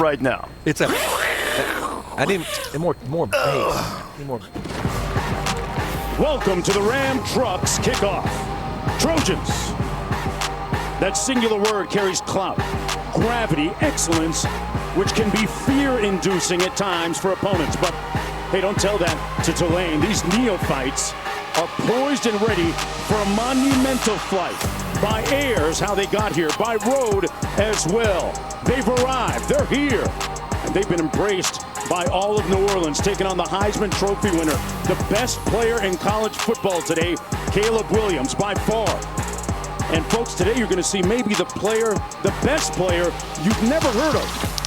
right now. It's I need more bass. Welcome to the Ram Trucks kickoff. Trojans. That singular word carries clout, gravity, excellence, which can be fear-inducing at times for opponents. But hey, don't tell that to Tulane. These neophytes are poised and ready for a monumental flight. By air is how they got here, by road as well. They've arrived, they're here, and they've been embraced by all of New Orleans, taking on the Heisman Trophy winner, the best player in college football today, Caleb Williams, by far. And folks, today you're going to see maybe the best player you've never heard of,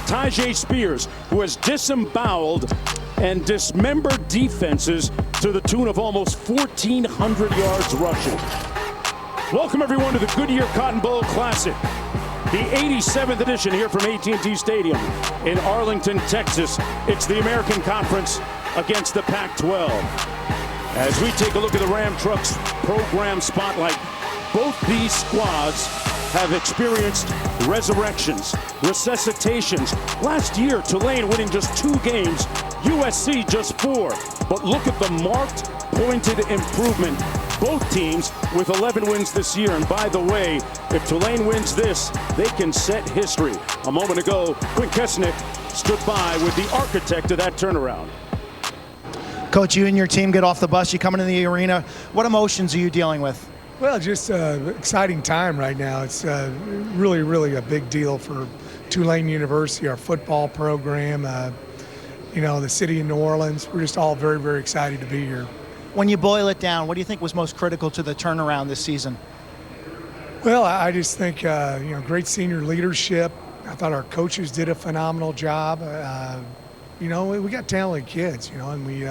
Tyjae Spears, who has disemboweled and dismembered defenses to the tune of almost 1,400 yards rushing. Welcome everyone to the Goodyear Cotton Bowl Classic, the 87th edition here from AT&T Stadium in Arlington, Texas. It's the American Conference against the Pac-12. As we take a look at the Ram Trucks program spotlight, both these squads have experienced resurrections, resuscitations. Last year, Tulane winning just 2 games, USC just 4. But look at the marked, pointed improvement. Both teams with 11 wins this year. And by the way, if Tulane wins this, they can set history. A moment ago, Quinn Kesnick stood by with the architect of that turnaround. Coach, you and your team get off the bus, you come into the arena. What emotions are you dealing with? Well, just an exciting time right now. It's really, really a big deal for Tulane University, our football program, you know, the city of New Orleans. We're just all very, very excited to be here. When you boil it down, what do you think was most critical to the turnaround this season? Well, I just think, you know, great senior leadership. I thought our coaches did a phenomenal job. You know, we got talented kids, you know, and we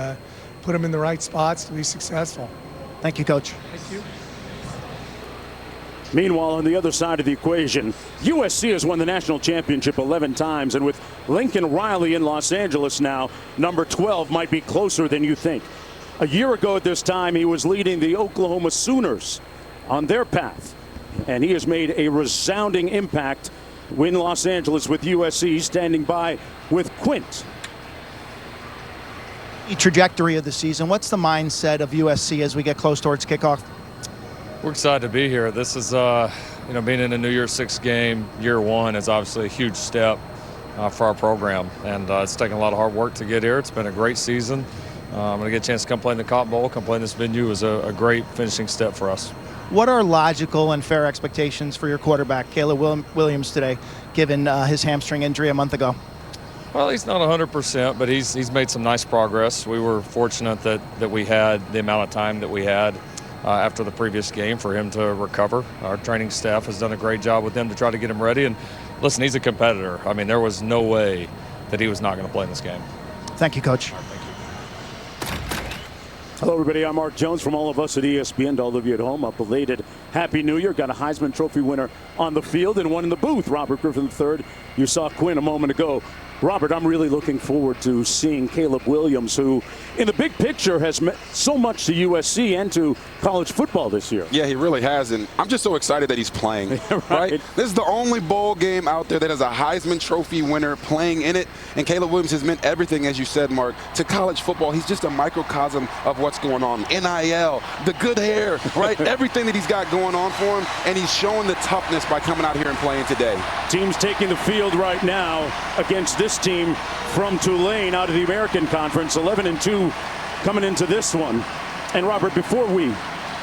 put them in the right spots to be successful. Thank you, Coach. Thank you. Meanwhile, on the other side of the equation, USC has won the national championship 11 times, and with Lincoln Riley in Los Angeles now, number 12 might be closer than you think. A year ago at this time, he was leading the Oklahoma Sooners on their path, and he has made a resounding impact in Los Angeles with USC, standing by with Quint. The trajectory of the season, what's the mindset of USC as we get close towards kickoff? We're excited to be here. This is, you know, being in a New Year's Six game, year one, is obviously a huge step for our program. And it's taken a lot of hard work to get here. It's been a great season. I'm going to get a chance to come play in the Cotton Bowl. Come play in this venue is a great finishing step for us. What are logical and fair expectations for your quarterback, Caleb Williams, today, given his hamstring injury a month ago? Well, he's not 100%, but he's made some nice progress. We were fortunate that we had the amount of time that we had after the previous game for him to recover. Our training staff has done a great job with him to try to get him ready. And listen, he's a competitor. I mean, there was no way that he was not going to play in this game. Thank you, Coach. Hello, everybody. I'm Mark Jones from all of us at ESPN. To all of you at home, a belated Happy New Year. Got a Heisman Trophy winner on the field and one in the booth, Robert Griffin III. You saw Quinn a moment ago. Robert, I'm really looking forward to seeing Caleb Williams, who, in the big picture, has meant so much to USC and to college football this year. Yeah, he really has, and I'm just so excited that he's playing. right? This is the only bowl game out there that has a Heisman Trophy winner playing in it, and Caleb Williams has meant everything, as you said, Mark, to college football. He's just a microcosm of what's going on. NIL, the good hair, right? Everything that he's got going on for him, and he's showing the toughness by coming out here and playing today. Teams taking the field right now against this team from Tulane out of the American Conference, 11-2 coming into this one. And Robert, before we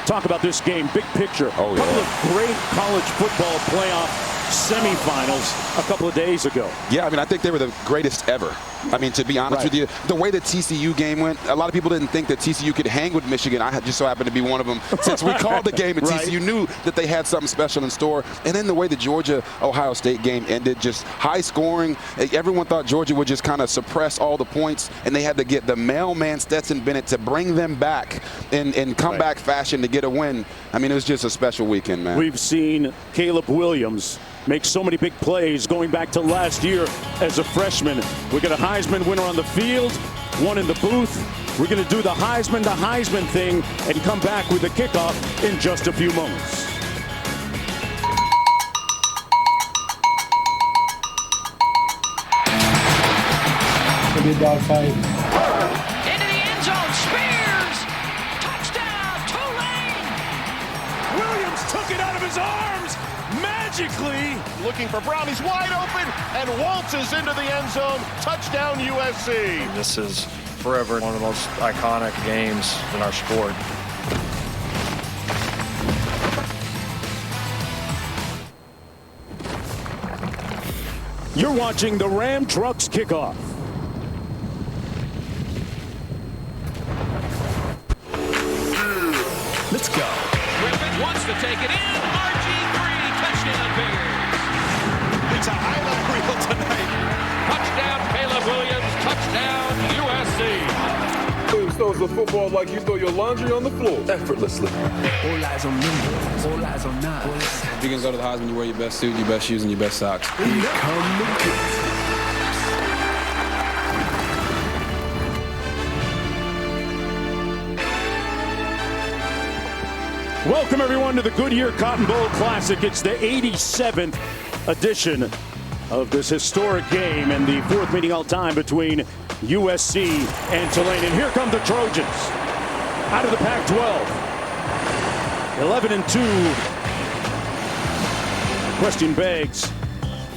talk about this game, big picture, a couple of great college football playoff semifinals a couple of days ago. Yeah, I mean, I think they were the greatest ever. I mean, to be honest with you, the way the TCU game went, a lot of people didn't think that TCU could hang with Michigan. I just so happened to be one of them. Since we called the game at TCU, knew that they had something special in store. And then the way the Georgia-Ohio State game ended, just high scoring. Everyone thought Georgia would just kind of suppress all the points, and they had to get the mailman Stetson Bennett to bring them back in comeback fashion to get a win. I mean, it was just a special weekend, man. We've seen Caleb Williams make so many big plays going back to last year as a freshman. We got a Heisman winner on the field, one in the booth. We're going to do the Heisman thing and come back with the kickoff in just a few moments. a good dog fight. Into the end zone, Spears! Touchdown, Tulane! Williams took it out of his arms magically. Looking for Brown, he's wide open and waltzes into the end zone. Touchdown USC. This is forever one of the most iconic games in our sport. You're watching the Ram Trucks kickoff. Let's go. Griffin wants to take it in. RG3, touchdown Bears. It's a highlight reel tonight. Touchdown Caleb Williams, touchdown USC. Williams throws the football like you throw your laundry on the floor, effortlessly. All eyes on me, all eyes on us. If you can go to the Heisman, you wear your best suit, your best shoes, and your best socks. Here come the kids. Welcome everyone to the Goodyear Cotton Bowl Classic. It's the 87th edition of this historic game and the fourth meeting all time between USC and Tulane. And here come the Trojans out of the Pac-12. 11-2. Question begs,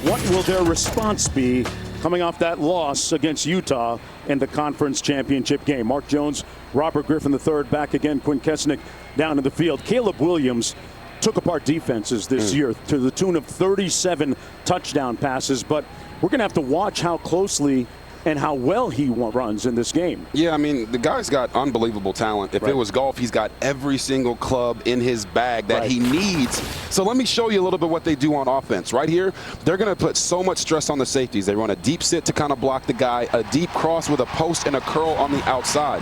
what will their response be coming off that loss against Utah in the conference championship game? Mark Jones, Robert Griffin III back again, Quinn Kesnick down in the field. Caleb Williams took apart defenses this year to the tune of 37 touchdown passes, but we're going to have to watch how closely and how well he runs in this game. Yeah, I mean, the guy's got unbelievable talent. If it was golf, he's got every single club in his bag that he needs. So let me show you a little bit what they do on offense. Right here, they're going to put so much stress on the safeties. They run a deep sit to kind of block the guy, a deep cross with a post and a curl on the outside.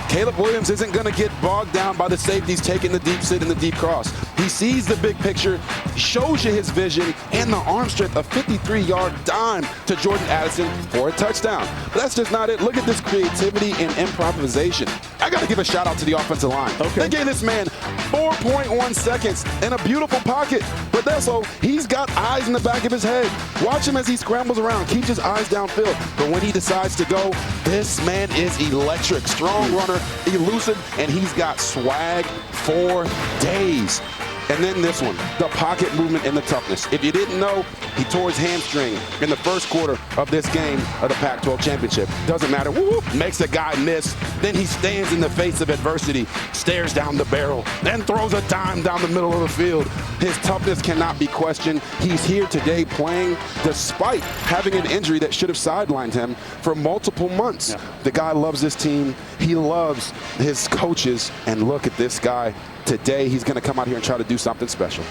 Caleb Williams isn't going to get bogged down by the safeties taking the deep sit and the deep cross. He sees the big picture, shows you his vision, and the arm strength, a 53-yard dime to Jordan Addison for a touchdown. But that's just not it. Look at this creativity and improvisation. I got to give a shout out to the offensive line. They gave this man 4.1 seconds in a beautiful pocket. But also, he's got eyes in the back of his head. Watch him as he scrambles around, keeps his eyes downfield. But when he decides to go, this man is electric. Strong runner, elusive, and he's got swag for days. And then this one, the pocket movement and the toughness. If you didn't know, he tore his hamstring in the first quarter of this game of the Pac-12 championship. Doesn't matter. Whoop, makes a guy miss. Then he stands in the face of adversity, stares down the barrel, then throws a dime down the middle of the field. His toughness cannot be questioned. He's here today playing despite having an injury that should have sidelined him for multiple months. The guy loves this team. He loves his coaches. And look at this guy. Today, he's going to come out here and try to do something special.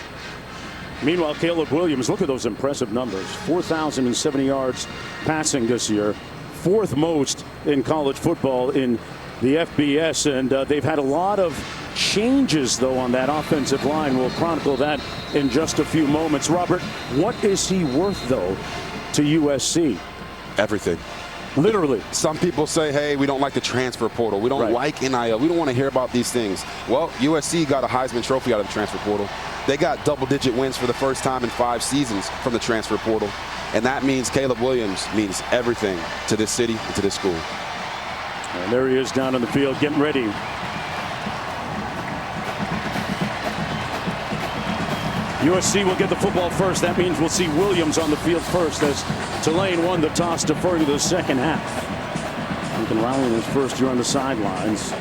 Meanwhile, Caleb Williams, look at those impressive numbers. 4,070 yards passing this year. Fourth most in college football in the FBS. And they've had a lot of changes, though, on that offensive line. We'll chronicle that in just a few moments. Robert, what is he worth, though, to USC? Everything. Literally. Some people say, hey, we don't like the transfer portal. We don't like NIL. We don't want to hear about these things. Well, USC got a Heisman Trophy out of the transfer portal. They got double-digit wins for the first time in 5 seasons from the transfer portal. And that means Caleb Williams means everything to this city and to this school. And there he is down in the field getting ready. USC will get the football first. That means we'll see Williams on the field first as Tulane won the toss, deferring to the second half. Lincoln Riley in his first year on the sidelines.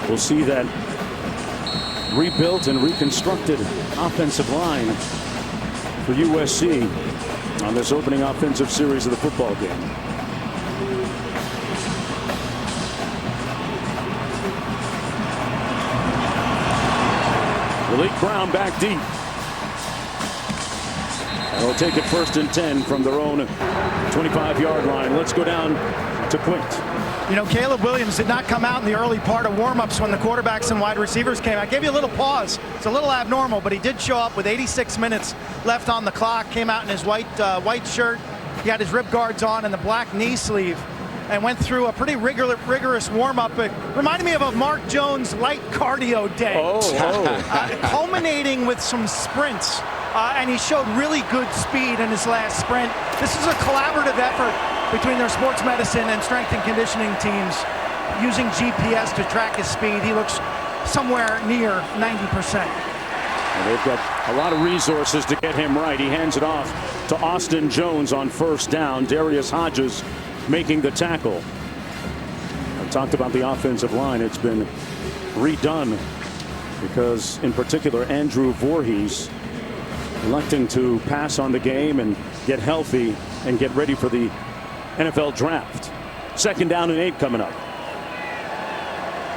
We'll see that rebuilt and reconstructed offensive line for USC on this opening offensive series of the football game. Malik Brown back deep. And they'll take it 1st and 10 from their own 25-yard line. Let's go down to Quint. You know, Caleb Williams did not come out in the early part of warm-ups when the quarterbacks and wide receivers came. I gave you a little pause. It's a little abnormal, but he did show up with 86 minutes left on the clock. Came out in his white shirt. He had his rib guards on and the black knee sleeve, and went through a pretty rigorous warm-up. It reminded me of a Mark Jones light cardio day. Culminating with some sprints and he showed really good speed in his last sprint. This is a collaborative effort between their sports medicine and strength and conditioning teams using GPS to track his speed. He looks somewhere near 90%. And they've got a lot of resources to get him right. He hands it off to Austin Jones on first down. Darius Hodges making the tackle. I talked about the offensive line. It's been redone because, in particular, Andrew Voorhees electing to pass on the game and get healthy and get ready for the NFL draft. 2nd down and 8 coming up.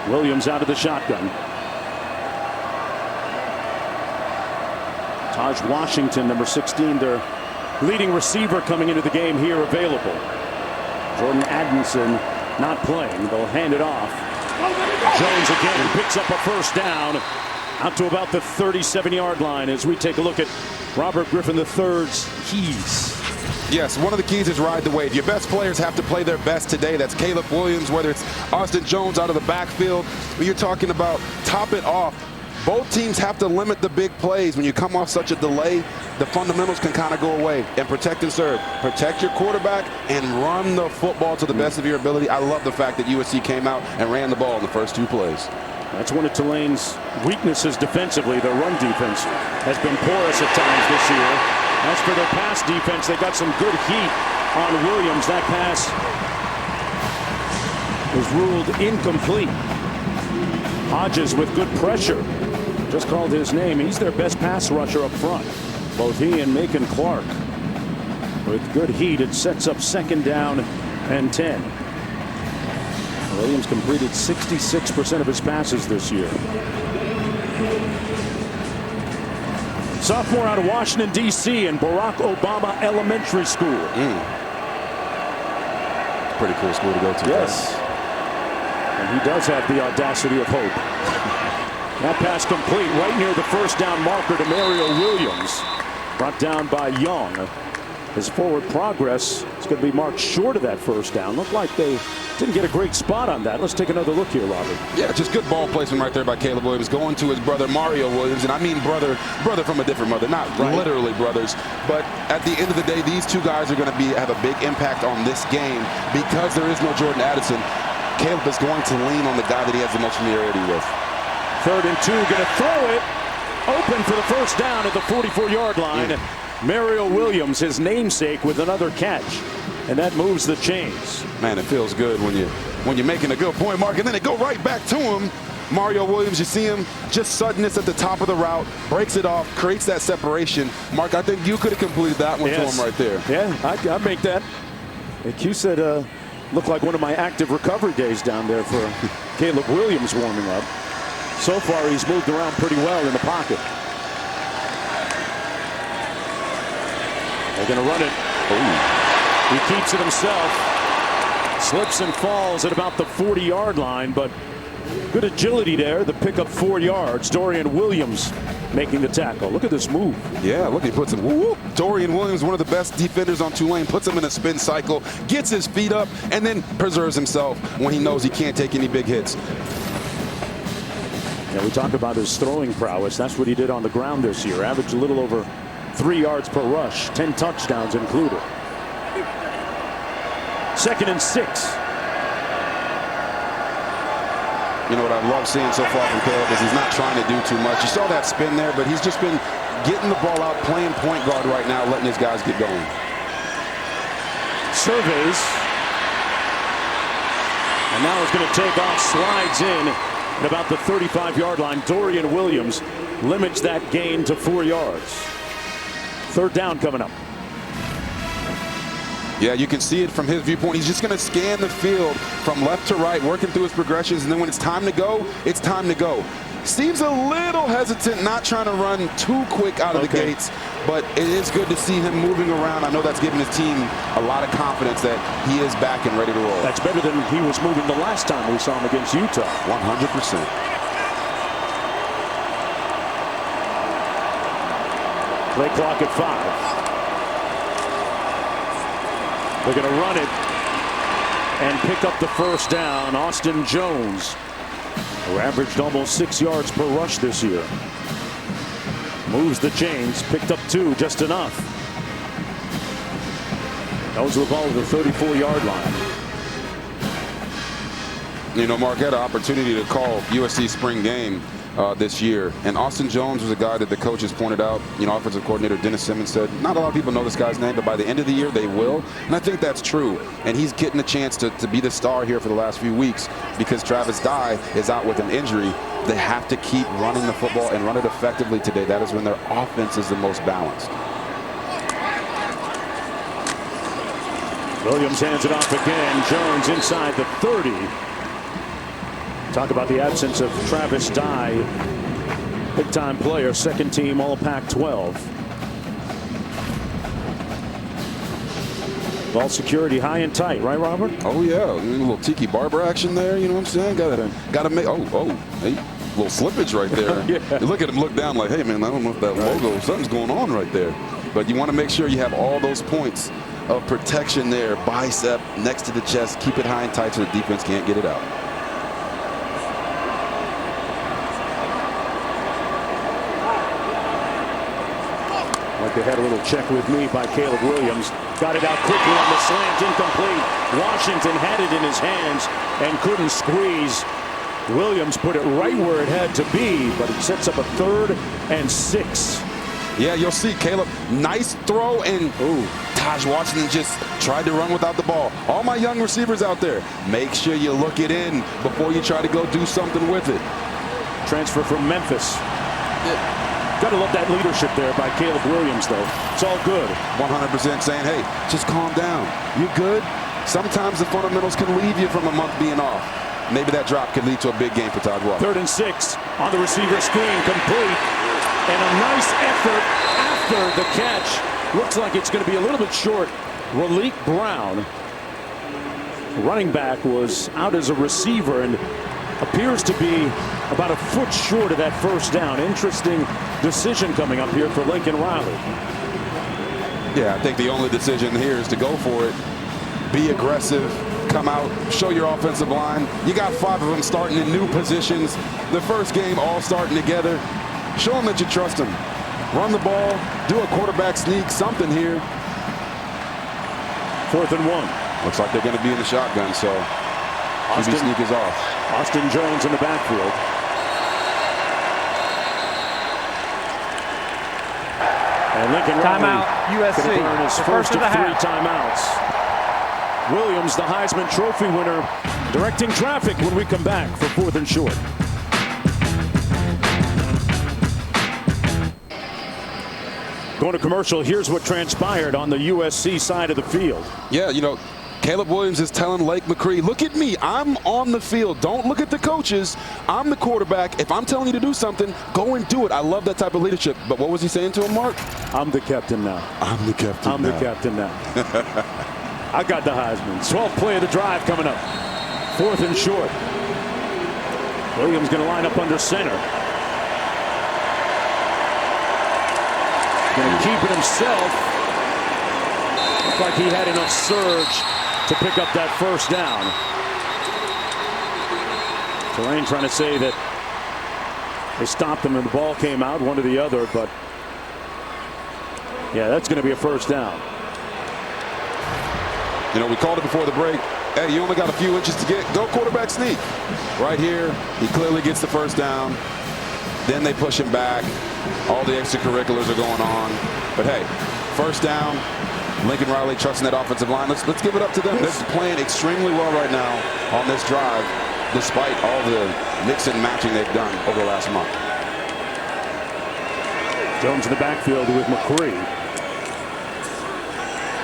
Williams out of the shotgun. Taj Washington, number 16, their leading receiver coming into the game here, available. Jordan Addison not playing. They'll hand it off. Jones again picks up a first down out to about the 37-yard line as we take a look at Robert Griffin III's keys. Yes, one of the keys is ride the wave. Your best players have to play their best today. That's Caleb Williams, whether it's Austin Jones out of the backfield. When you're talking about top it off, both teams have to limit the big plays. When you come off such a delay, the fundamentals can kind of go away. And protect and serve. Protect your quarterback and run the football to the best of your ability. I love the fact that USC came out and ran the ball in the first 2 plays. That's one of Tulane's weaknesses defensively. Their run defense has been porous at times this year. As for their pass defense, they got some good heat on Williams. That pass was ruled incomplete. Hodges with good pressure. Just called his name. He's their best pass rusher up front. Both he and Macon Clark with good heat. It sets up 2nd down and 10. Williams completed 66% of his passes this year. Sophomore out of Washington, D.C. and Barack Obama Elementary School. Pretty cool school to go to. Yes. And he does have the audacity of hope. That pass complete right near the first down marker to Mario Williams. Brought down by Young. His forward progress is going to be marked short of that first down. Looked like they didn't get a great spot on that. Let's take another look here, Robert. Yeah, just good ball placement right there by Caleb Williams, going to his brother Mario Williams. And I mean brother from a different mother, not literally brothers. But at the end of the day, these two guys are going to have a big impact on this game because there is no Jordan Addison. Caleb is going to lean on the guy that he has the most familiarity with. 3rd and 2, going to throw it. Open for the first down at the 44-yard line. Mario Williams, his namesake, with another catch. And that moves the chains. Man, it feels good when you're making a good point, Mark, and then it go right back to him. Mario Williams, you see him, just suddenness at the top of the route, breaks it off, creates that separation. Mark, I think you could have completed that one to him right there. Yeah, I'd make that. Like you said, looked like one of my active recovery days down there for Caleb Williams warming up. So far, he's moved around pretty well in the pocket. They're going to run it. He keeps it himself. Slips and falls at about the 40-yard line, but good agility there. The pick up 4 yards. Dorian Williams making the tackle. Look at this move. Yeah, look, he puts him. Woo-woo. Dorian Williams, one of the best defenders on Tulane, puts him in a spin cycle, gets his feet up, and then preserves himself when he knows he can't take any big hits. Yeah, we talk about his throwing prowess. That's what he did on the ground this year. Averaged a little over 3 yards per rush, 10 touchdowns included. 2nd and 6. You know what I love seeing so far from Caleb is he's not trying to do too much. You saw that spin there, but he's just been getting the ball out, playing point guard right now, letting his guys get going. Surveys. And now he's going to take off, slides in at about the 35-yard line. Dorian Williams limits that gain to 4 yards. 3rd down coming up. Yeah, you can see it from his viewpoint. He's just going to scan the field from left to right, working through his progressions, and then when it's time to go, it's time to go. Seems a little hesitant, not trying to run too quick out of the gates, but it is good to see him moving around. I know that's giving his team a lot of confidence that he is back and ready to roll. That's better than he was moving the last time we saw him against Utah. 100%. Play clock at 5. They're going to run it and pick up the first down. Austin Jones, who averaged almost 6 yards per rush this year. Moves the chains, picked up 2, just enough. Those the ball at the 34-yard line. You know, Mark had an opportunity to call USC spring game this year, and Austin Jones was a guy that the coaches pointed out. You know, offensive coordinator Dennis Simmons said not a lot of people know this guy's name, but by the end of the year they will, and I think that's true. And he's getting a chance to be the star here for the last few weeks because Travis Dye is out with an injury. They have to keep running the football and run it effectively today. That is when their offense is the most balanced. Williams hands it off again. Jones inside the 30. Talk about the absence of Travis Dye, big-time player, second team All Pac-12. Ball security high and tight, right, Robert? Oh yeah, a little Tiki Barber action there. You know what I'm saying? Gotta make. Hey, little slippage right there. Yeah. You look at him, look down, like, hey man, I don't know if that logo, something's going on right there. But you want to make sure you have all those points of protection there. Bicep next to the chest, keep it high and tight so the defense can't get it out. Like they had a little check with me by Caleb Williams. Got it out quickly on the slant, incomplete. Washington had it in his hands and couldn't squeeze. Williams put it right where it had to be, but it sets up a 3rd and 6. Yeah, you'll see Caleb, nice throw, and Taj Washington just tried to run without the ball. All my young receivers out there, make sure you look it in before you try to go do something with it. Transfer from Memphis. Got to love that leadership there by Caleb Williams, though. It's all good. 100% saying, hey, just calm down. You good? Sometimes the fundamentals can leave you from a month being off. Maybe that drop could lead to a big game for Todd Walker. 3rd and 6 on the receiver screen, complete. And a nice effort after the catch. Looks like it's going to be a little bit short. Raleek Brown, running back, was out as a receiver and appears to be about a foot short of that first down. Interesting decision coming up here for Lincoln Riley. Yeah, I think the only decision here is to go for it. Be aggressive. Come out, show your offensive line. You got 5 of them starting in new positions. The first game all starting together. Show them that you trust them. Run the ball, do a quarterback sneak, something here. 4th and 1. Looks like they're going to be in the shotgun, so QB sneak is off. Austin Jones in the backfield. And Lincoln Riley USC. going to earn his first of 3 timeouts. Williams, the Heisman Trophy winner, directing traffic when we come back for 4th and short. Going to commercial, here's what transpired on the USC side of the field. Yeah, you know, Caleb Williams is telling Lake McCree, look at me, I'm on the field. Don't look at the coaches. I'm the quarterback. If I'm telling you to do something, go and do it. I love that type of leadership. But what was he saying to him, Mark? I'm the captain now. I'm the captain I'm now. the captain now. I got the Heisman. 12th play of the drive coming up. 4th and short. Williams going to line up under center. Going to keep it himself. Looked like he had enough surge to pick up that first down. Tulane trying to say that they stopped him and the ball came out, one or the other, but yeah, that's going to be a first down. You know, we called it before the break. Hey, you only got a few inches to get. Go quarterback sneak. Right here, he clearly gets the first down. Then they push him back. All the extracurriculars are going on. But hey, first down. Lincoln Riley trusting that offensive line. Let's give it up to them. They're playing extremely well right now on this drive, despite all the mix and matching they've done over the last month. Jones in the backfield with McCree.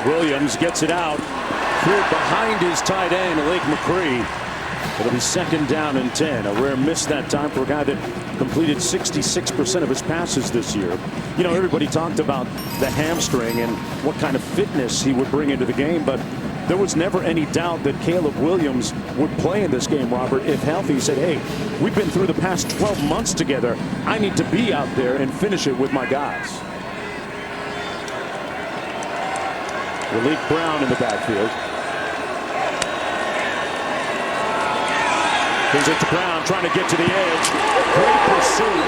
Williams gets it out. Threw it behind his tight end, Lake McCree. It'll be 2nd down and 10. A rare miss that time for a guy that completed 66% of his passes this year. You know, everybody talked about the hamstring and what kind of fitness he would bring into the game, but there was never any doubt that Caleb Williams would play in this game, Robert, if healthy. He said, hey, we've been through the past 12 months together. I need to be out there and finish it with my guys. Raleek Brown in the backfield. Gives it to Brown, trying to get to the edge. Great pursuit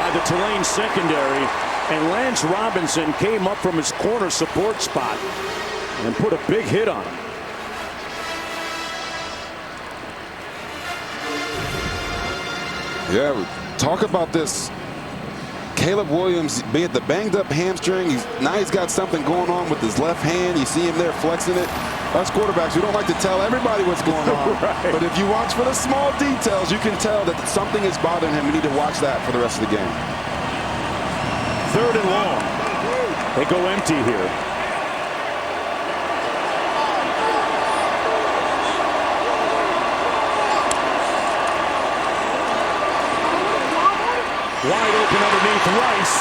by the Tulane secondary. And Lance Robinson came up from his corner support spot and put a big hit on him. Yeah, talk about this. Caleb Williams, be it the banged up hamstring, now he's got something going on with his left hand. You see him there flexing it. Us quarterbacks, we don't like to tell everybody what's going on. Right. But if you watch for the small details, you can tell that something is bothering him. We need to watch that for the rest of the game. 3rd and long. They go empty here. Wide open underneath Rice.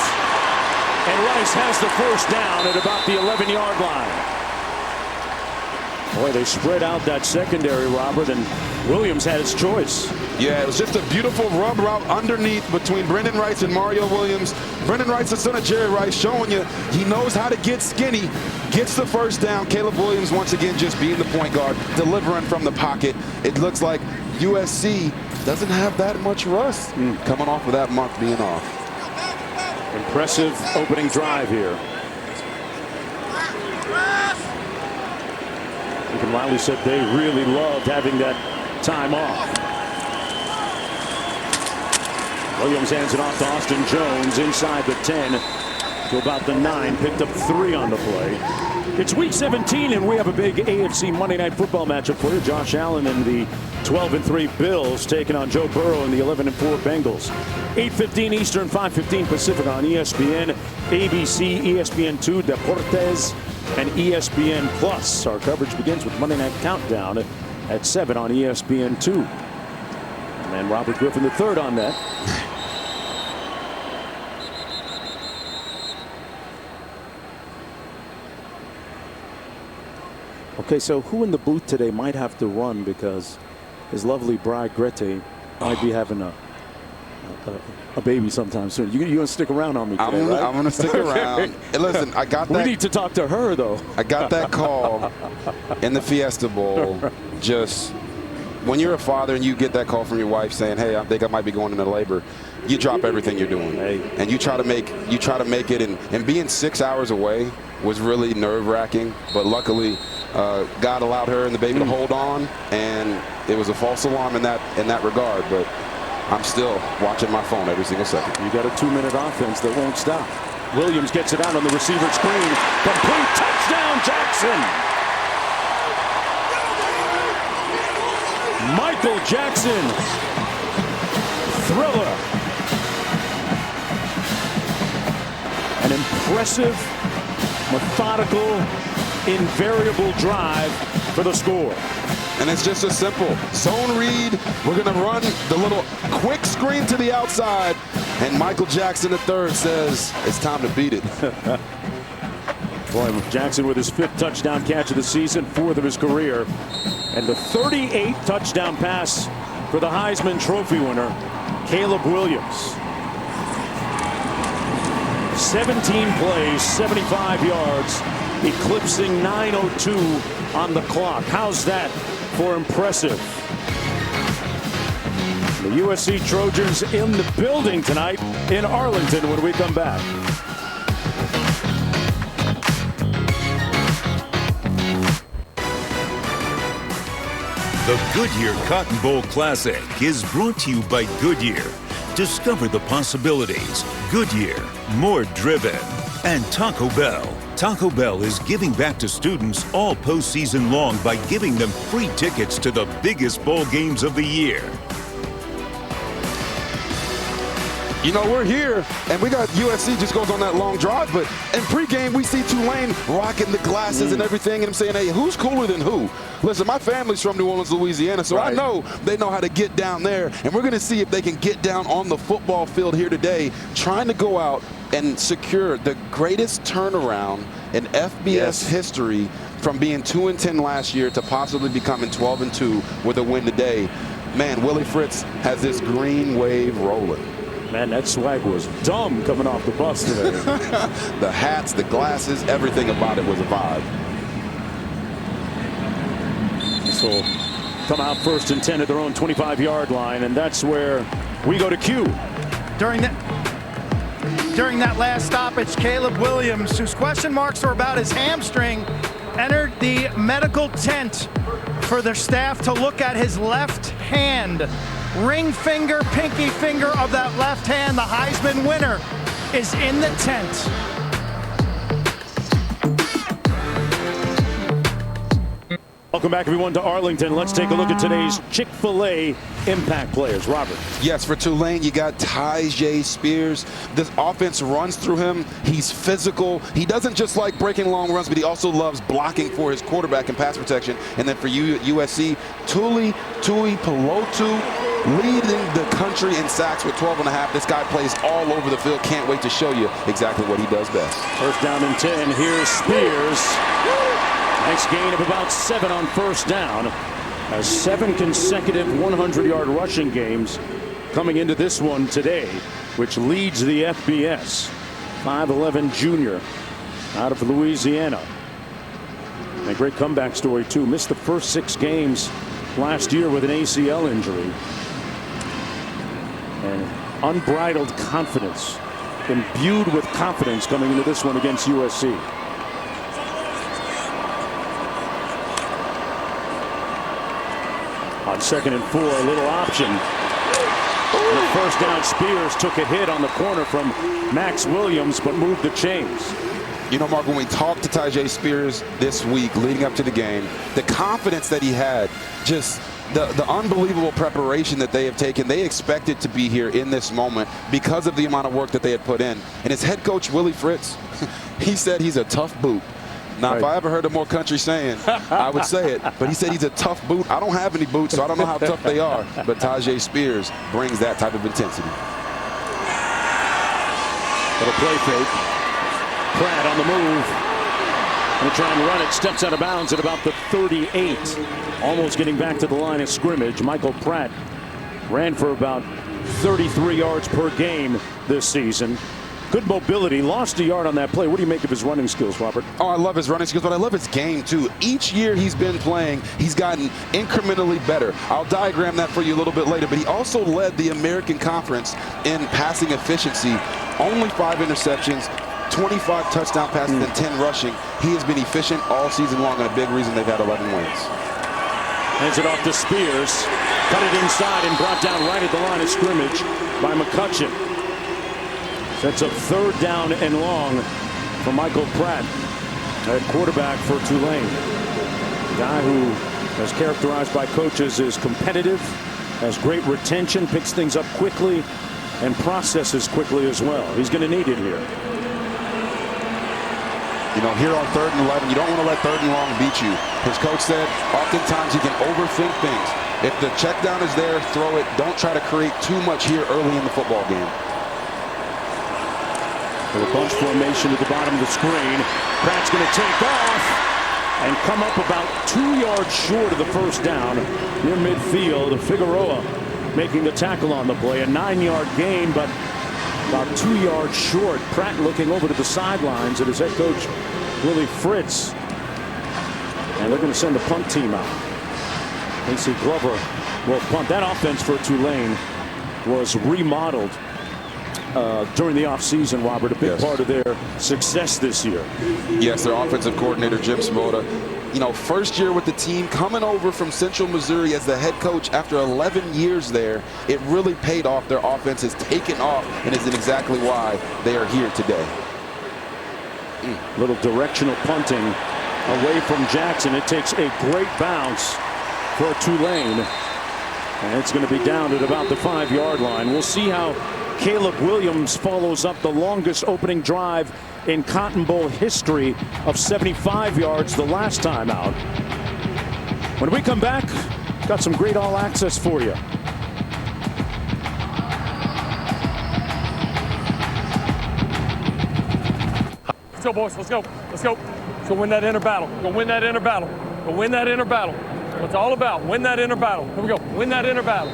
And Rice has the first down at about the 11-yard line. Boy, they spread out that secondary, Robert, and Williams had his choice. Yeah, it was just a beautiful rub route underneath between Brendan Rice and Mario Williams. Brendan Rice, the son of Jerry Rice, showing you he knows how to get skinny, gets the first down. Caleb Williams, once again, just being the point guard, delivering from the pocket. It looks like USC doesn't have that much rust coming off of that month being off. Impressive opening drive here. Even Riley said they really loved having that time off. Williams hands it off to Austin Jones inside the 10 to about the 9. Picked up 3 on the play. It's week 17 and we have a big AFC Monday Night Football matchup for you. Josh Allen and the 12-3 Bills taking on Joe Burrow and the 11-4 Bengals. 8:15 Eastern, 5:15 Pacific on ESPN, ABC, ESPN2, Deportes, and ESPN Plus. Our coverage begins with Monday Night Countdown at 7 on ESPN2. And Robert Griffin III on that. Okay, so who in the booth today might have to run because his lovely bride Grete might be having a baby sometime soon. You gonna stick around on me today, right? I'm gonna stick around. Hey, listen, I got that. We need to talk to her though. I got that call in the Fiesta Bowl. Just when you're a father and you get that call from your wife saying, "Hey, I think I might be going into labor," you drop everything you're doing, and you try to make it. And being 6 hours away was really nerve-wracking, but luckily God allowed her and the baby to hold on, and it was a false alarm in that regard. But I'm still watching my phone every single second. You got a 2-minute offense that won't stop. Williams gets it out on the receiver screen. Complete touchdown, Jackson. Michael Jackson. Thriller. An impressive, methodical, invariable drive for the score. And it's just a simple zone read. We're going to run the little quick screen to the outside. And Michael Jackson III says it's time to beat it. Boy, Jackson with his 5th touchdown catch of the season, 4th of his career. And the 38th touchdown pass for the Heisman Trophy winner, Caleb Williams. 17 plays, 75 yards, eclipsing 9:02 on the clock. How's that for impressive? The USC Trojans in the building tonight in Arlington when we come back. The Goodyear Cotton Bowl Classic is brought to you by Goodyear. Discover the possibilities. Goodyear, more driven. And Taco Bell. Taco Bell is giving back to students all postseason long by giving them free tickets to the biggest bowl games of the year. You know, we're here, and we got USC just goes on that long drive, but in pregame, we see Tulane rocking the glasses and everything, and I'm saying, hey, who's cooler than who? Listen, my family's from New Orleans, Louisiana, so I know they know how to get down there, and we're going to see if they can get down on the football field here today, trying to go out and secure the greatest turnaround in FBS history from being 2-10 last year to possibly becoming 12-2 with a win today. Man, Willie Fritz has this green wave rolling. Man, that swag was dumb coming off the bus today. The hats, the glasses, everything about it was a vibe. This will come out 1st and 10 at their own 25-yard line, and that's where we go to Q. During during that last stoppage. Caleb Williams, whose question marks were about his hamstring, entered the medical tent for their staff to look at his left hand. Ring finger, pinky finger of that left hand. The Heisman winner is in the tent. Welcome back, everyone, to Arlington. Let's take a look at today's Chick-fil-A impact players. Robert. Yes, for Tulane, you got Tyjae Spears. This offense runs through him. He's physical. He doesn't just like breaking long runs, but he also loves blocking for his quarterback and pass protection. And then for USC, Tuli Pelotu, leading the country in sacks with 12.5. This guy plays all over the field. Can't wait to show you exactly what he does best. First down and 10. Here's Spears. Nice gain of about 7 on first down. Has 7 consecutive 100-yard rushing games coming into this one today, which leads the FBS. 5'11" junior out of Louisiana. And a great comeback story, too. Missed the first 6 games last year with an ACL injury. And unbridled confidence, imbued with confidence coming into this one against USC. On 2nd and 4, a little option. And the first down, Spears took a hit on the corner from Max Williams, but moved the chains. You know, Mark, when we talked to Tyjae Spears this week leading up to the game, the confidence that he had, just the unbelievable preparation that they have taken, they expected to be here in this moment because of the amount of work that they had put in. And his head coach, Willie Fritz, he said he's a tough boot. Now, if I ever heard a more country saying, I would say it. But he said he's a tough boot. I don't have any boots, so I don't know how tough they are. But Tyjae Spears brings that type of intensity. Little play fake. Pratt on the move. Going to try and run it. Steps out of bounds at about the 38. Almost getting back to the line of scrimmage. Michael Pratt ran for about 33 yards per game this season. Good mobility, lost a yard on that play. What do you make of his running skills, Robert? Oh, I love his running skills, but I love his game, too. Each year he's been playing, he's gotten incrementally better. I'll diagram that for you a little bit later, but he also led the American Conference in passing efficiency. Only 5 interceptions, 25 touchdown passes, and 10 rushing. He has been efficient all season long, and a big reason they've had 11 wins. Hands it off to Spears. Cut it inside and brought down right at the line of scrimmage by McCutcheon. That's a 3rd down and long for Michael Pratt, at quarterback for Tulane. A guy who is characterized by coaches as competitive, has great retention, picks things up quickly, and processes quickly as well. He's going to need it here. You know, here on 3rd and 11, you don't want to let 3rd and long beat you. His coach said oftentimes he can overthink things. If the check down is there, throw it. Don't try to create too much here early in the football game. A bunch formation at the bottom of the screen. Pratt's going to take off and come up about 2 yards short of the first down near midfield. Figueroa making the tackle on the play. A 9-yard gain, but about 2 yards short. Pratt looking over to the sidelines at his head coach, Willie Fritz. And they're going to send the punt team out. Casey Glover will punt. That offense for Tulane was remodeled during the offseason, Robert, a big part of their success this year. Yes, their offensive coordinator, Jim Svoboda. You know, first year with the team, coming over from Central Missouri as the head coach after 11 years there, it really paid off. Their offense has taken off and is exactly why they are here today. Little directional punting away from Jackson. It takes a great bounce for Tulane. And it's going to be down at about the 5-yard line. We'll see how Caleb Williams follows up the longest opening drive in Cotton Bowl history of 75 yards the last time out. When we come back, got some great all access for you. Let's go, boys. Let's go. Let's go. Let's go win that inner battle. Go win that inner battle. Go win that inner battle. What's all about? Win that inner battle. Here we go. Win that inner battle.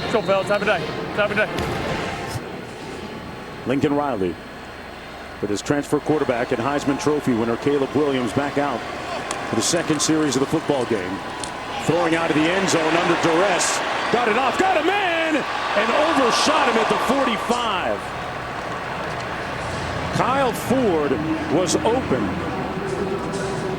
Let's go, fellas. Have a day. Have a day. Lincoln Riley with his transfer quarterback and Heisman Trophy winner Caleb Williams back out for the 2nd series of the football game. Throwing out of the end zone under duress. Got it off. Got a man! And overshot him at the 45. Kyle Ford was open.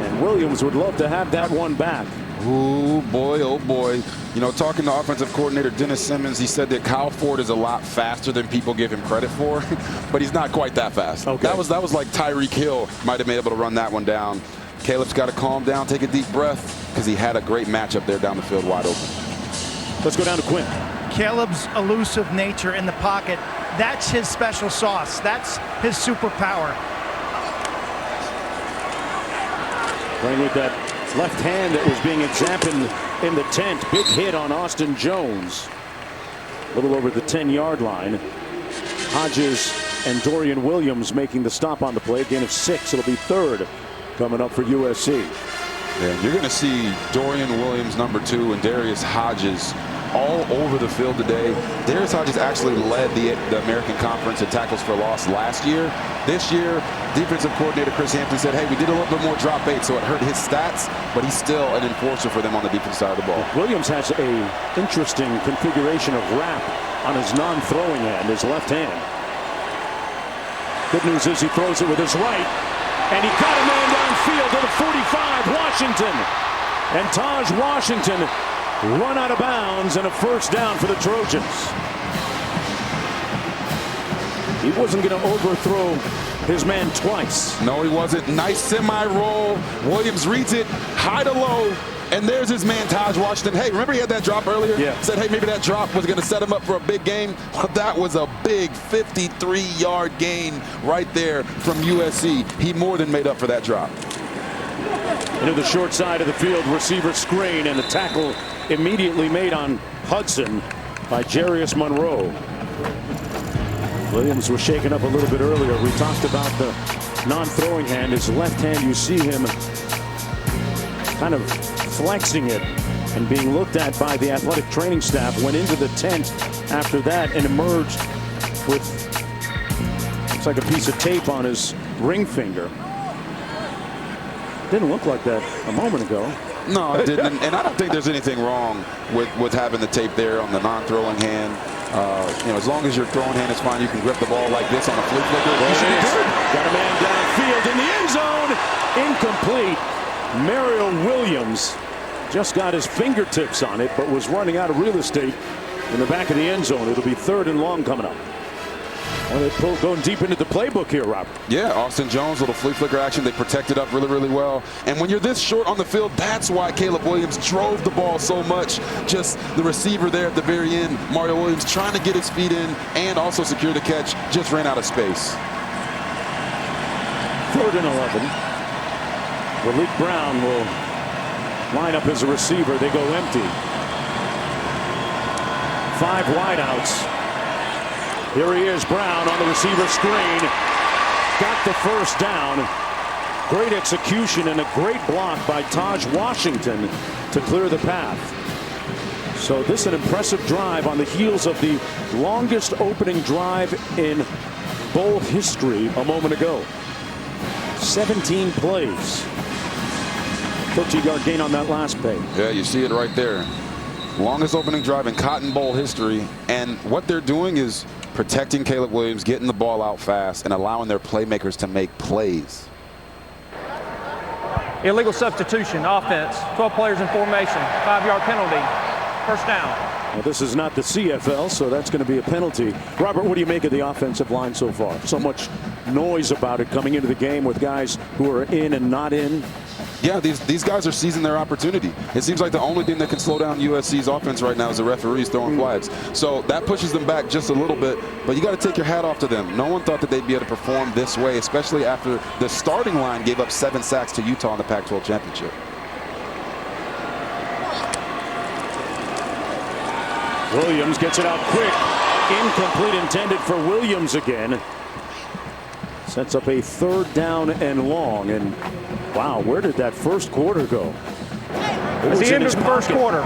And Williams would love to have that one back. Oh boy. You know, talking to offensive coordinator Dennis Simmons, he said that Kyle Ford is a lot faster than people give him credit for, but he's not quite that fast. Okay. That was like Tyreek Hill might have been able to run that one down. Caleb's got to calm down, take a deep breath, because he had a great matchup there down the field wide open. Let's go down to Quinn. Caleb's elusive nature in the pocket, that's his special sauce. That's his superpower. Playing with that left hand that was being examined in the tent. Big hit on Austin Jones. A little over the 10-yard line. Hodges and Dorian Williams making the stop on the play. Gain of 6. It'll be 3rd coming up for USC. Yeah, you're going to see Dorian Williams, number 2, and Darius Hodges all over the field today. Darius Hodges actually led the American Conference in tackles for loss last year. This year, defensive coordinator Chris Hampton said, hey, we did a little bit more drop 8, so it hurt his stats, but he's still an enforcer for them on the defensive side of the ball. Williams has a interesting configuration of wrap on his non-throwing hand, his left hand. Good news is he throws it with his right, and he got a man downfield to the 45, Washington. And Taj Washington run out of bounds and a first down for the Trojans. He wasn't going to overthrow his man twice. No, he wasn't. Nice semi-roll. Williams reads it high to low, and there's his man Taj Washington. Hey, remember he had that drop earlier? Yeah. Said, hey, maybe that drop was going to set him up for a big game. Well, that was a big 53-yard gain right there from USC. He more than made up for that drop. Into the short side of the field, receiver screen, and a tackle immediately made on Hudson by Jarius Monroe. Williams was shaken up a little bit earlier. We talked about the non-throwing hand. His left hand, you see him kind of flexing it and being looked at by the athletic training staff. Went into the tent after that and emerged with, looks like a piece of tape on his ring finger. Didn't look like that a moment ago. No, it didn't. And I don't think there's anything wrong with having the tape there on the non-throwing hand. You know, as long as your throwing hand is fine, you can grip the ball like this on a flea flicker. You should be good. Got a man downfield in the end zone. Incomplete. Mario Williams just got his fingertips on it, but was running out of real estate in the back of the end zone. It'll be 3rd and long coming up. Well, they're going deep into the playbook here, Robert. Yeah, Austin Jones, little flea flicker action. They protected up really, really well. And when you're this short on the field, that's why Caleb Williams drove the ball so much. Just the receiver there at the very end, Mario Williams, trying to get his feet in and also secure the catch, just ran out of space. 3rd and 11. Malik Brown will line up as a receiver. They go empty. 5 wideouts. Here he is, Brown on the receiver screen. Got the first down. Great execution and a great block by Taj Washington to clear the path. So this is an impressive drive on the heels of the longest opening drive in bowl history a moment ago. 17 plays. 13-yard gain on that last play. Yeah, you see it right there. Longest opening drive in Cotton Bowl history. And what they're doing is protecting Caleb Williams, getting the ball out fast, and allowing their playmakers to make plays. Illegal substitution, offense, 12 players in formation, 5-yard penalty, first down. Well, this is not the CFL, so that's going to be a penalty. Robert, what do you make of the offensive line so far? So much noise about it coming into the game with guys who are in and not in. Yeah, these guys are seizing their opportunity. It seems like the only thing that can slow down USC's offense right now is the referees throwing flags. So that pushes them back just a little bit, but you got to take your hat off to them. No one thought that they'd be able to perform this way, especially after the starting line gave up 7 sacks to Utah in the Pac-12 championship. Williams gets it out quick. Incomplete, intended for Williams again. Sets up a 3rd down and long. And wow, where did that first quarter go? At the end of the first quarter.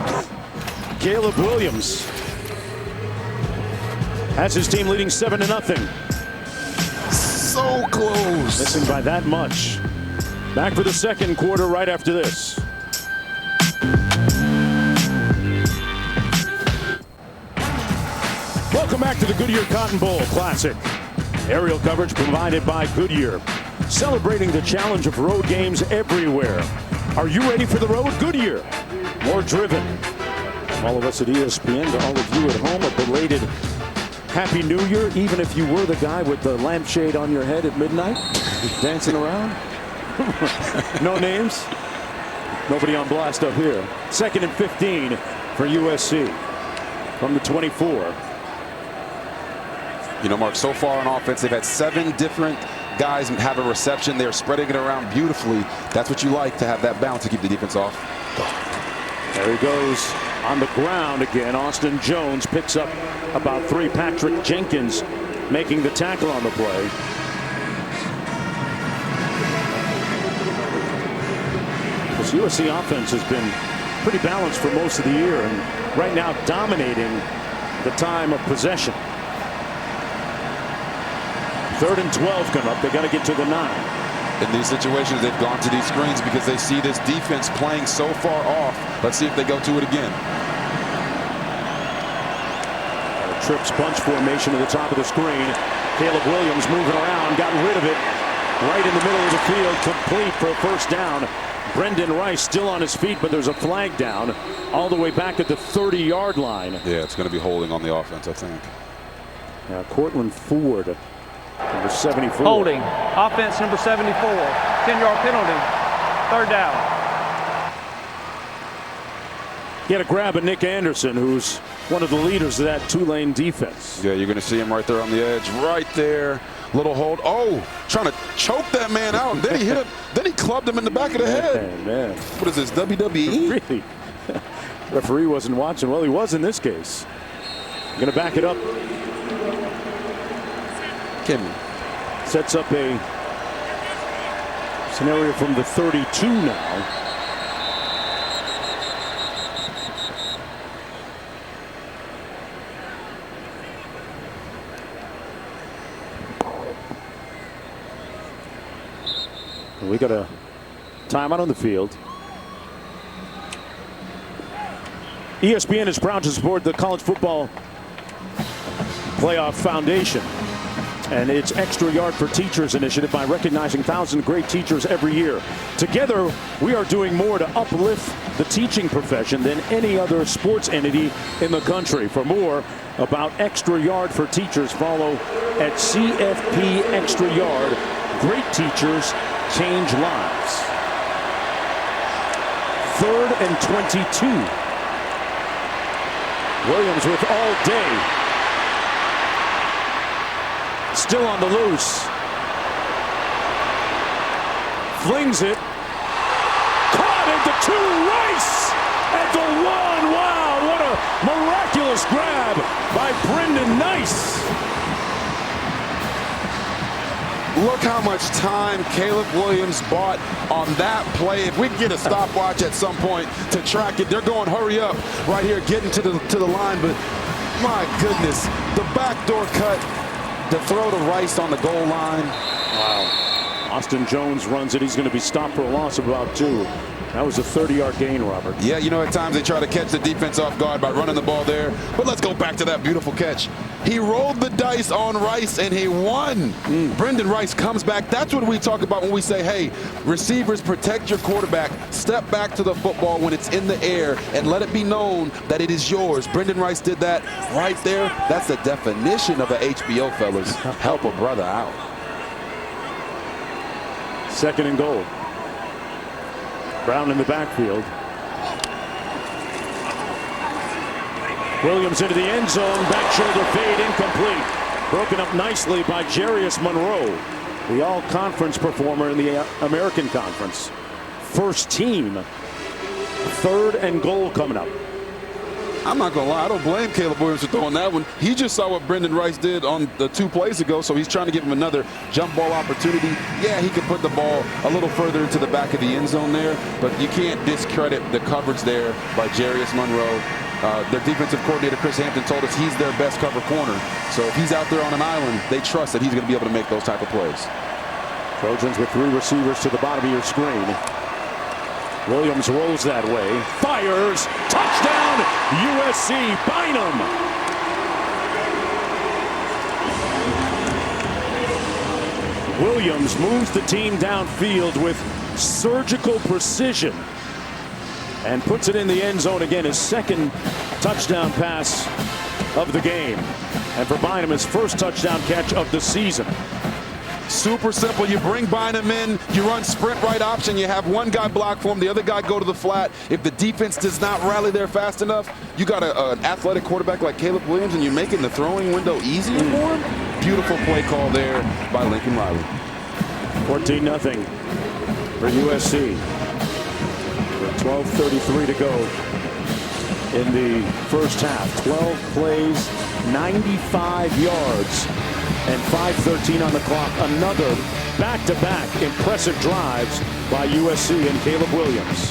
Caleb Williams has his team leading 7-0. So close. Missing by that much. Back for the second quarter right after this. Welcome back to the Goodyear Cotton Bowl Classic. Aerial coverage provided by Goodyear. Celebrating the challenge of road games everywhere. Are you ready for the road? Goodyear. More driven. From all of us at ESPN to all of you at home, a belated Happy New Year, even if you were the guy with the lampshade on your head at midnight, dancing around. No names. Nobody on blast up here. 2nd and 15 for USC from the 24. You know, Mark, so far on offense, they've had 7 different guys have a reception. They're spreading it around beautifully. That's what you like, to have that bounce to keep the defense off. There he goes on the ground again. Austin Jones picks up about 3. Patrick Jenkins making the tackle on the play. This USC offense has been pretty balanced for most of the year, and right now dominating the time of possession. 3rd and 12 come up. They got to get to the 9. In these situations, they've gone to these screens because they see this defense playing so far off. Let's see if they go to it again. Trips bunch formation to the top of the screen. Caleb Williams moving around, got rid of it right in the middle of the field, complete for a first down. Brendan Rice still on his feet, but there's a flag down all the way back at the 30-yard line. Yeah, it's going to be holding on the offense, I think. Now, Cortland Ford, number 74. Holding. Offense number 74. 10-yard penalty. 3rd down. Get a grab of Nick Anderson, who's one of the leaders of that Tulane defense. Yeah, you're going to see him right there on the edge. Right there. Little hold. Oh, trying to choke that man out. And then he hit him. Then he clubbed him in the back of the head. Man. What is this, WWE? Really? Referee wasn't watching. Well, he was in this case. Going to back it up. Kim sets up a scenario from the 32 now. We got a timeout on the field. ESPN is proud to support the College Football Playoff Foundation and its Extra Yard for Teachers initiative by recognizing thousands of great teachers every year. Together, we are doing more to uplift the teaching profession than any other sports entity in the country. For more about Extra Yard for Teachers, follow at CFP Extra Yard. Great teachers change lives. 3rd and 22. Williams with all day. Still on the loose. Flings it. Caught at the 2. Rice at the 1. Wow, what a miraculous grab by Brendan Nice. Look how much time Caleb Williams bought on that play. If we can get a stopwatch at some point to track it, they're going hurry up right here, getting to the line. But my goodness, the backdoor cut, the throw to Rice on the goal line. Wow. Austin Jones runs it. He's going to be stopped for a loss of about 2. That was a 30-yard gain, Robert. Yeah, you know, at times they try to catch the defense off guard by running the ball there. But let's go back to that beautiful catch. He rolled the dice on Rice, and he won. Brendan Rice comes back. That's what we talk about when we say, hey, receivers, protect your quarterback. Step back to the football when it's in the air and let it be known that it is yours. Brendan Rice did that right there. That's the definition of an HBO, fellas. Help a brother out. 2nd and goal. Brown in the backfield. Williams into the end zone. Back shoulder fade, incomplete. Broken up nicely by Jarius Monroe, the all-conference performer in the American Conference. First team. 3rd and goal coming up. I'm not going to lie, I don't blame Caleb Williams for throwing that one. He just saw what Brendan Rice did on the 2 plays ago, so he's trying to give him another jump ball opportunity. Yeah, he could put the ball a little further into the back of the end zone there, but you can't discredit the coverage there by Jarius Monroe. Their defensive coordinator, Chris Hampton, told us he's their best cover corner. So if he's out there on an island, they trust that he's going to be able to make those type of plays. Trojans with 3 receivers to the bottom of your screen. Williams rolls that way, fires, touchdown, USC, Bynum. Williams moves the team downfield with surgical precision and puts it in the end zone again. His second touchdown pass of the game. And for Bynum, his first touchdown catch of the season. Super simple. You bring Bynum in, you run sprint right option, you have one guy block for him, the other guy go to the flat. If the defense does not rally there fast enough, you got an athletic quarterback like Caleb Williams and you're making the throwing window easier for him. Beautiful play call there by Lincoln Riley. 14-0 for USC. With 12:33 to go in the first half. 12 plays, 95 yards. And 5:13 on the clock. Another back-to-back impressive drives by USC and Caleb Williams.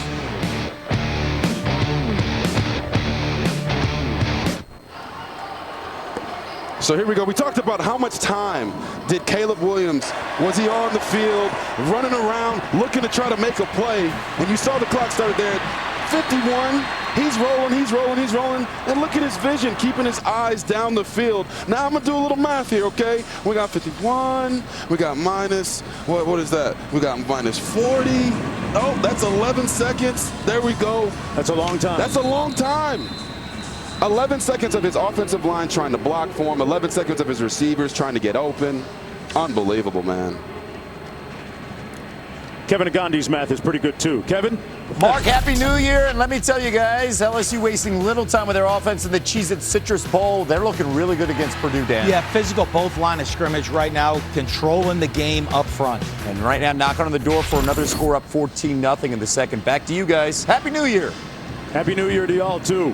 So here we go. We talked about how much time did Caleb Williams, was he on the field, running around, looking to try to make a play. And you saw the clock started there at 51. He's rolling, he's rolling, he's rolling. And look at his vision, keeping his eyes down the field. Now I'm going to do a little math here, okay? We got 51. We got minus, what is that? We got minus 40. Oh, that's 11 seconds. There we go. That's a long time. That's a long time. 11 seconds of his offensive line trying to block for him. 11 seconds of his receivers trying to get open. Unbelievable, man. Kevin Agandi's math is pretty good, too. Kevin? Mark, Happy New Year. And let me tell you guys, LSU wasting little time with their offense in the Cheez-It Citrus Bowl. They're looking really good against Purdue, Dan. Yeah, physical both line of scrimmage right now, controlling the game up front. And right now, knocking on the door for another score, up 14-0 in the second. Back to you guys. Happy New Year. Happy New Year to y'all, too.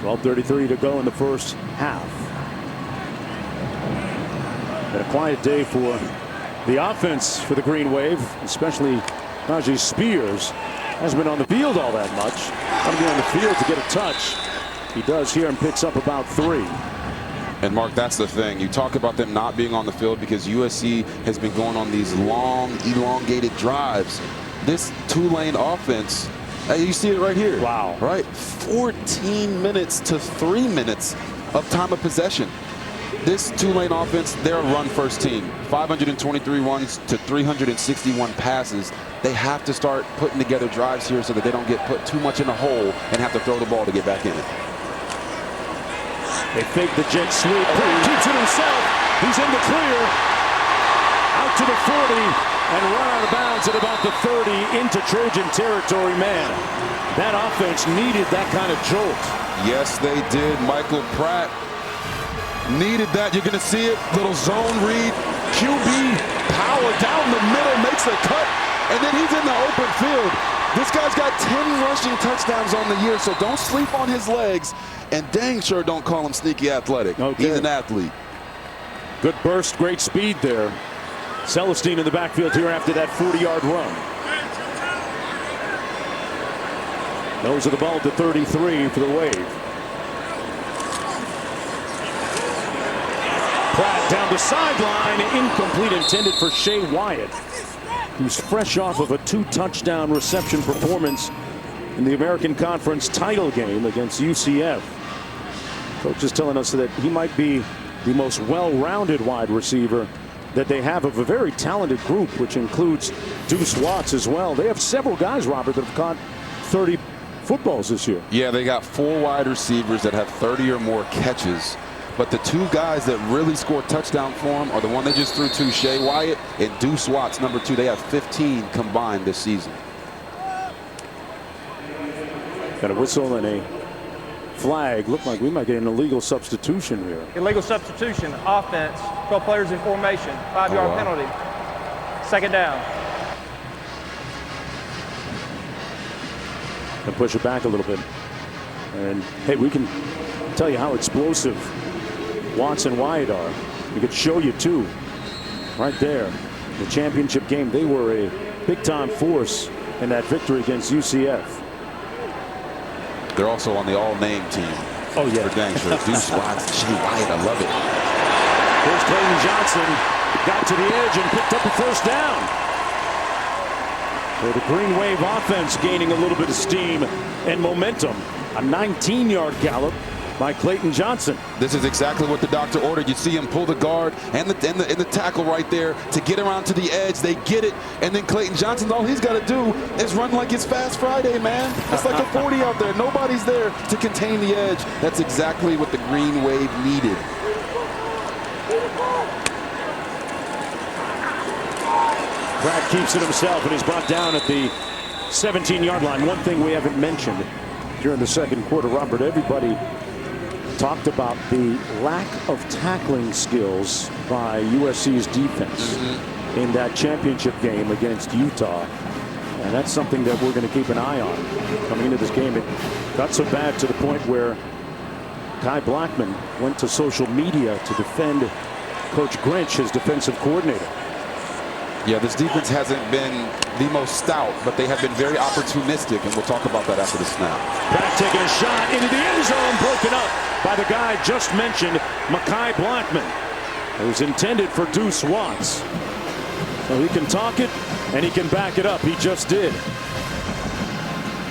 12:33 to go in the first half. Been a quiet day for the offense for the Green Wave, especially Najee Spears. Hasn't been on the field all that much. Want to be on the field to get a touch. He does here and picks up about 3. And Mark, that's the thing. You talk about them not being on the field because USC has been going on these long, elongated drives. This Tulane offense, you see it right here. Wow. Right? 14 minutes to 3 minutes of time of possession. This Tulane offense, they're a run-first team. 523 runs to 361 passes. They have to start putting together drives here so that they don't get put too much in a hole and have to throw the ball to get back in it. They fake the jet sweep. Keeps it himself. He's in the clear. Out to the 40 and run out of bounds at about the 30 into Trojan territory. Man, that offense needed that kind of jolt. Yes, they did. Michael Pratt needed that. You're going to see it. Little zone read. QB power down the middle, makes a cut, and then he's in the open field. This guy's got 10 rushing touchdowns on the year, so don't sleep on his legs, and dang sure don't call him sneaky athletic. Okay. He's an athlete. Good burst, great speed there. Celestine in the backfield here after that 40-yard run. Those are the ball to 33 for the Wave. Pratt down the sideline, incomplete, intended for Shea Wyatt, who's fresh off of a 2-touchdown reception performance in the American Conference title game against UCF. Coach is telling us that he might be the most well-rounded wide receiver that they have of a very talented group, which includes Deuce Watts as well. They have several guys, Robert, that have caught 30 footballs this year. Yeah, they got 4 wide receivers that have 30 or more catches. But the 2 guys that really scored touchdown for him are the one they just threw to, Shea Wyatt and Deuce Watts, number 2. They have 15 combined this season. Got a whistle and a flag. Looked like we might get an illegal substitution here. Illegal substitution, offense, 12 players in formation, 5-yard penalty. Second down. And push it back a little bit. And hey, we can tell you how explosive Watts and Wyatt are. We could show you too, right there. The championship game, they were a big-time force in that victory against UCF. They're also on the all-name team. Oh yeah, for dang sure. Deuce Watts, Shea Wyatt, I love it. Here's Clayton Johnson, got to the edge and picked up a first down. So the Green Wave offense gaining a little bit of steam and momentum. A 19-yard gallop by Clayton Johnson. This is exactly what the doctor ordered. You see him pull the guard and the tackle right there to get around to the edge. They get it, and then Clayton Johnson, all he's got to do is run like it's Fast Friday, man. It's like a 40 out there. Nobody's there to contain the edge. That's exactly what the Green Wave needed. Pratt keeps it himself, and he's brought down at the 17-yard line. One thing we haven't mentioned during the second quarter, Robert, everybody talked about the lack of tackling skills by USC's defense in that championship game against Utah. And that's something that we're going to keep an eye on coming into this game. It got so bad to the point where Kai Blackman went to social media to defend Coach Grinch, his defensive coordinator. Yeah, this defense hasn't been the most stout, but they have been very opportunistic, and we'll talk about that after the snap. Pratt taking a shot into the end zone, broken up by the guy just mentioned, Mekhi Blackman. It was intended for Deuce Watts. So he can talk it, and he can back it up. He just did.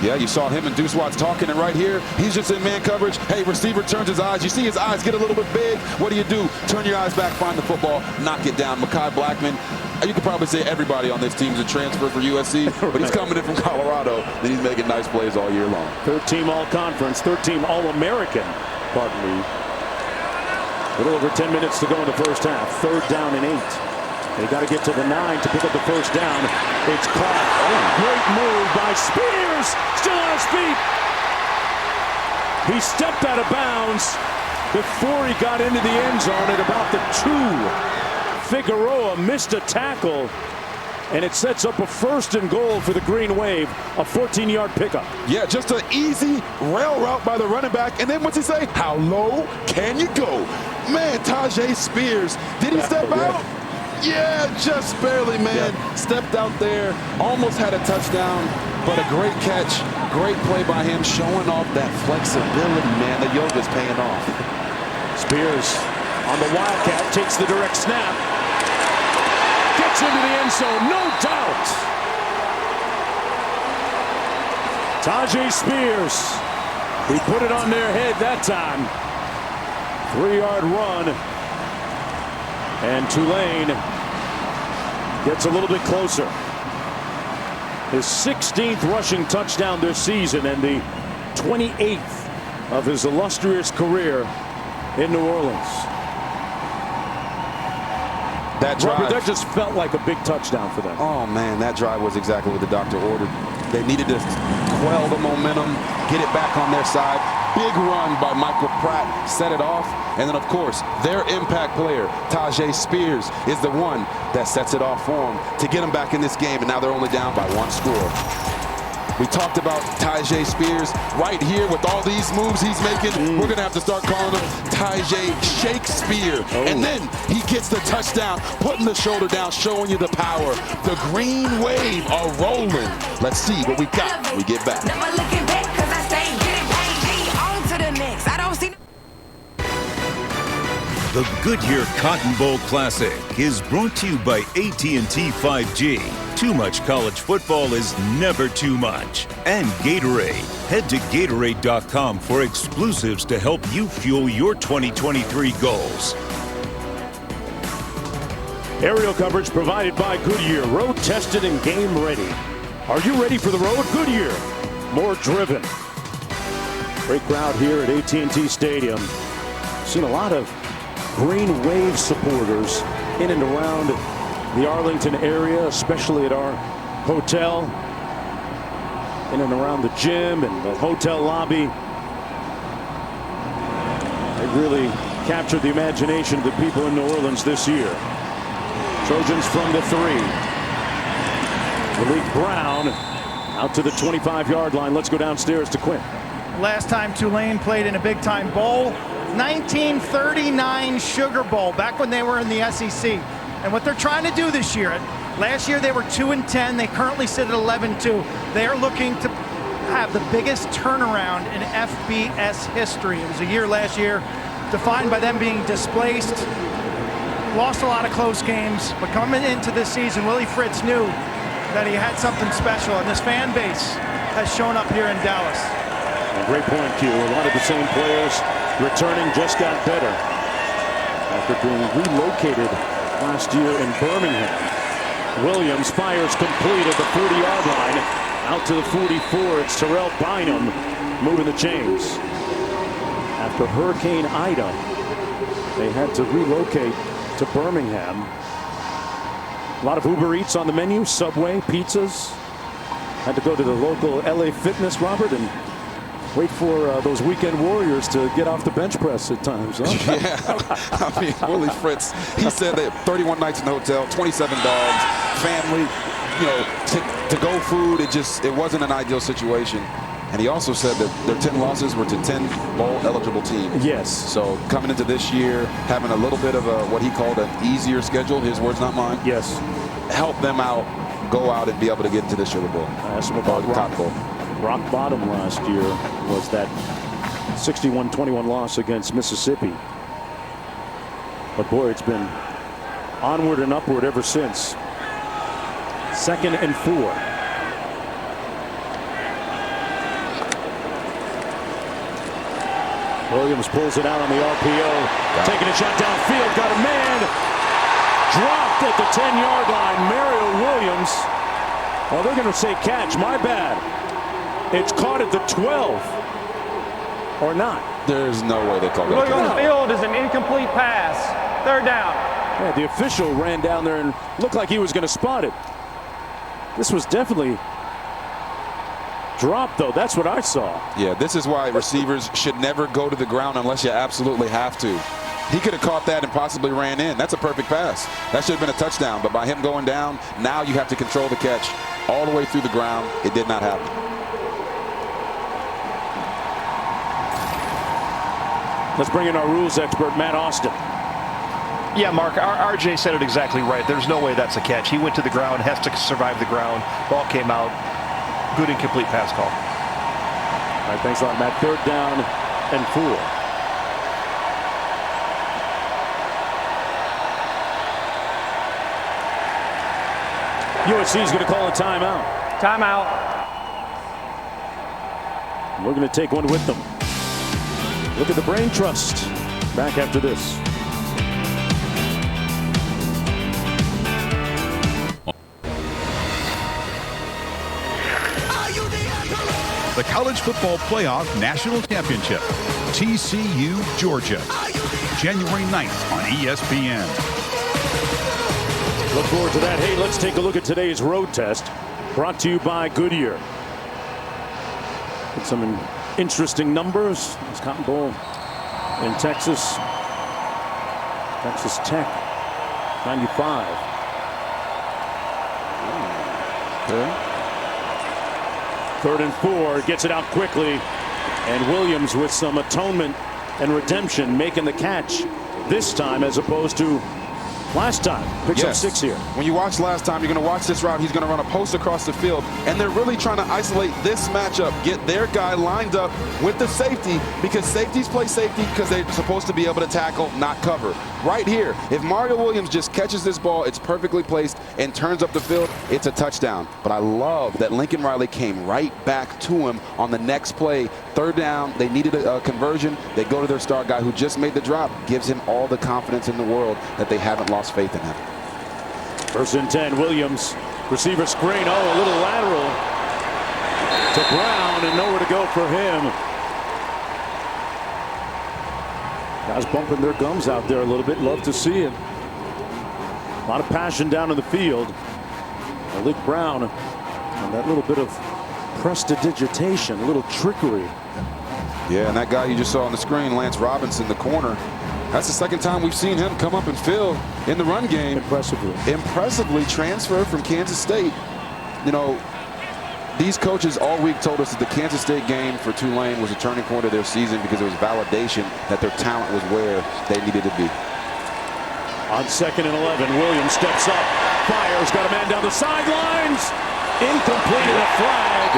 Yeah, you saw him and Deuce Watts talking, and right here, he's just in man coverage. Hey, receiver turns his eyes. You see his eyes get a little bit big. What do? Turn your eyes back, find the football, knock it down. Mekhi Blackman, you could probably say everybody on this team is a transfer for USC, but he's coming in from Colorado, and he's making nice plays all year long. Third-team All-Conference, third-team All-American, pardon me. A little over 10 minutes to go in the first half. 3rd down and 8. They got to get to the 9 to pick up the first down. It's caught. Great move by Spears. Still on his feet. He stepped out of bounds before he got into the end zone at about the 2. Figueroa missed a tackle, and it sets up a 1st and goal for the Green Wave, a 14-yard pickup. Yeah, just an easy rail route by the running back. And then what's he say? How low can you go? Man, Tajay Spears, did he step out? Yeah, just barely, man. Yeah. Stepped out there, almost had a touchdown, but a great catch, great play by him, showing off that flexibility, man. The yoga's paying off. Spears on the Wildcat, takes the direct snap, gets into the end zone, no doubt. Tajay Spears, he put it on their head that time. 3-yard run. And Tulane gets a little bit closer. His 16th rushing touchdown this season and the 28th of his illustrious career in New Orleans. That drive, Robert, that just felt like a big touchdown for them. Oh, man, that drive was exactly what the doctor ordered. They needed to quell the momentum, get it back on their side. Big run by Michael Pratt, set it off. And then, of course, their impact player, Tajay Spears, is the one that sets it off for them to get them back in this game. And now they're only down by 1 score. We talked about Tajay Spears right here with all these moves he's making. We're going to have to start calling him Tajay Shakespeare. And then he gets the touchdown, putting the shoulder down, showing you the power. The Green Wave are rolling. Let's see what we got when we get back. The Goodyear Cotton Bowl Classic is brought to you by AT&T 5G. Too much college football is never too much. And Gatorade. Head to Gatorade.com for exclusives to help you fuel your 2023 goals. Aerial coverage provided by Goodyear. Road tested and game ready. Are you ready for the road? Goodyear. More driven. Great crowd here at AT&T Stadium. Seen a lot of Green Wave supporters in and around the Arlington area, especially at our hotel, in and around the gym and the hotel lobby. They really captured the imagination of the people in New Orleans this year. Trojans from the 3. Malik Brown out to the 25-yard line. Let's go downstairs to Quinn. Last time Tulane played in a big-time bowl, 1939 Sugar Bowl, back when they were in the SEC. And what they're trying to do this year, last year they were 2-10. They currently sit at 11-2. They are looking to have the biggest turnaround in FBS history. It was a year last year defined by them being displaced, lost a lot of close games, but coming into this season, Willie Fritz knew that he had something special, and this fan base has shown up here in Dallas. And great point, Q. A lot of the same players returning just got better after being relocated last year in Birmingham. Williams fires complete at the 40-yard line. Out to the 44. It's Terrell Bynum moving the chains. After Hurricane Ida, they had to relocate to Birmingham. A lot of Uber Eats on the menu, Subway, pizzas. Had to go to the local LA Fitness, Robert, and wait for those weekend warriors to get off the bench press at times. Huh? Yeah, I mean, Willie Fritz, he said that 31 nights in the hotel, 27 dogs, family, you know, to-go food. It wasn't an ideal situation. And he also said that their 10 losses were to 10 bowl-eligible teams. Yes. So coming into this year, having a little bit of what he called an easier schedule, his words, not mine. Yes. Help them out, go out and be able to get into the Sugar Bowl. Asked him about the Cotton Bowl. Rock bottom last year was that 61-21 loss against Mississippi. But boy, it's been onward and upward ever since. 2nd and 4. Williams pulls it out on the RPO. Taking a shot downfield. Got a man. Dropped at the 10-yard line. Mario Williams. Well, they're going to say catch. My bad. It's caught at the 12. Or not. There's no way they call that. Look on the field is an incomplete pass. 3rd down. Yeah, the official ran down there and looked like he was going to spot it. This was definitely dropped, though. That's what I saw. Yeah, this is why receivers should never go to the ground unless you absolutely have to. He could have caught that and possibly ran in. That's a perfect pass. That should have been a touchdown. But by him going down, now you have to control the catch all the way through the ground. It did not happen. Let's bring in our rules expert, Matt Austin. Yeah, Mark, RJ said it exactly right. There's no way that's a catch. He went to the ground, has to survive the ground. Ball came out. Good incomplete pass call. All right, thanks a lot, Matt. 3rd down and 4. USC is going to call a timeout. Timeout. We're going to take one with them. Look at the brain trust. Back after this. The College Football Playoff National Championship, TCU, Georgia, January 9th on ESPN. Look forward to that. Hey, let's take a look at today's road test, brought to you by Goodyear. Get some interesting numbers. This Cotton Bowl in Texas. Texas Tech, 95. Okay. 3rd and 4, gets it out quickly, and Williams with some atonement and redemption, making the catch this time as opposed to last time. Picks up 6 here. When you watch last time, you're going to watch this route. He's going to run a post across the field, and they're really trying to isolate this matchup, get their guy lined up with the safety, because safeties play safety because they're supposed to be able to tackle, not cover. Right here, if Mario Williams just catches this ball, it's perfectly placed and turns up the field, it's a touchdown. But I love that Lincoln Riley came right back to him on the next play. 3rd down, they needed a conversion. They go to their star guy who just made the drop, gives him all the confidence in the world that they haven't lost faith in him. 1st and 10, Williams, receiver screen, a little lateral to Brown, and nowhere to go for him. Guys bumping their gums out there a little bit. Love to see it. A lot of passion down in the field. Malik Brown, and that little bit of prestidigitation, a little trickery. Yeah, and that guy you just saw on the screen, Lance Robinson, the corner. That's the 2nd time we've seen him come up and fill in the run game. Impressively transferred from Kansas State. You know, these coaches all week told us that the Kansas State game for Tulane was a turning point of their season because it was validation that their talent was where they needed to be. On 2nd and 11, Williams steps up, fires, got a man down the sidelines. Incomplete and a flag.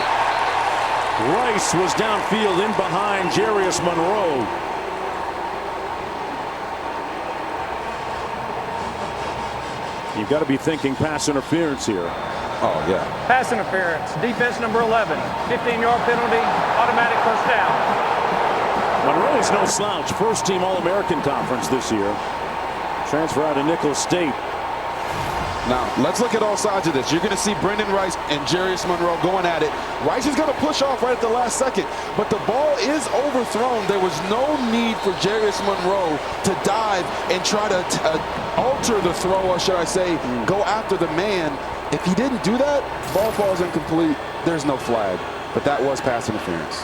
Rice was downfield in behind Jarius Monroe. You've got to be thinking pass interference here. Oh, yeah. Pass interference. Defense number 11. 15-yard penalty. Automatic first down. Monroe is no slouch. First team All-American Conference this year. Transfer out of Nicholls State. Now, let's look at all sides of this. You're going to see Brendan Rice and Jarius Monroe going at it. Rice is going to push off right at the last second, but the ball is overthrown. There was no need for Jarius Monroe to dive and try to alter the throw, or should I say, go after the man. If he didn't do that, ball falls incomplete. There's no flag, but that was pass interference.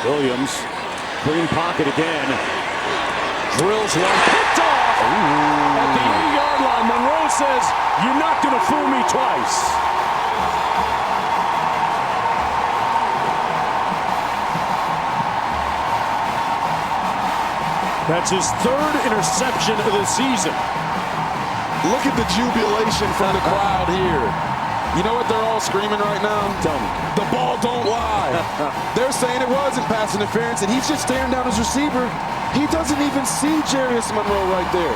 Williams, green pocket again. Drills one, picked off at the 80-yard line. Monroe says, "You're not going to fool me twice." That's his third interception of the season. Look at the jubilation from the crowd here. You know what they're all screaming right now? Tell me. The ball don't lie. They're saying it wasn't pass interference, and he's just staring down his receiver. He doesn't even see Jarius Monroe right there.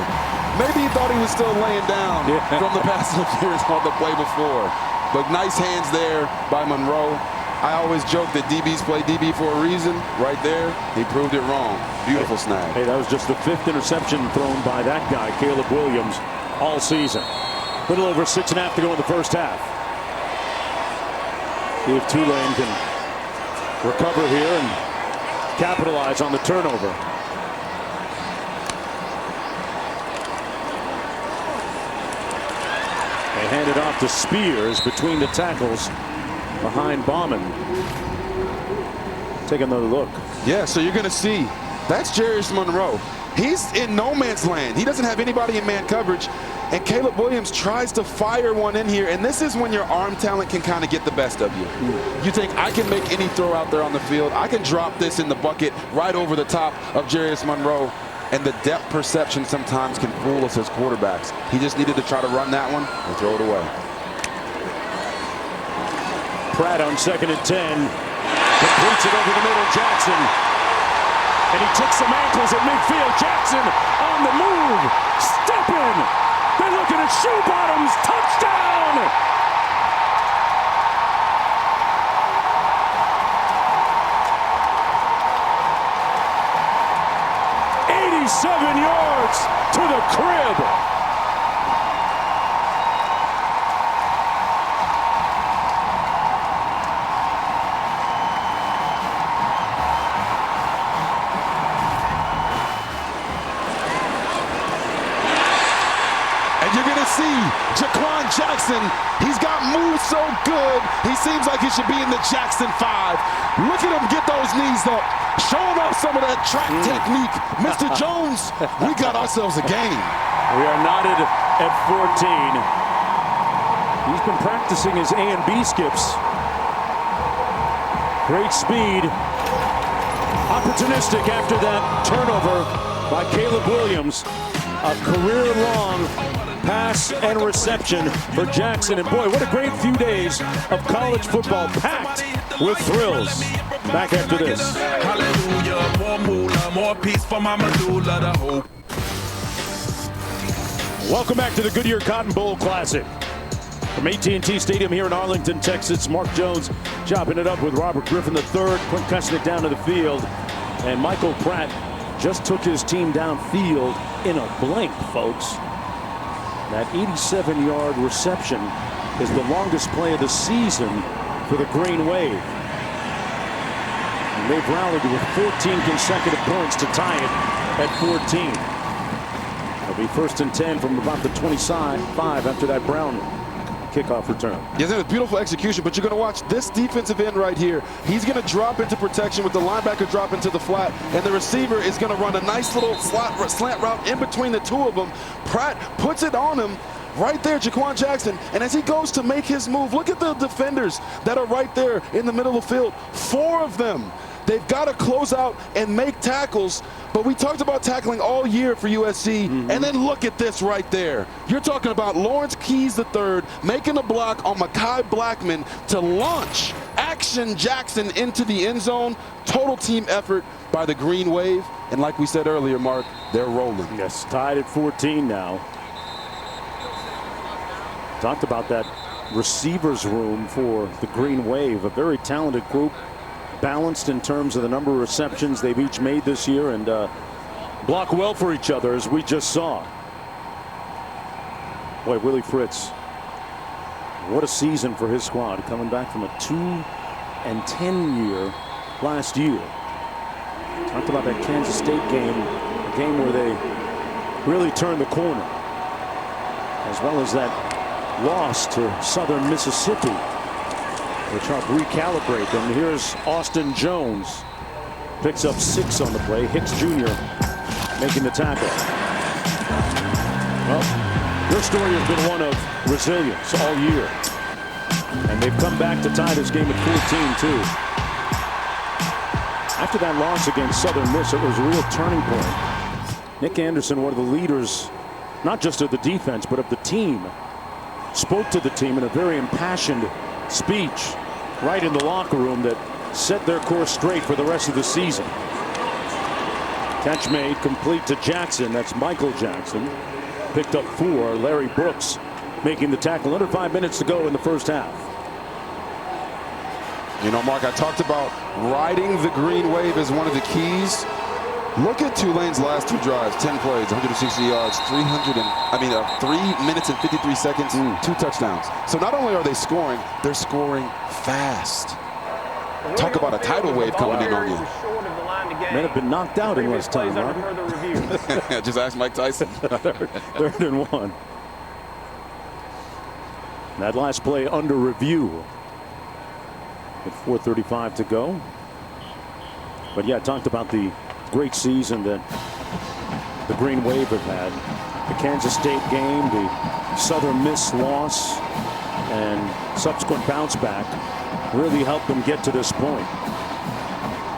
Maybe he thought he was still laying down from the pass interference on the play before. But nice hands there by Monroe. I always joke that DBs play DB for a reason. Right there, he proved it wrong. Beautiful snag. Hey, that was just the 5th interception thrown by that guy, Caleb Williams, all season. A little over 6.5 to go in the first half. See if Tulane can recover here and capitalize on the turnover. They hand it off to Spears between the tackles behind Bauman. Take another look. Yeah, so you're going to see that's Jarius Monroe. He's in no man's land. He doesn't have anybody in man coverage. And Caleb Williams tries to fire one in here. And this is when your arm talent can kind of get the best of you. You think, I can make any throw out there on the field. I can drop this in the bucket right over the top of Jarius Monroe. And the depth perception sometimes can fool us as quarterbacks. He just needed to try to run that one and throw it away. Pratt on 2nd and 10. Completes it over the middle. Jackson. And he took some ankles at midfield. Jackson on the move. Stepping. They're looking at shoe bottoms. Touchdown! "87 yards to the crib." Jaquan Jackson, he's got moves so good, he seems like he should be in the Jackson 5. Look at him get those knees up. Show him off some of that track technique. Mr. Jones, we got ourselves a game. We are knotted at 14. He's been practicing his A and B skips. Great speed. Opportunistic after that turnover by Caleb Williams. A career-long pass and reception for Jackson. And boy, what a great few days of college football packed with thrills. Back after this. Hallelujah, more moolah, more peace for my medulla, the hope. Welcome back to the Goodyear Cotton Bowl Classic. From AT&T Stadium here in Arlington, Texas, Mark Jones chopping it up with Robert Griffin III. Quint Kushnick down to the field. And Michael Pratt just took his team downfield in a blink, folks. That 87-yard reception is the longest play of the season for the Green Wave. And they've rallied with 14 consecutive points to tie it at 14. It'll be 1st and 10 from about the 25 after that Brown kickoff return. Yes, it was beautiful execution, but you're going to watch this defensive end right here. He's going to drop into protection with the linebacker drop into the flat, and the receiver is going to run a nice little slant route in between the two of them. Pratt puts it on him right there, Jaquan Jackson, and as he goes to make his move, look at the defenders that are right there in the middle of the field. 4 of them. They've got to close out and make tackles, but we talked about tackling all year for USC, and then look at this right there. You're talking about Lawrence Keys III making a block on Mekhi Blackman to launch action Action Jackson into the end zone. Total team effort by the Green Wave. And like we said earlier, Mark, they're rolling. Yes, tied at 14 now. Talked about that receivers room for the Green Wave. A very talented group, balanced in terms of the number of receptions they've each made this year, and block well for each other, as we just saw. Boy, Willie Fritz, what a season for his squad, coming back from a 2-10 year last year. Talked about that Kansas State game, a game where they really turned the corner, as well as that loss to Southern Mississippi, which helped recalibrate them. Here's Austin Jones, picks up 6 on the play. Hicks Jr. making the tackle. Well, their story has been one of resilience all year, and they've come back to tie this game at 14 too. After that loss against Southern Miss, it was a real turning point. Nick Anderson, one of the leaders, not just of the defense, but of the team, spoke to the team in a very impassioned speech right in the locker room that set their course straight for the rest of the season. Catch made, complete to Jackson. That's Michael Jackson. Picked up 4. Larry Brooks making the tackle. Under 5 minutes to go in the first half. You know, Mark, I talked about riding the Green Wave as one of the keys. Look at Tulane's last 2 drives, 10 plays, 160 yards, 3 minutes and 53 seconds, 2 touchdowns. So not only are they scoring, they're scoring fast. Talk about a tidal wave coming in on you. Men have been knocked out in less time, Robbie. Just ask Mike Tyson. 3rd and 1. That last play under review with 4:35 to go. But yeah, I talked about the great season that the Green Wave have had. The Kansas State game, the Southern Miss loss, and subsequent bounce back really helped them get to this point.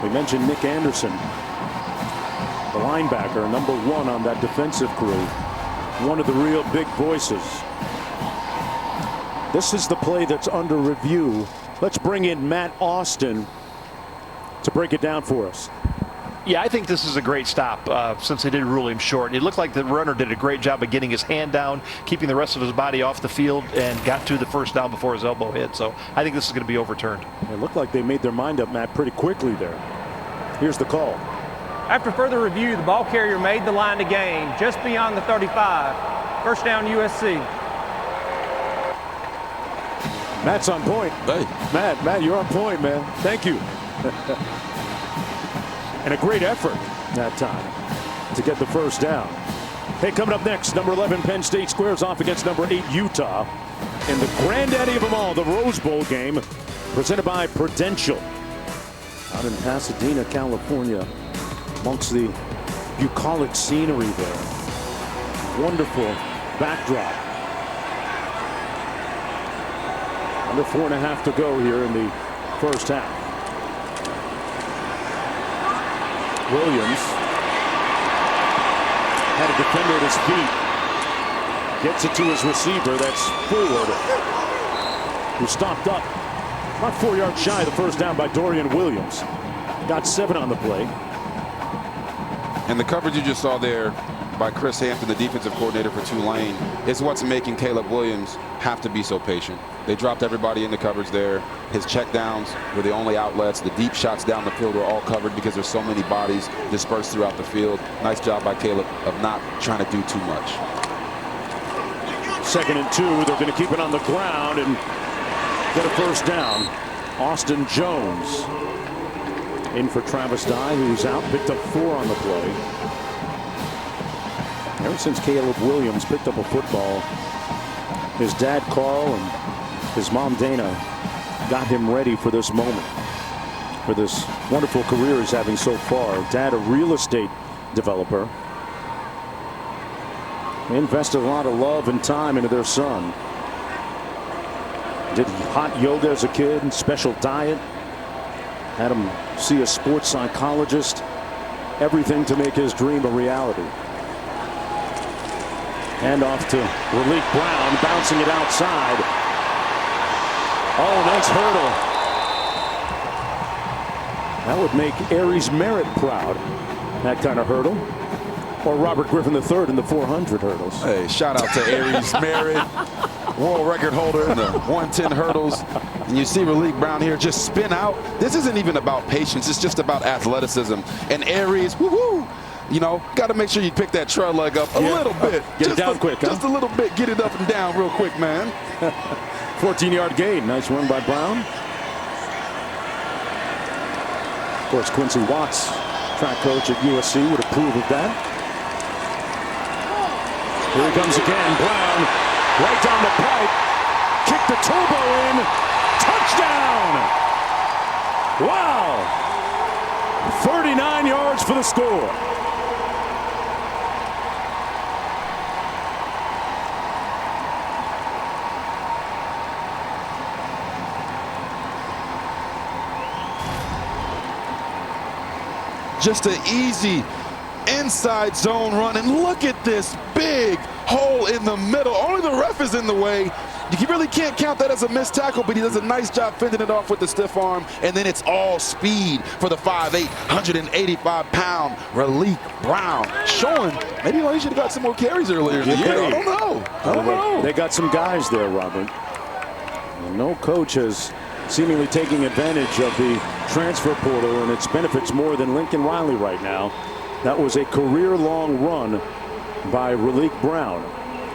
We mentioned Nick Anderson, the linebacker, number 1 on that defensive crew, one of the real big voices. This is the play that's under review. Let's bring in Matt Austin to break it down for us. Yeah, I think this is a great stop since they did rule him short. It looked like the runner did a great job of getting his hand down, keeping the rest of his body off the field, and got to the first down before his elbow hit. So I think this is going to be overturned. It looked like they made their mind up, Matt, pretty quickly there. Here's the call. After further review, the ball carrier made the line to gain just beyond the 35. First down, USC. Matt's on point. Hey. Matt, you're on point, man. Thank you. And a great effort that time to get the first down. Hey, coming up next, number 11 Penn State squares off against number 8 Utah in the granddaddy of them all, the Rose Bowl game, presented by Prudential. Out in Pasadena, California, amongst the bucolic scenery there. Wonderful backdrop. Under 4.5 to go here in the first half. Williams had a defender at his feet. Gets it to his receiver. That's Ford, who stopped up. About 4 yards shy of the first down by Dorian Williams. Got 7 on the play. And the coverage you just saw there by Chris Hampton, the defensive coordinator for Tulane, is what's making Caleb Williams have to be so patient. They dropped everybody in the coverage there. His checkdowns were the only outlets. The deep shots down the field were all covered because there's so many bodies dispersed throughout the field. Nice job by Caleb of not trying to do too much. 2nd and 2. They're going to keep it on the ground and get a first down. Austin Jones in for Travis Dye, who's out. Picked up 4 on the play. Ever since Caleb Williams picked up a football, his dad Carl and his mom Dana got him ready for this moment, for this wonderful career he's having so far. Dad, a real estate developer. They invested a lot of love and time into their son. Did hot yoga as a kid, and special diet. Had him see a sports psychologist. Everything to make his dream a reality. Hand off to Raleek Brown, bouncing it outside. Oh, nice hurdle. That would make Aries Merritt proud. That kind of hurdle. Or Robert Griffin III in the 400 hurdles. Hey, shout out to Aries Merritt, world record holder in the 110 hurdles. And you see Relique Brown here just spin out. This isn't even about patience. It's just about athleticism. And Aries, woo-hoo, you know, got to make sure you pick that trail leg up a little bit. Get it down quick, Just a little bit. Get it up and down real quick, man. 14-yard gain. Nice run by Brown. Of course, Quincy Watts, track coach at USC, would approve of that. Here he comes again. Brown right down the pipe. Kick the turbo in. Touchdown! Wow! 39 yards for the score. Just an easy inside zone run, and look at this big hole in the middle. Only the ref is in the way. You really can't count that as a missed tackle, but he does a nice job fending it off with the stiff arm, and then it's all speed for the 5'8", 185-pound Relique Brown, showing maybe he should have got some more carries earlier in the year. I don't know. They got some guys there, Robert. And no coach has seemingly taking advantage of the transfer portal and its benefits more than Lincoln Riley right now. That was a career-long run by Relique Brown.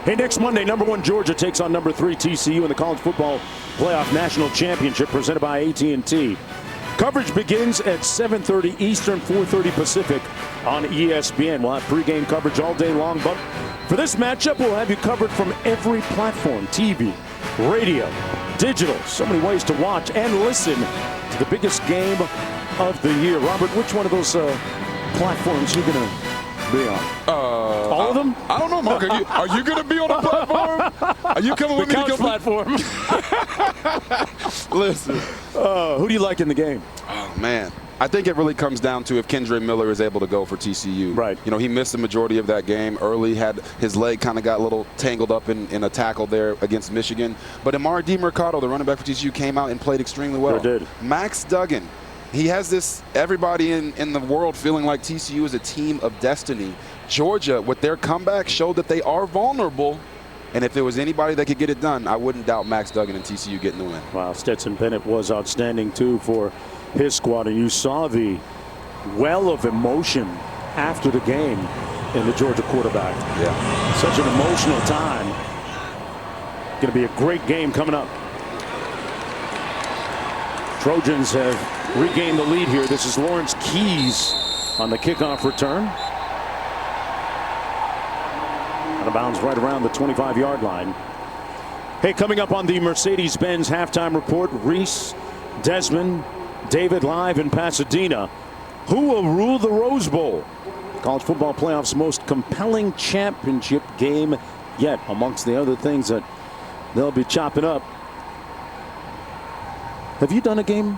Hey, next Monday, #1 Georgia takes on #3 TCU in the College Football Playoff National Championship presented by AT&T. Coverage begins at 7:30 Eastern, 4:30 Pacific on ESPN. We'll have pregame coverage all day long, but for this matchup, we'll have you covered from every platform: TV, radio, digital. So many ways to watch and listen to the biggest game of the year. Robert, which one of those platforms are you going to be on? All of them? I don't know, Mark. Are you going to be on a platform? Are you coming with me to go platform? Listen. Who do you like in the game? Oh, man. I think it really comes down to if Kendre Miller is able to go for TCU. Right. You know, he missed the majority of that game early, had his leg kind of got a little tangled up in a tackle there against Michigan. But Amari DiMercado, the running back for TCU, came out and played extremely well. Sure did. Max Duggan, he has this, everybody in the world feeling like TCU is a team of destiny. Georgia, with their comeback, showed that they are vulnerable. And if there was anybody that could get it done, I wouldn't doubt Max Duggan and TCU getting the win. Wow, Stetson Bennett was outstanding, too, for his squad. And you saw the well of emotion after the game in the Georgia quarterback. Yeah. Such an emotional time. Going to be a great game coming up. Trojans have regained the lead here. This is Lawrence Keys on the kickoff return. Out of bounds right around the 25-yard line. Hey, coming up on the Mercedes-Benz halftime report, Reese, Desmond, David live in Pasadena. Who will rule the Rose Bowl? College football playoff's most compelling championship game yet, amongst the other things that they'll be chopping up. Have you done a game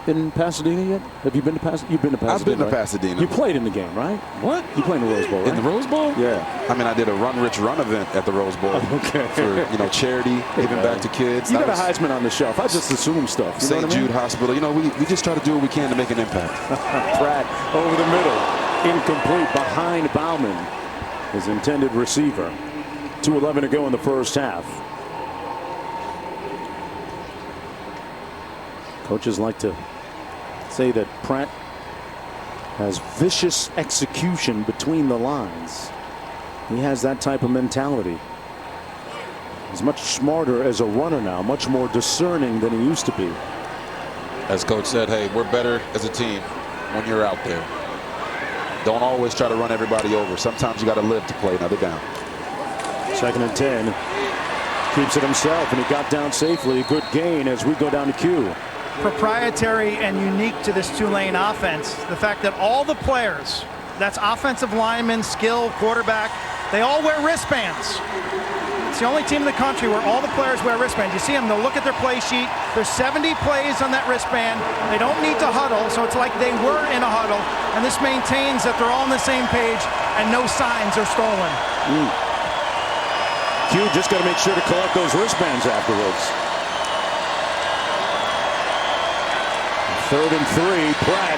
in Pasadena yet? Have you been to Pasadena? You've been to Pasadena. I've been to right? Pasadena. You played in the game, right? What? You played in the Rose Bowl, right? In the Rose Bowl? Yeah. I mean, I did a Run Rich Run event at the Rose Bowl. Okay. For, charity, giving back to kids. You got a Heisman on the shelf. I just assume stuff. You St. Jude Hospital. We just try to do what we can to make an impact. Pratt over the middle. Incomplete behind Bauman, his intended receiver. 2:11 to go in the first half. Coaches like to say that Pratt has vicious execution between the lines. He has that type of mentality. He's much smarter as a runner now, much more discerning than he used to be. As Coach said, hey, we're better as a team when you're out there. Don't always try to run everybody over. Sometimes you got to live to play another down. 2nd and 10. Keeps it himself, and he got down safely. Good gain as we go down to Q. Proprietary and unique to this Tulane offense, the fact that all the players, that's offensive linemen, skill, quarterback, they all wear wristbands. It's the only team in the country where all the players wear wristbands. You see them, they'll look at their play sheet. There's 70 plays on that wristband. They don't need to huddle, so it's like they were in a huddle, and this maintains that they're all on the same page and no signs are stolen. Q just got to make sure to collect those wristbands afterwards. 3rd and 3, Pratt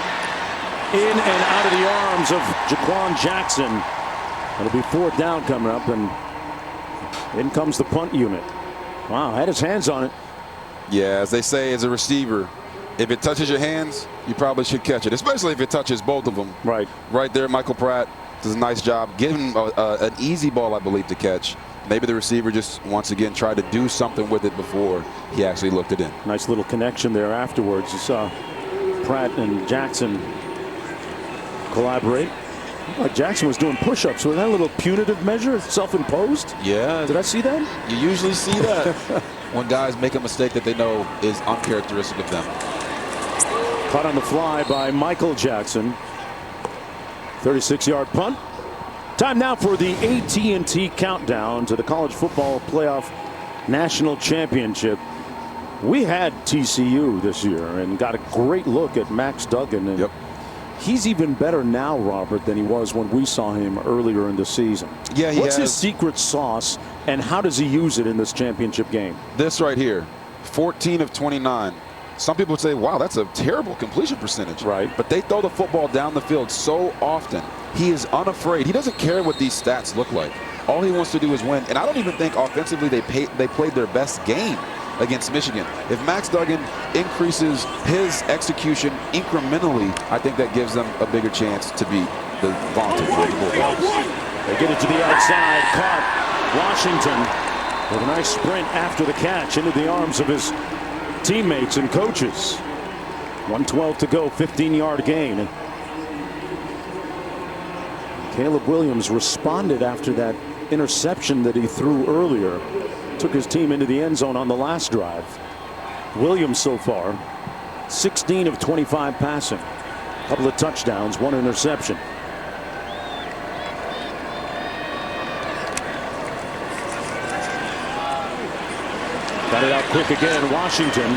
in and out of the arms of Jaquan Jackson. It'll be 4th down coming up, and in comes the punt unit. Wow, had his hands on it. Yeah, as they say as a receiver, if it touches your hands, you probably should catch it, especially if it touches both of them. Right. Right there, Michael Pratt does a nice job. Giving him an easy ball, I believe, to catch. Maybe the receiver just, once again, tried to do something with it before he actually looked it in. Nice little connection there afterwards. You saw Pratt and Jackson collaborate. Like Jackson was doing push-ups. Was that a little punitive measure, self-imposed? Yeah. Did I see that? You usually see that when guys make a mistake that they know is uncharacteristic of them. Caught on the fly by Michael Jackson. 36-yard punt. Time now for the AT&T countdown to the College Football Playoff National Championship. We had TCU this year and got a great look at Max Duggan. And he's even better now, Robert, than he was when we saw him earlier in the season. Yeah, What's his secret sauce, and how does he use it in this championship game? This right here, 14 of 29. Some people would say, wow, that's a terrible completion percentage. Right. But they throw the football down the field so often. He is unafraid. He doesn't care what these stats look like. All he wants to do is win. And I don't even think offensively they played their best game against Michigan. If Max Duggan increases his execution incrementally, I think that gives them a bigger chance to beat the vaunted Bulldogs. They get it to the outside. Caught Washington with a nice sprint after the catch into the arms of his teammates and coaches. 1:12 to go, 15-yard gain. Caleb Williams responded after that interception that he threw earlier. Took his team into the end zone on the last drive. Williams so far 16 of 25 passing. A couple of touchdowns, 1 interception. Got it out quick again. Washington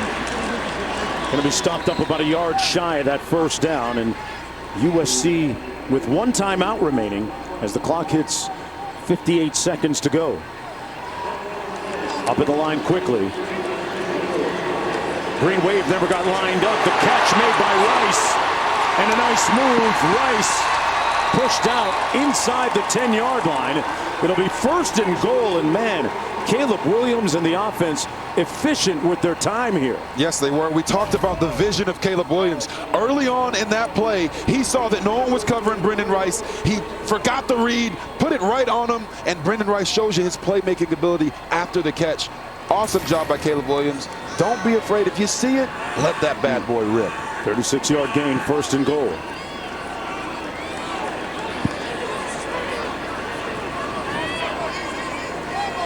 going to be stopped up about a yard shy of that 1st down, and USC with 1 timeout remaining as the clock hits 58 seconds to go. Up at the line quickly. Green Wave never got lined up. The catch made by Rice, and a nice move. Rice pushed out inside the 10-yard line. It'll be 1st and goal, and man, Caleb Williams and the offense efficient with their time here. Yes, they were. We talked about the vision of Caleb Williams. Early on in that play, he saw that no one was covering Brendan Rice. He forgot the read, put it right on him, and Brendan Rice shows you his playmaking ability after the catch. Awesome job by Caleb Williams. Don't be afraid. If you see it, let that bad boy rip. 36-yard gain, 1st and goal.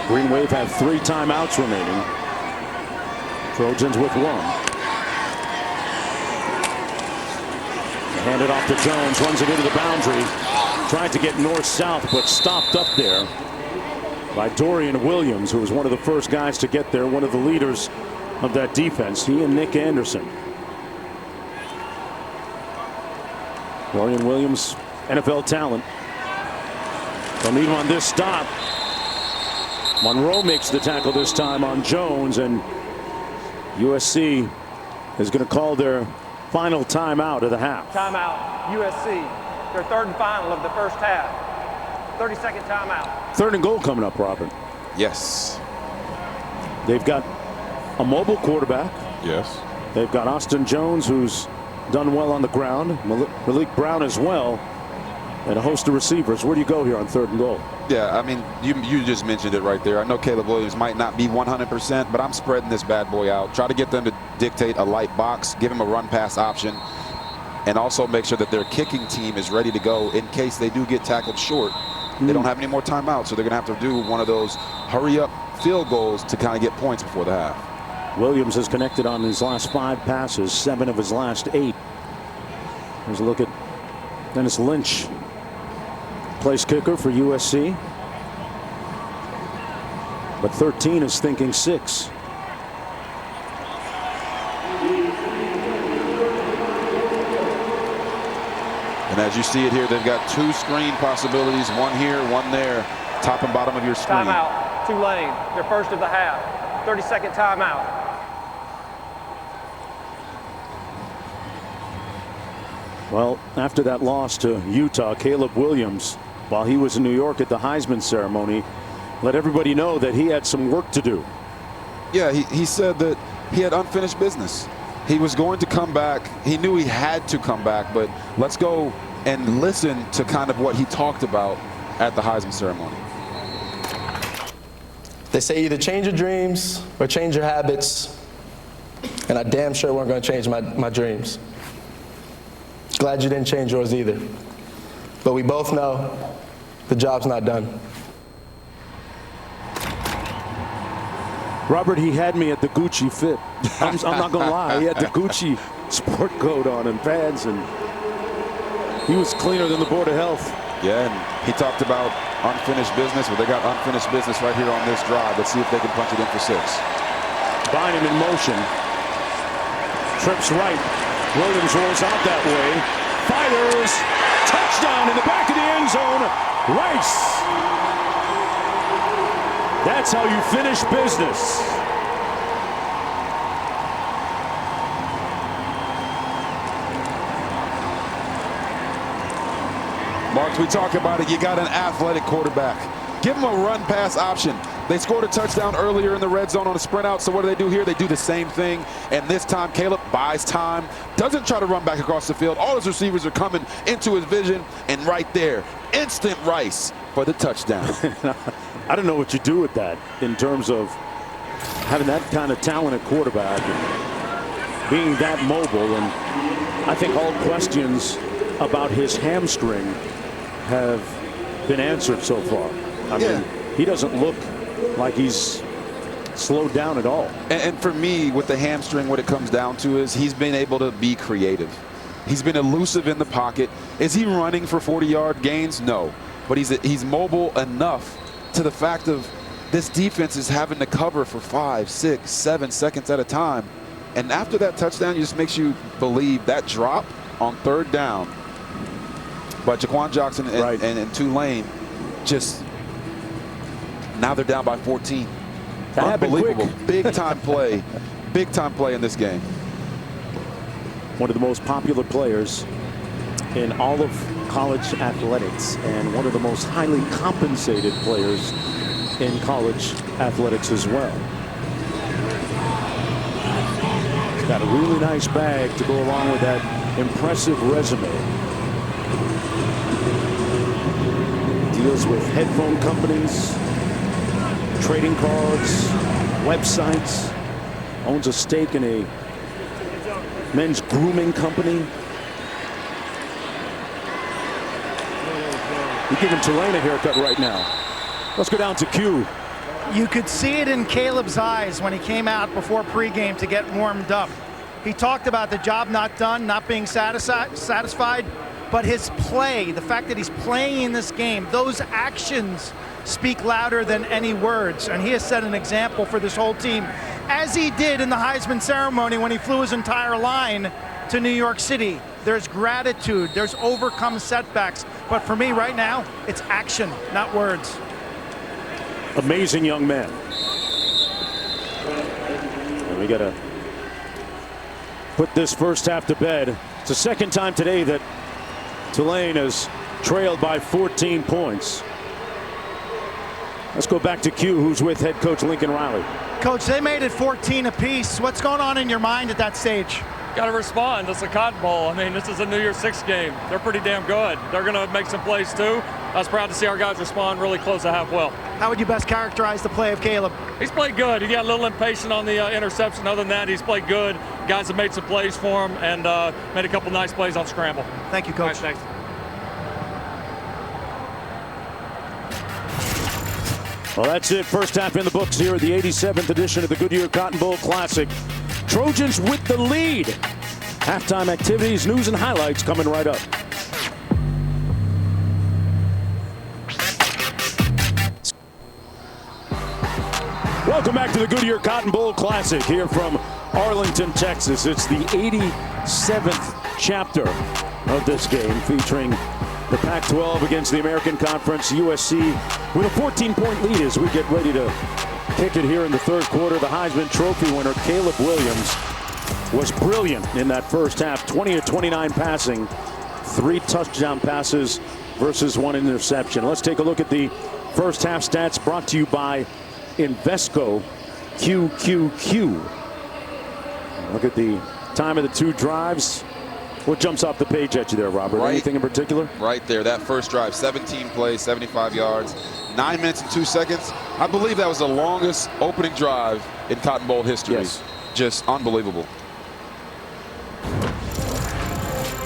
Green Wave have 3 timeouts remaining. Trojans with 1. Hand it off to Jones, runs it into the boundary. Tried to get north-south, but stopped up there by Dorian Williams, who was one of the first guys to get there, one of the leaders of that defense. He and Nick Anderson. Dorian Williams, NFL talent. They'll need him on this stop. Monroe makes the tackle this time on Jones, and USC is going to call their final timeout of the half. Timeout, USC. Their 3rd and final of the 1st half. 30-second timeout. 3rd and goal coming up, Robert. Yes. They've got a mobile quarterback. Yes. They've got Austin Jones, who's done well on the ground. Malik Brown as well. And a host of receivers. Where do you go here on 3rd and goal? Yeah, I mean, you just mentioned it right there. I know Caleb Williams might not be 100%, but I'm spreading this bad boy out. Try to get them to dictate a light box, give him a run pass option, and also make sure that their kicking team is ready to go in case they do get tackled short. They don't have any more timeouts, so they're going to have to do one of those hurry-up field goals to kind of get points before the half. Williams has connected on his last 5 passes, 7 of his last 8. Here's a look at Dennis Lynch. Place kicker for USC. But 13 is thinking 6. And as you see it here, they've got 2 screen possibilities, 1 here, 1 there, top and bottom of your screen. Timeout, Tulane, their 1st of the half. 30-second timeout. Well, after that loss to Utah, Caleb Williams, while he was in New York at the Heisman ceremony, let everybody know that he had some work to do. Yeah, he said that he had unfinished business. He was going to come back. He knew he had to come back, but let's go and listen to kind of what he talked about at the Heisman ceremony. They say either change your dreams or change your habits, and I damn sure weren't going to change my dreams. Glad you didn't change yours either. But we both know the job's not done. Robert, he had me at the Gucci fit. I'm not going to lie. He had the Gucci sport coat on and pads, and he was cleaner than the Board of Health. Yeah, and he talked about unfinished business, but they got unfinished business right here on this drive. Let's see if they can punch it in for 6. Bynum in motion. Trips right. Williams rolls out that way. Fires. Touchdown in the back of the end zone. Rice. That's how you finish business. Marks, we talk about it. You got an athletic quarterback. Give him a run pass option. They scored a touchdown earlier in the red zone on a sprint out. So what do here? They do the same thing. And this time, Caleb buys time, doesn't try to run back across the field. All his receivers are coming into his vision. And right there, instant Rice for the touchdown. I don't know what you do with that in terms of having that kind of talent at quarterback, and being that mobile. And I think all questions about his hamstring have been answered so far. I mean, he doesn't look like he's slowed down at all. And for me, with the hamstring, what it comes down to is he's been able to be creative. He's been elusive in the pocket. Is he running for 40-yard gains? No. But he's mobile enough to the fact of this defense is having to cover for 5, 6, 7 seconds at a time. And after that touchdown, it just makes you believe that drop on 3rd down by Jaquan Jackson and Tulane, just now they're down by 14. That unbelievable. Big time play. Big time play in this game. One of the most popular players in all of college athletics and one of the most highly compensated players in college athletics as well. He's got a really nice bag to go along with that impressive resume. Deals with headphone companies, trading cards, websites, owns a stake in a men's grooming company. You're giving Tulane a haircut right now. Let's go down to Q. You could see it in Caleb's eyes when he came out before pregame to get warmed up. He talked about the job not done, not being satisfied, but his play, the fact that he's playing in this game, those actions speak louder than any words. And he has set an example for this whole team, as he did in the Heisman ceremony when he flew his entire line to New York City. There's gratitude, there's overcome setbacks. But for me right now, it's action, not words. Amazing young man. And we got to put this first half to bed. It's the second time today that Tulane has trailed by 14 points. Let's go back to Q, who's with head coach Lincoln Riley. Coach, they made it 14 apiece. What's going on in your mind at that stage? Got to respond. It's a Cotton Bowl. I mean, this is a New Year's Six game. They're pretty damn good. They're going to make some plays too. I was proud to see our guys respond really close to half well. How would you best characterize the play of Caleb? He's played good. He got a little impatient on the interception. Other than that, he's played good. Guys have made some plays for him and made a couple nice plays on scramble. Thank you, Coach. All right, thanks. Well, that's it. First half in the books here at the 87th edition of the Goodyear Cotton Bowl Classic. Trojans with the lead. Halftime activities, news, and highlights coming right up. Welcome back to the Goodyear Cotton Bowl Classic here from Arlington, Texas. It's the 87th chapter of this game, featuring the Pac-12 against the American Conference. USC with a 14-point lead as we get ready to kick it here in the third quarter. The Heisman Trophy winner, Caleb Williams, was brilliant in that first half. 20 of 29 passing, 3 touchdown passes versus 1 interception. Let's take a look at the first half stats brought to you by Invesco QQQ. Look at the time of the 2 drives. What jumps off the page at you there, Robert? Anything in particular? Right there, that first drive, 17 plays, 75 yards, 9 minutes and 2 seconds. I believe that was the longest opening drive in Cotton Bowl history. Yes. Just unbelievable.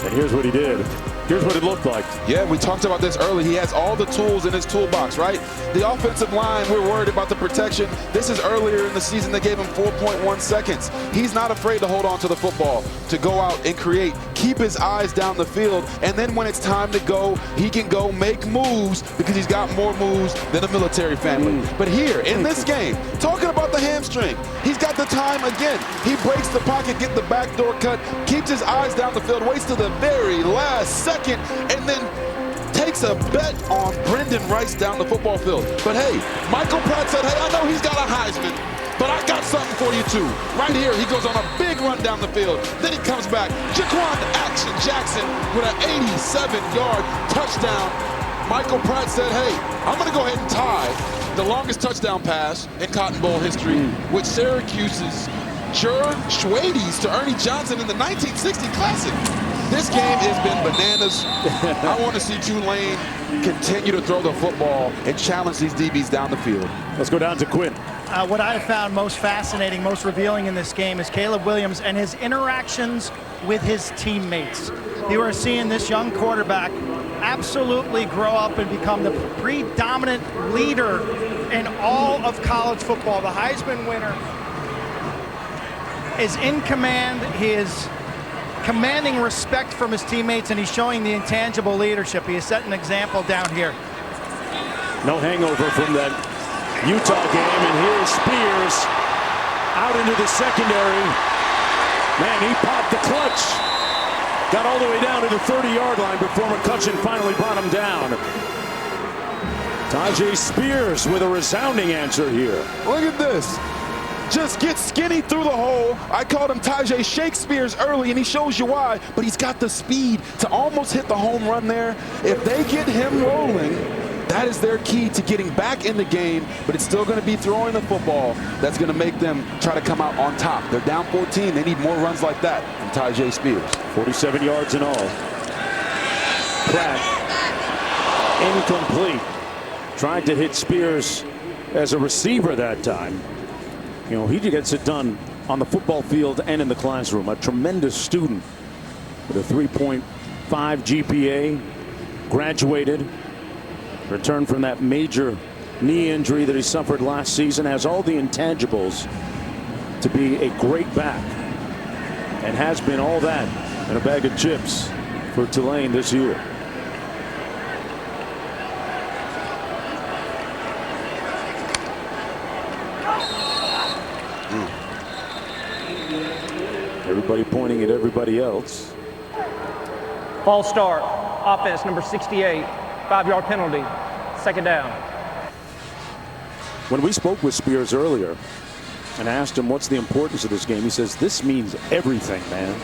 And here's what he did. Here's what it looked like. Yeah, we talked about this early. He has all the tools in his toolbox, right? The offensive line, we're worried about the protection. This is earlier in the season. They gave him 4.1 seconds. He's not afraid to hold on to the football, to go out and create, keep his eyes down the field, and then when it's time to go, he can go make moves because he's got more moves than a military family. But here, in this game, talking about the hamstring, he's got the time again. He breaks the pocket, get the backdoor cut, keeps his eyes down the field, waits to the very last second, and then takes a bet on Brendan Rice down the football field. But hey, Michael Pratt said, hey, I know he's got a Heisman, but I got something for you too. Right here, he goes on a big run down the field. Then he comes back. Jaquan Action Jackson with an 87-yard touchdown. Michael Pratt said, hey, I'm going to go ahead and tie the longest touchdown pass in Cotton Bowl history with Syracuse's George Schwades to Ernie Johnson in the 1960 Classic. This game has been bananas. I want to see Tulane continue to throw the football and challenge these DBs down the field. Let's go down to Quinn. What I have found most fascinating, most revealing in this game is Caleb Williams and his interactions with his teammates. You are seeing this young quarterback absolutely grow up and become the predominant leader in all of college football. The Heisman winner is in command. He is commanding respect from his teammates, and he's showing the intangible leadership. He has set an example down here. No hangover from that Utah game, and here's Spears out into the secondary. Man, he popped the clutch. Got all the way down to the 30-yard line before McCutcheon finally brought him down. Tyjae Spears with a resounding answer here. Look at this. Just get skinny through the hole. I called him Tyjae Shakespeare's early, and he shows you why, but he's got the speed to almost hit the home run there. If they get him rolling, that is their key to getting back in the game, but it's still going to be throwing the football that's going to make them try to come out on top. They're down 14. They need more runs like that from Tyjae Spears. 47 yards in all. Pratt, incomplete. Tried to hit Spears as a receiver that time. You know, he gets it done on the football field and in the classroom. A tremendous student with a 3.5 GPA, graduated, returned from that major knee injury that he suffered last season, has all the intangibles to be a great back, and has been all that and a bag of chips for Tulane this year. Everybody pointing at everybody else. False start. Offense number 68. 5-yard penalty. Second down. When we spoke with Spears earlier and asked him what's the importance of this game, he says, this means everything, man.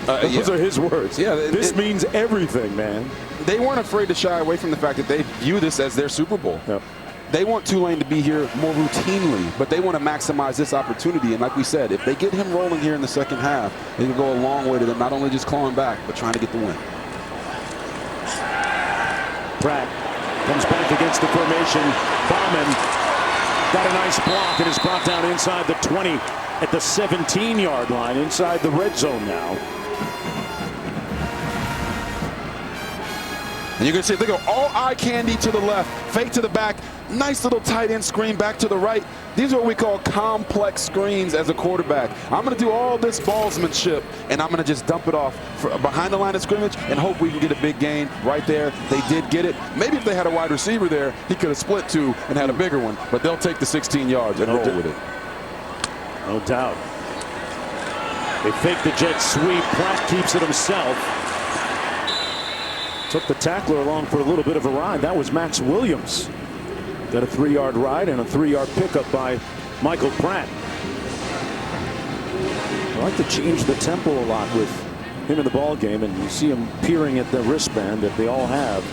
Those are his words. Yeah, this means everything, man. They weren't afraid to shy away from the fact that they view this as their Super Bowl. Yep. They want Tulane to be here more routinely, but they want to maximize this opportunity. And like we said, if they get him rolling here in the second half, it can go a long way to them not only just clawing back, but trying to get the win. Pratt comes back against the formation. Bauman got a nice block and is brought down inside the 20 at the 17-yard line, inside the red zone now. And you can see, look at all eye candy to the left, fake to the back, nice little tight end screen back to the right. These are what we call complex screens as a quarterback. I'm going to do all this ballsmanship, and I'm going to just dump it off behind the line of scrimmage and hope we can get a big gain right there. They did get it. Maybe if they had a wide receiver there, he could have split two and had a bigger one, but they'll take the 16 yards and roll with it. No doubt. They fake the jet sweep. Pratt keeps it himself. Took the tackler along for a little bit of a ride. That was Max Williams. Got a 3-yard ride and a 3-yard pickup by Michael Pratt. I like to change the tempo a lot with him in the ball game, and you see him peering at the wristband that they all have.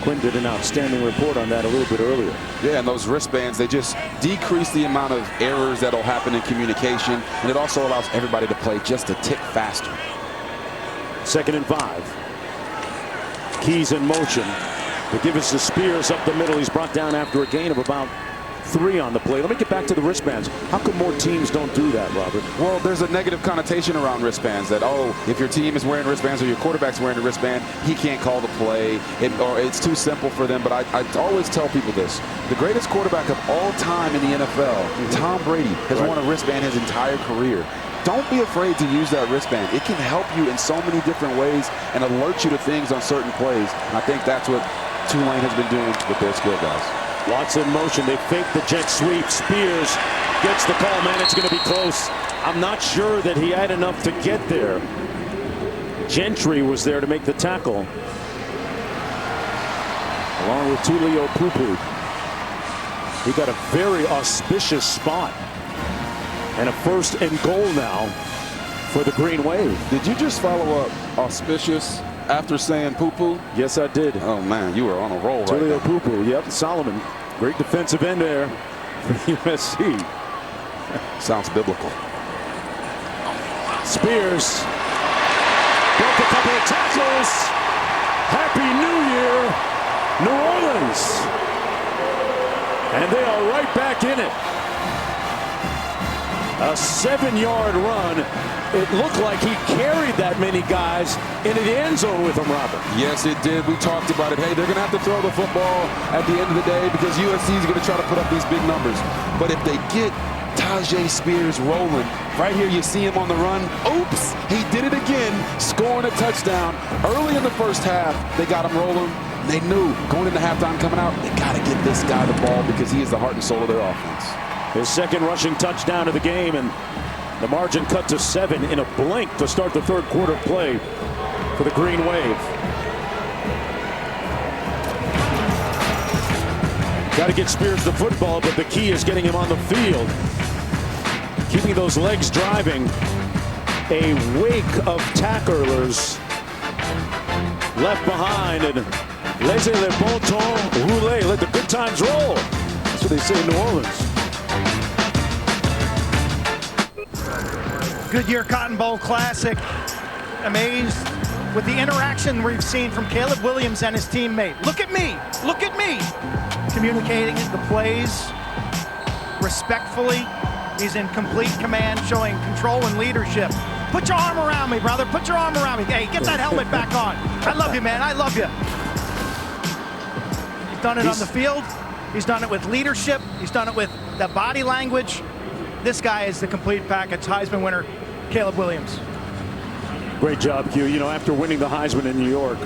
Quinn did an outstanding report on that a little bit earlier. Yeah, and those wristbands, they just decrease the amount of errors that'll happen in communication, and it also allows everybody to play just a tick faster. 2nd and 5. Keys in motion. They give us the Spears up the middle. He's brought down after a gain of about 3 on the play. Let me get back to the wristbands. How come more teams don't do that, Robert? Well, there's a negative connotation around wristbands that, oh, if your team is wearing wristbands or your quarterback's wearing a wristband, he can't call the play, or it's too simple for them. But I always tell people this. The greatest quarterback of all time in the NFL, Tom Brady, has worn a wristband his entire career. Don't be afraid to use that wristband. It can help you in so many different ways and alert you to things on certain plays. And I think that's what Tulane has been doing with their skill guys. Watts in motion. They fake the jet sweep. Spears gets the call. Man, it's going to be close. I'm not sure that he had enough to get there. Gentry was there to make the tackle, along with Tulio Pupu. He got a very auspicious spot. And a 1st and goal now for the Green Wave. Did you just follow up auspicious after saying poo-poo? Yes, I did. Oh, man, you were on a roll right Tulio now. Pupu, yep. Solomon, great defensive end there for USC. Sounds biblical. Spears broke a couple of tackles. Happy New Year, New Orleans. And they are right back in it. A 7-yard run. It looked like he carried that many guys into the end zone with him, Robert. Yes, it did. We talked about it. Hey, they're going to have to throw the football at the end of the day because USC is going to try to put up these big numbers. But if they get Tajay Spears rolling, right here you see him on the run. Oops, he did it again, scoring a touchdown. Early in the first half, they got him rolling. They knew going into halftime coming out, they got to get this guy the ball because he is the heart and soul of their offense. His 2nd rushing touchdown of the game, and the margin cut to 7 in a blink to start the 3rd quarter play for the Green Wave. Got to get Spears the football, but the key is getting him on the field. Keeping those legs driving. A wake of tacklers left behind, and laissez le bon temps rouler. Let the good times roll. That's what they say in New Orleans. Goodyear Cotton Bowl Classic. Amazed with the interaction we've seen from Caleb Williams and his teammate. Look at me, look at me. Communicating the plays respectfully. He's in complete command, showing control and leadership. Put your arm around me, brother. Put your arm around me. Hey, get that helmet back on. I love you, man. I love you. He's done it on the field. He's done it with leadership. He's done it with the body language. This guy is the complete package. Heisman winner, Caleb Williams. Great job, Q. You know, after winning the Heisman in New York,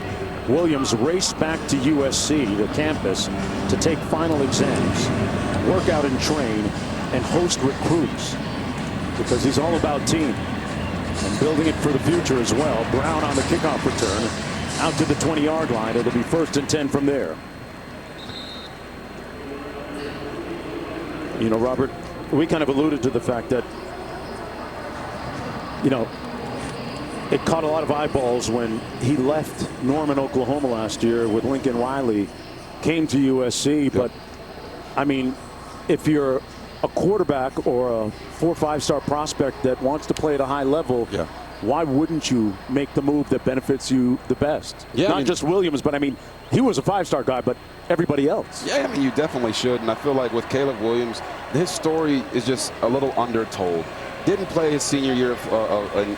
Williams raced back to USC, the campus, to take final exams, work out and train, and host recruits, because he's all about team and building it for the future as well. Brown on the kickoff return, out to the 20-yard line. It'll be 1st and 10 from there. You know, Robert, we kind of alluded to the fact that, you know, it caught a lot of eyeballs when he left Norman, Oklahoma last year with Lincoln Riley, came to USC. But, I mean, if you're a quarterback or a 4- or 5-star prospect that wants to play at a high level, why wouldn't you make the move that benefits you the best? Yeah, Not just Williams, but I mean, he was a 5-star guy, but everybody else. Yeah, I mean, you definitely should. And I feel like with Caleb Williams, his story is just a little undertold. Didn't play his senior year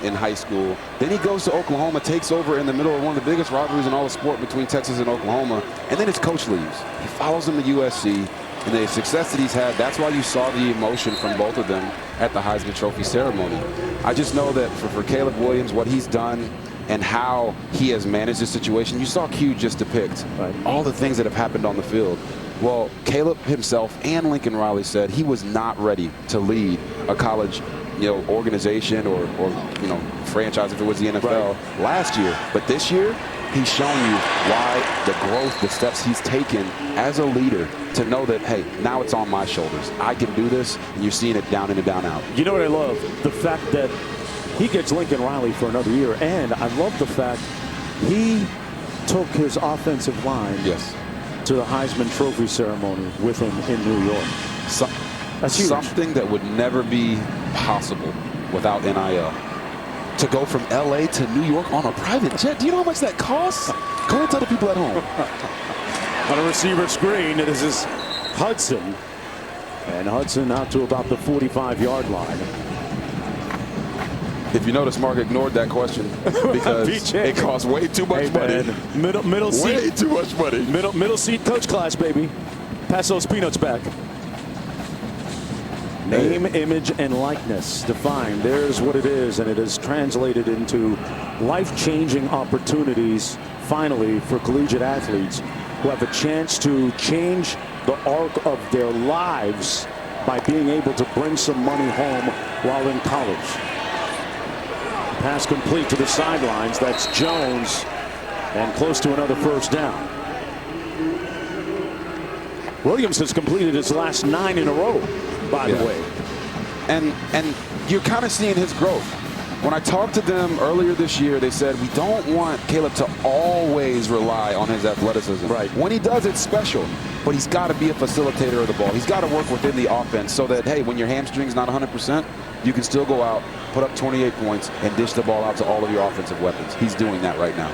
in high school. Then he goes to Oklahoma, takes over in the middle of one of the biggest rivalries in all the sport between Texas and Oklahoma. And then his coach leaves. He follows him to USC. And the success that he's had, that's why you saw the emotion from both of them at the Heisman Trophy ceremony. I just know that for Caleb Williams, what he's done and how he has managed the situation, you saw Q just depict all the things that have happened on the field. Well, Caleb himself and Lincoln Riley said he was not ready to lead a college, you know, organization or you know, franchise if it was the NFL last year. But this year, he's shown you why the growth, the steps he's taken as a leader to know that, hey, now it's on my shoulders. I can do this, and you're seeing it down in and down out. You know what I love? The fact that he gets Lincoln Riley for another year. And I love the fact he took his offensive line to the Heisman Trophy ceremony with him in New York. That's huge. Something that would never be possible without NIL. To go from LA to New York on a private jet. Do you know how much that costs? Go and tell the people at home. On a receiver screen, this is Hudson. And Hudson out to about the 45-yard line. If you notice, Mark ignored that question because it costs way too much money. Middle seat. Way too much money. Middle seat coach class, baby. Pass those peanuts back. Name, image, and likeness defined. There's what it is, and it is translated into life-changing opportunities, finally, for collegiate athletes who have a chance to change the arc of their lives by being able to bring some money home while in college. Pass complete to the sidelines. That's Jones, and close to another first down. Williams has completed his last 9 in a row, by the way. And you're kind of seeing his growth. When I talked to them earlier this year, they said, we don't want Caleb to always rely on his athleticism. Right. When he does, it's special. But he's got to be a facilitator of the ball. He's got to work within the offense so that, hey, when your hamstring's not 100%, you can still go out, put up 28 points, and dish the ball out to all of your offensive weapons. He's doing that right now.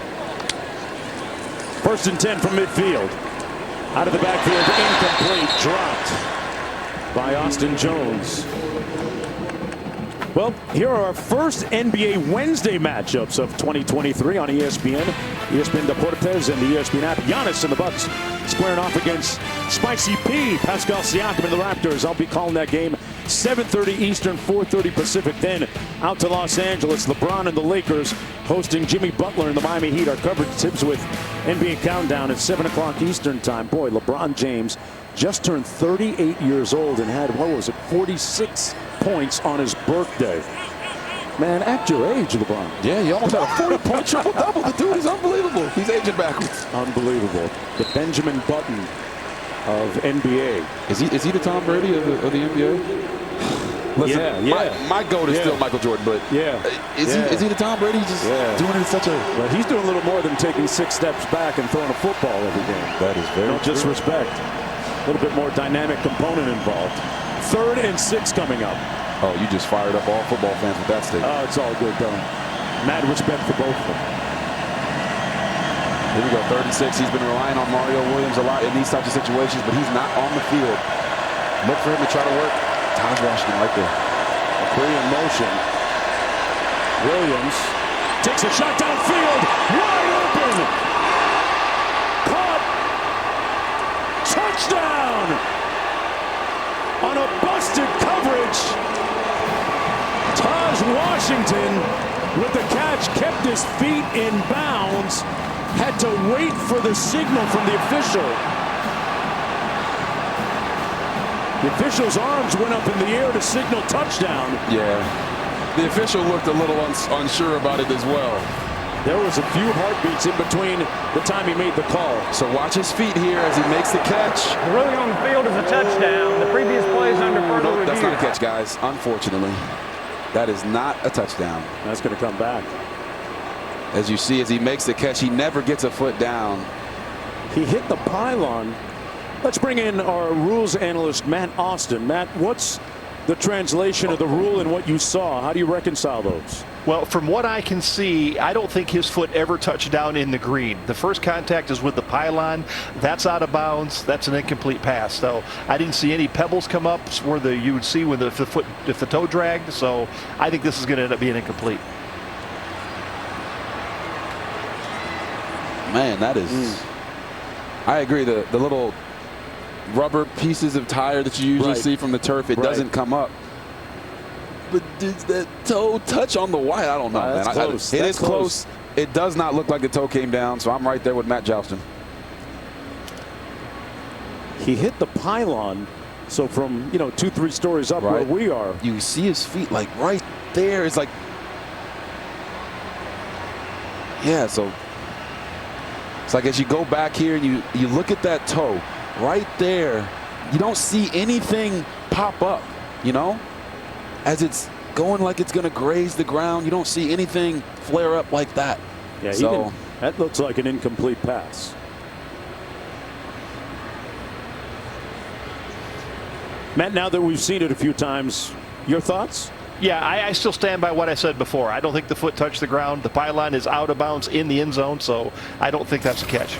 1st and 10 from midfield. Out of the backfield, incomplete, dropped by Austin Jones. Well, here are our first NBA Wednesday matchups of 2023 on ESPN. ESPN Deportes and the ESPN app. Giannis and the Bucks squaring off against Spicy P, Pascal Siakam and the Raptors. I'll be calling that game 7:30 Eastern, 4:30 Pacific. Then out to Los Angeles, LeBron and the Lakers hosting Jimmy Butler and the Miami Heat. Our coverage tips with NBA Countdown at 7 o'clock Eastern time. Boy, LeBron James just turned 38 years old and had, what was it, 46 points on his birthday. Man, at your age, LeBron. Yeah, he almost had a 40-point triple-double. The dude is unbelievable. He's aging backwards. Unbelievable. The Benjamin Button of NBA. Is he the Tom Brady of the NBA? Listen, my GOAT is still Michael Jordan, but is he the Tom Brady? Just doing it in such a... Well, he's doing a little more than taking 6 steps back and throwing a football every game. That is very No disrespect. A little bit more dynamic component involved. 3rd and 6 coming up. Oh, you just fired up all football fans with that statement. Oh, it's all good, though. Mad respect for both of them. Here we go, 3rd and 6. He's been relying on Mario Williams a lot in these types of situations, but he's not on the field. Look for him to try to work. Thomas Washington right there. A Korean motion. Williams takes a shot downfield. Wide open. Caught. Touchdown. On a busted coverage. Taj Washington with the catch kept his feet in bounds. Had to wait for the signal from the official. The official's arms went up in the air to signal touchdown. Yeah. The official looked a little unsure about it as well. There was a few heartbeats in between the time he made the call. So watch his feet here as he makes the catch. The ruling on the field is a touchdown. The previous play is under further review. That's not a catch, guys. Unfortunately, that is not a touchdown. That's going to come back. As you see, as he makes the catch, he never gets a foot down. He hit the pylon. Let's bring in our rules analyst, Matt Austin. Matt, what's the translation of the rule and what you saw? How do you reconcile those? Well, from what I can see, I don't think his foot ever touched down in the green. The first contact is with the pylon. That's out of bounds. That's an incomplete pass. So I didn't see any pebbles come up where you would see when if the toe dragged. So I think this is going to end up being incomplete. Man, that is... I agree. The little rubber pieces of tire that you usually see from the turf, it doesn't come up. But does that toe touch on the white? I don't know, man. Close. It is close. It does not look like the toe came down, so I'm right there with Matt Joustin. He hit the pylon, so from 2-3 stories up where we are. You see his feet like right there. It's like, yeah. So it's like as you go back here and you look at that toe right there, you don't see anything pop up, as it's going like it's going to graze the ground. You don't see anything flare up like that. Yeah, so that looks like an incomplete pass. Matt, now that we've seen it a few times, your thoughts? Yeah, I still stand by what I said before. I don't think the foot touched the ground. The pylon is out of bounds in the end zone, so I don't think that's a catch.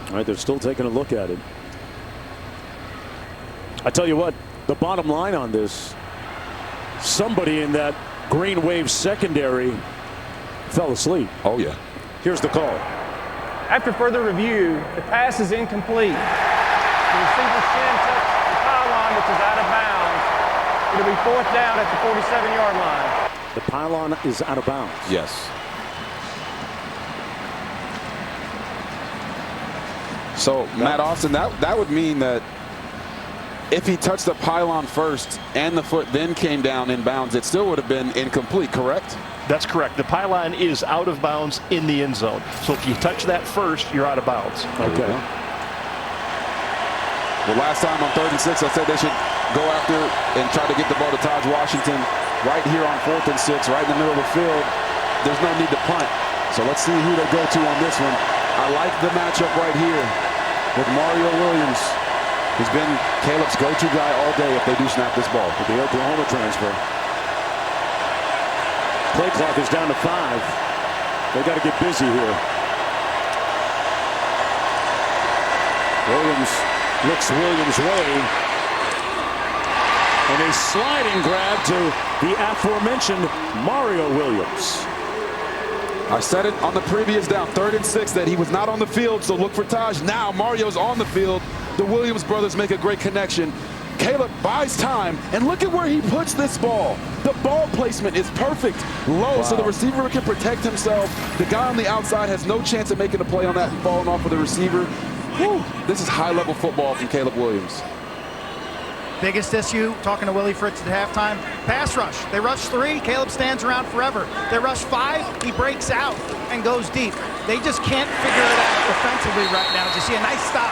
All right, they're still taking a look at it. I tell you what, the bottom line on this, somebody in that Green Wave secondary fell asleep. Oh, yeah. Here's the call. After further review, the pass is incomplete. The receiver's shin touched the pylon, which is out of bounds. It'll be 4th down at the 47-yard line. The pylon is out of bounds. Yes. So, Matt Austin, that would mean that if he touched the pylon first and the foot then came down in bounds, it still would have been incomplete, correct? That's correct. The pylon is out of bounds in the end zone. So if you touch that first, you're out of bounds. Okay. The last time on 3rd and 6, I said they should go after and try to get the ball to Taj Washington right here on 4th and 6, right in the middle of the field. There's no need to punt. So let's see who they go to on this one. I like the matchup right here with Mario Williams. He's been Caleb's go-to guy all day if they do snap this ball. With the Oklahoma transfer. Play clock is down to 5. They got to get busy here. Williams looks Williams' way. And a sliding grab to the aforementioned Mario Williams. I said it on the previous down, 3rd and 6, that he was not on the field, so look for Taj. Now Mario's on the field. The Williams brothers make a great connection. Caleb buys time, and look at where he puts this ball. The ball placement is perfect, low, so the receiver can protect himself. The guy on the outside has no chance of making a play on that and falling off of the receiver. Whew. This is high-level football from Caleb Williams. Biggest issue, talking to Willie Fritz at halftime, pass rush. They rush 3, Caleb stands around forever. They rush 5, he breaks out and goes deep. They just can't figure it out defensively right now. You see a nice stop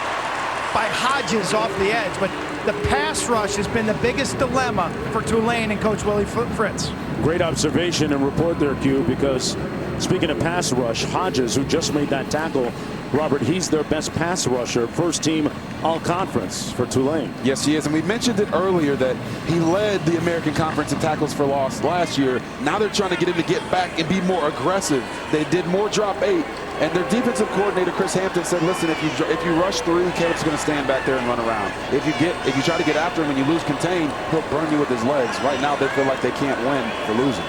by Hodges off the edge, but the pass rush has been the biggest dilemma for Tulane and Coach Willie Fritz. Great observation and report there, Q, because speaking of pass rush, Hodges, who just made that tackle, Robert, he's their best pass rusher, first team all-conference for Tulane. Yes, he is, and we mentioned it earlier that he led the American Conference in tackles for loss last year. Now they're trying to get him to get back and be more aggressive. They did more drop 8, and their defensive coordinator, Chris Hampton, said, listen, if you rush 3, Caleb's going to stand back there and run around. If you try to get after him and you lose contain, he'll burn you with his legs. Right now they feel like they can't win for losing.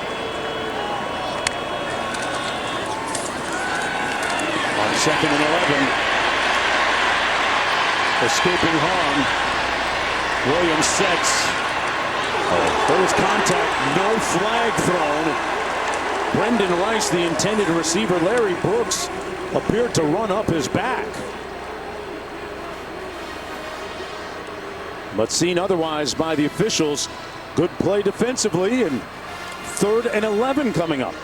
On 2nd and 11, escaping harm, Williams sets. There was contact, no flag thrown. Brendan Rice, the intended receiver, Larry Brooks, appeared to run up his back. But seen otherwise by the officials. Good play defensively, and 3rd and 11 coming up.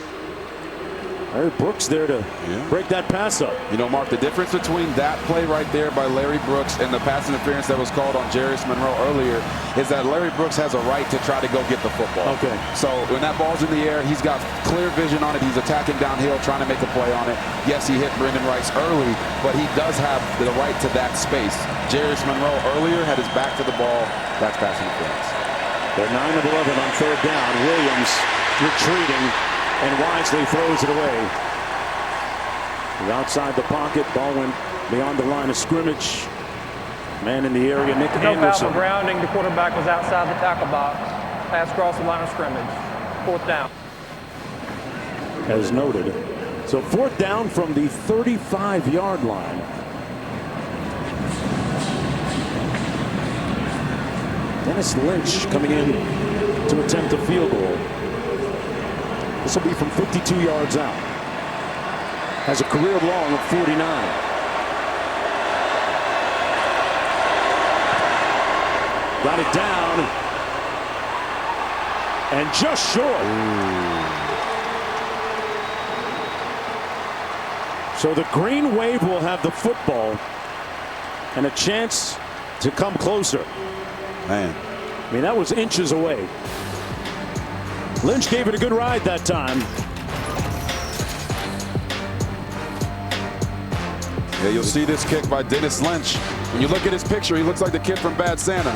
Larry Brooks there to break that pass up. You know, Mark, the difference between that play right there by Larry Brooks and the pass interference that was called on Jarius Monroe earlier is that Larry Brooks has a right to try to go get the football. Okay. So when that ball's in the air, he's got clear vision on it. He's attacking downhill, trying to make a play on it. Yes, he hit Brendan Rice early, but he does have the right to that space. Jarius Monroe earlier had his back to the ball. That's pass interference. They're 9 of 11 on 3rd down. Williams retreating and wisely throws it away. Outside the pocket, ball went beyond the line of scrimmage. Man in the area, Nick No Anderson. foul for grounding. The quarterback was outside the tackle box. Pass across the line of scrimmage. 4th down. As noted. So 4th down from the 35-yard line. Dennis Lynch coming in to attempt a field goal. This will be from 52 yards out. Has a career long of 49. Got it down. And just short. So the Green Wave will have the football and a chance to come closer. Man. I mean, that was inches away. Lynch gave it a good ride that time. Yeah, you'll see this kick by Dennis Lynch. When you look at his picture, he looks like the kid from Bad Santa.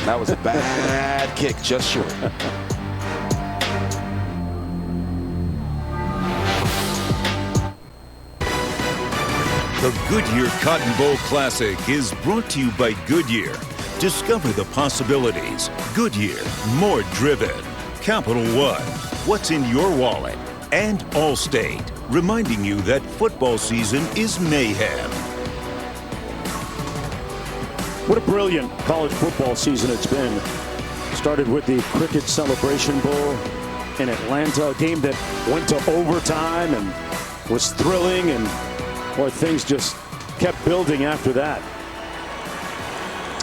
That was a bad kick, just short. The Goodyear Cotton Bowl Classic is brought to you by Goodyear. Discover the possibilities. Goodyear, more driven. Capital One, what's in your wallet? And Allstate, reminding you that football season is mayhem. What a brilliant college football season it's been. Started with the Cricket Celebration Bowl in Atlanta, a game that went to overtime and was thrilling, and boy, things just kept building after that.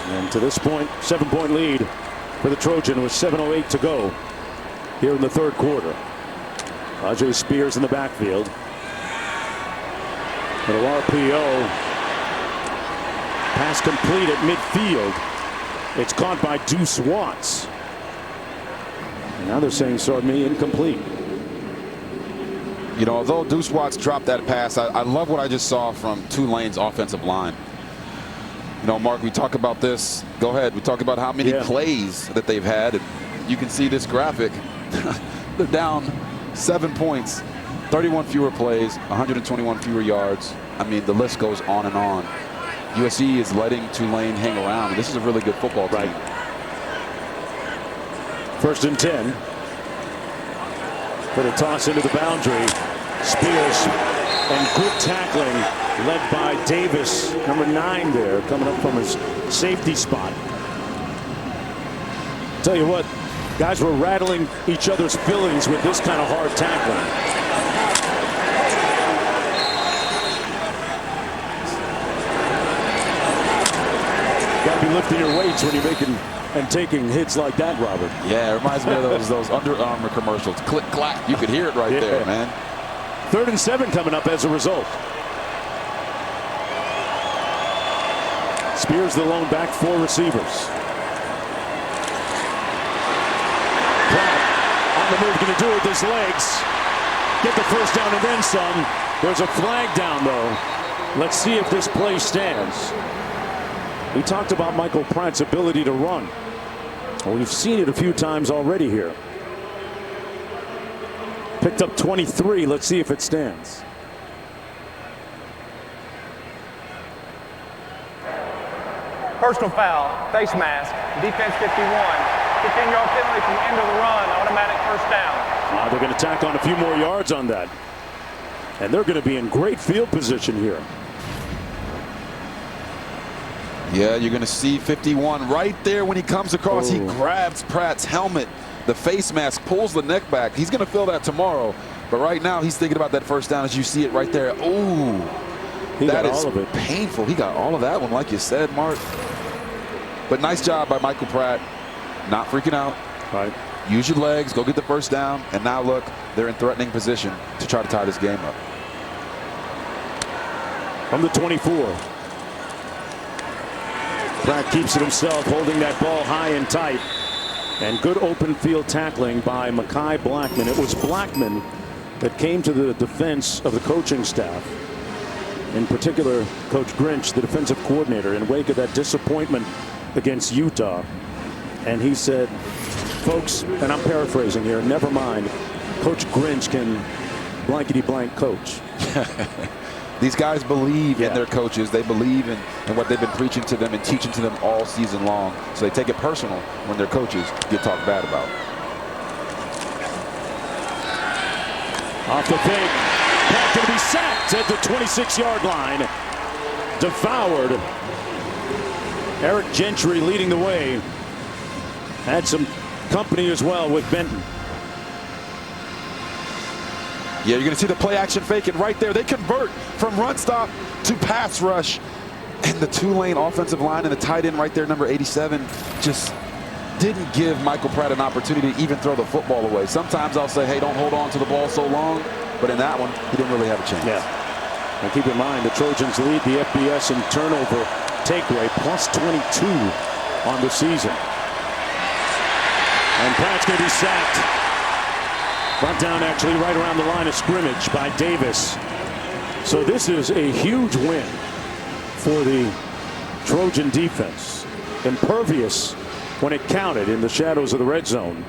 And to this point, 7-point lead for the Trojan with 7:08 to go here in the third quarter. Rajay Spears in the backfield. Little RPO. Pass complete at midfield. It's caught by Deuce Watts. And now they're saying Sardme incomplete. You know, although Deuce Watts dropped that pass, I love what I just saw from Tulane's offensive line. You know, Mark, we talk about this. Go ahead. We talk about how many plays that they've had. And you can see this graphic. They're down 7 points, 31 fewer plays, 121 fewer yards. I mean, the list goes on and on. USC is letting Tulane hang around. This is a really good football team. Right. 1st and 10. For the toss into the boundary. Spears and good tackling led by Davis, number 9 there, coming up from his safety spot. Tell you what, guys were rattling each other's feelings with this kind of hard tackling. Got to be lifting your weights when you're making and taking hits like that, Robert. Yeah, it reminds me of those Under Armour commercials. Click, clack. You could hear it right there, man. 3rd and 7 coming up as a result. Spears the lone back, 4 receivers. Pratt on the move, going to do it with his legs. Get the first down and then some. There's a flag down, though. Let's see if this play stands. We talked about Michael Pratt's ability to run. Well, we've seen it a few times already here. Picked up 23. Let's see if it stands. Personal foul, face mask, defense 51. 15-yard penalty from the end of the run, automatic first down. They're going to tack on a few more yards on that. And they're going to be in great field position here. Yeah, you're going to see 51 right there when he comes across. He grabs Pratt's helmet. The face mask pulls the neck back. He's going to feel that tomorrow. But right now, he's thinking about that first down as you see it right there. Ooh, that is painful. He got all of that one, like you said, Mark. But nice job by Michael Pratt. Not freaking out. Right. Use your legs. Go get the first down. And now, look, they're in threatening position to try to tie this game up. From the 24. Pratt keeps it himself, holding that ball high and tight. And good open field tackling by Mekhi Blackman. It was Blackman that came to the defense of the coaching staff. In particular, Coach Grinch, the defensive coordinator, in wake of that disappointment against Utah. And he said, folks, and I'm paraphrasing here, never mind, Coach Grinch can blankety blank coach. These guys believe in their coaches. They believe in what they've been preaching to them and teaching to them all season long. So they take it personal when their coaches get talked bad about. Off the fake. Pratt going to be sacked at the 26-yard line. Devoured. Eric Gentry leading the way. Had some company as well with Benton. Yeah, you're going to see the play action fake, and right there they convert from run stop to pass rush. And the Tulane offensive line and the tight end right there, number 87, just didn't give Michael Pratt an opportunity to even throw the football away. Sometimes I'll say, hey, don't hold on to the ball so long. But in that one, he didn't really have a chance. Yeah. And keep in mind, the Trojans lead the FBS in turnover take rate, plus 22 on the season. And Pratt's going to be sacked. Brought down actually right around the line of scrimmage by Davis. So this is a huge win for the Trojan defense. Impervious when it counted in the shadows of the red zone.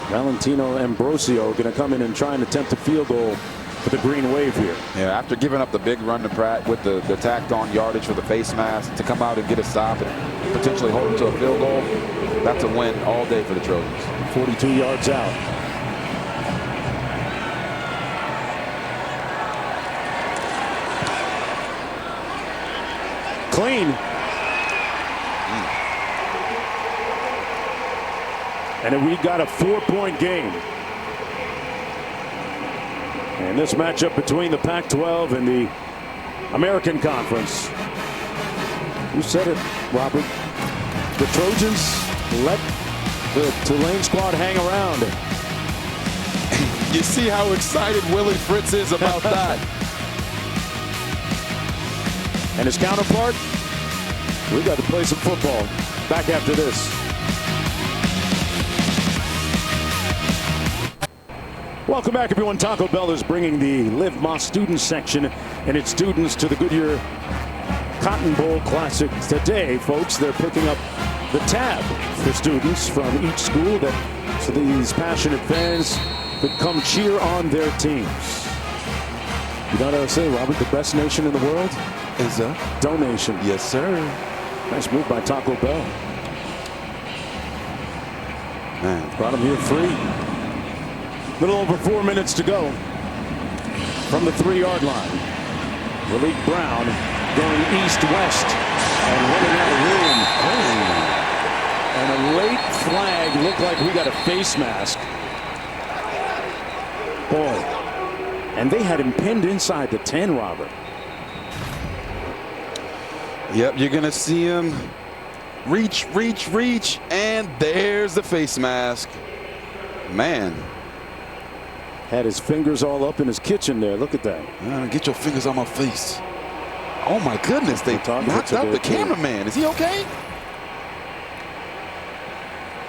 Valentino Ambrosio going to come in and try and attempt a field goal for the Green Wave here. Yeah, after giving up the big run to Pratt with the tacked on yardage for the face mask, to come out and get a stop and potentially hold him to a field goal, that's a win all day for the Trojans. 42 yards out. Clean. And then we got a 4-point game. And this matchup between the Pac-12 and the American Conference. You said it, Robert. The Trojans let the Tulane squad hang around. You see how excited Willie Fritz is about that. And his counterpart, we got to play some football. Back after this. Welcome back, everyone. Taco Bell is bringing the Live Más student section and its students to the Goodyear Cotton Bowl Classic today, folks. They're picking up the tab for students from each school so these passionate fans could come cheer on their teams. You know what I would say, Robert? The best nation in the world is a donation. Yes, sir. Nice move by Taco Bell. Man, brought him here free. Little over 4 minutes to go from the 3-yard line. Malik Brown going east-west and running out of room. Oh. And a late flag. Looked like we got a face mask. Boy. And they had him pinned inside the 10, Robert. Yep, you're going to see him reach, and there's the face mask. Man. Had his fingers all up in his kitchen there. Look at that. Get your fingers on my face. Oh, my goodness. They knocked out the cameraman. Is he okay?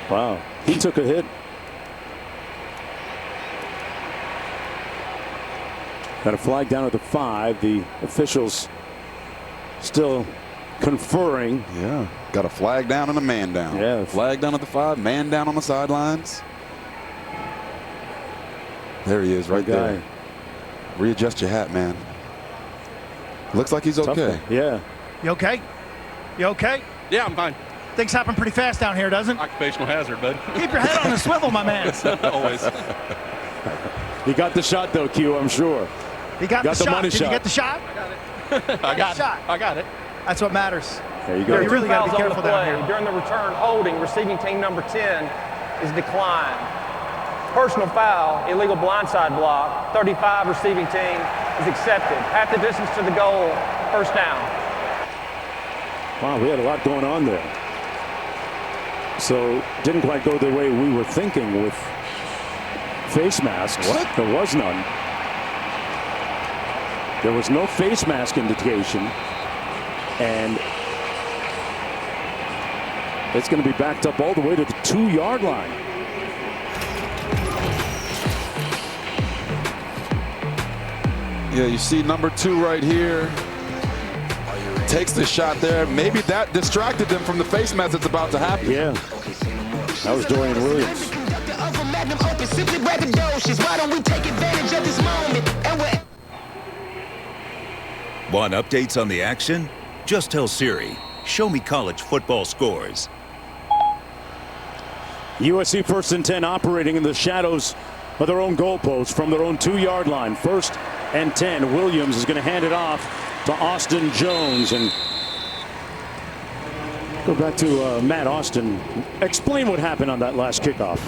Wow. He took a hit. Got a flag down at the 5. The officials still conferring. Yeah. Got a flag down and a man down. Yeah. Flag down at the 5. Man down on the sidelines. There he is right there. Readjust your hat, man. Looks like he's okay. Yeah. You okay? You okay? Yeah, I'm fine. Things happen pretty fast down here, doesn't it? Occupational hazard, bud. Keep your head on the swivel, my man. Always. He got the shot, though, Q, I'm sure. He got the shot. Money Did shot. you get the shot? I got it. That's what matters. There you go. You really got to be careful down here. During the return holding, receiving team number 10 is declined. Personal foul, illegal blindside block, 35 receiving team is accepted. Half the distance to the goal, first down. Wow, we had a lot going on there. So didn't quite go the way we were thinking with face masks. What? There was none. There was no face mask indication. And it's going to be backed up all the way to the 2-yard line. Yeah, you see number 2 right here. Takes the shot there. Maybe that distracted them from the face mask that's about to happen. Yeah. That was Dorian Williams. Want updates on the action? Just tell Siri, show me college football scores. USC 1st and 10 operating in the shadows of their own goalpost from their own 2-yard line. 1st and 10. Williams is going to hand it off to Austin Jones. And go back to Matt Austin. Explain what happened on that last kickoff.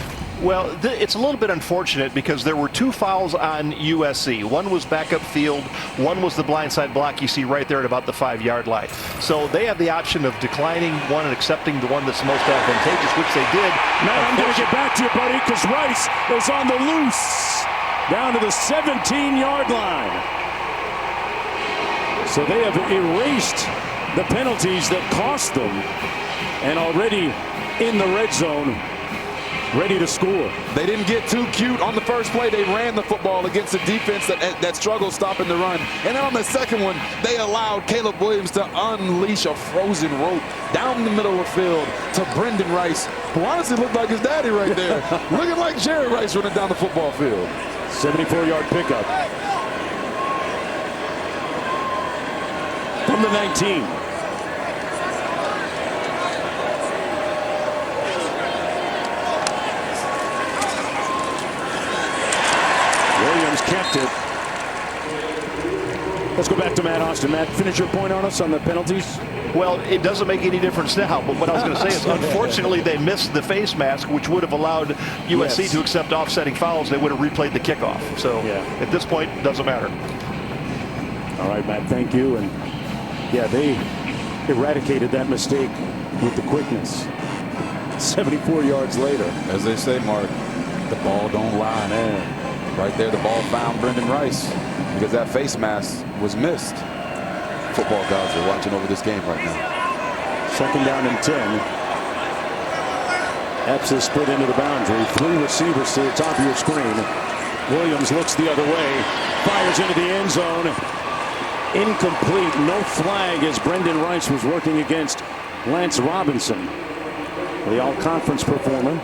Well, it's a little bit unfortunate because there were 2 fouls on USC. One was backup field. One was the blindside block you see right there at about the 5-yard line. So they have the option of declining one and accepting the one that's most advantageous, which they did. Matt, I'm going to get back to you, buddy, because Rice is on the loose down to the 17-yard line. So they have erased the penalties that cost them, and already in the red zone ready to score. They didn't get too cute on the first play. They ran the football against a defense that struggled stopping the run. And then on the second one, they allowed Caleb Williams to unleash a frozen rope down the middle of the field to Brendan Rice, who honestly looked like his daddy right there. Looking like Jerry Rice running down the football field. 74-yard pickup. From the 19. Williams kept it. Let's go back to Matt Austin. Matt, finish your point on us on the penalties. Well, it doesn't make any difference now, but what I was going to say is unfortunately they missed the face mask, which would have allowed USC to accept offsetting fouls. They would have replayed the kickoff. So at this point, it doesn't matter. All right, Matt, thank you. And yeah, they eradicated that mistake with the quickness. 74 yards later. As they say, Mark, the ball don't lie. Man. Right there, the ball found Brendan Rice because that face mask was missed. Football gods are watching over this game right now. Second down and 10. Epps is split into the boundary. 3 receivers to the top of your screen. Williams looks the other way. Fires into the end zone. Incomplete. No flag as Brendan Rice was working against Lance Robinson, the all-conference performer.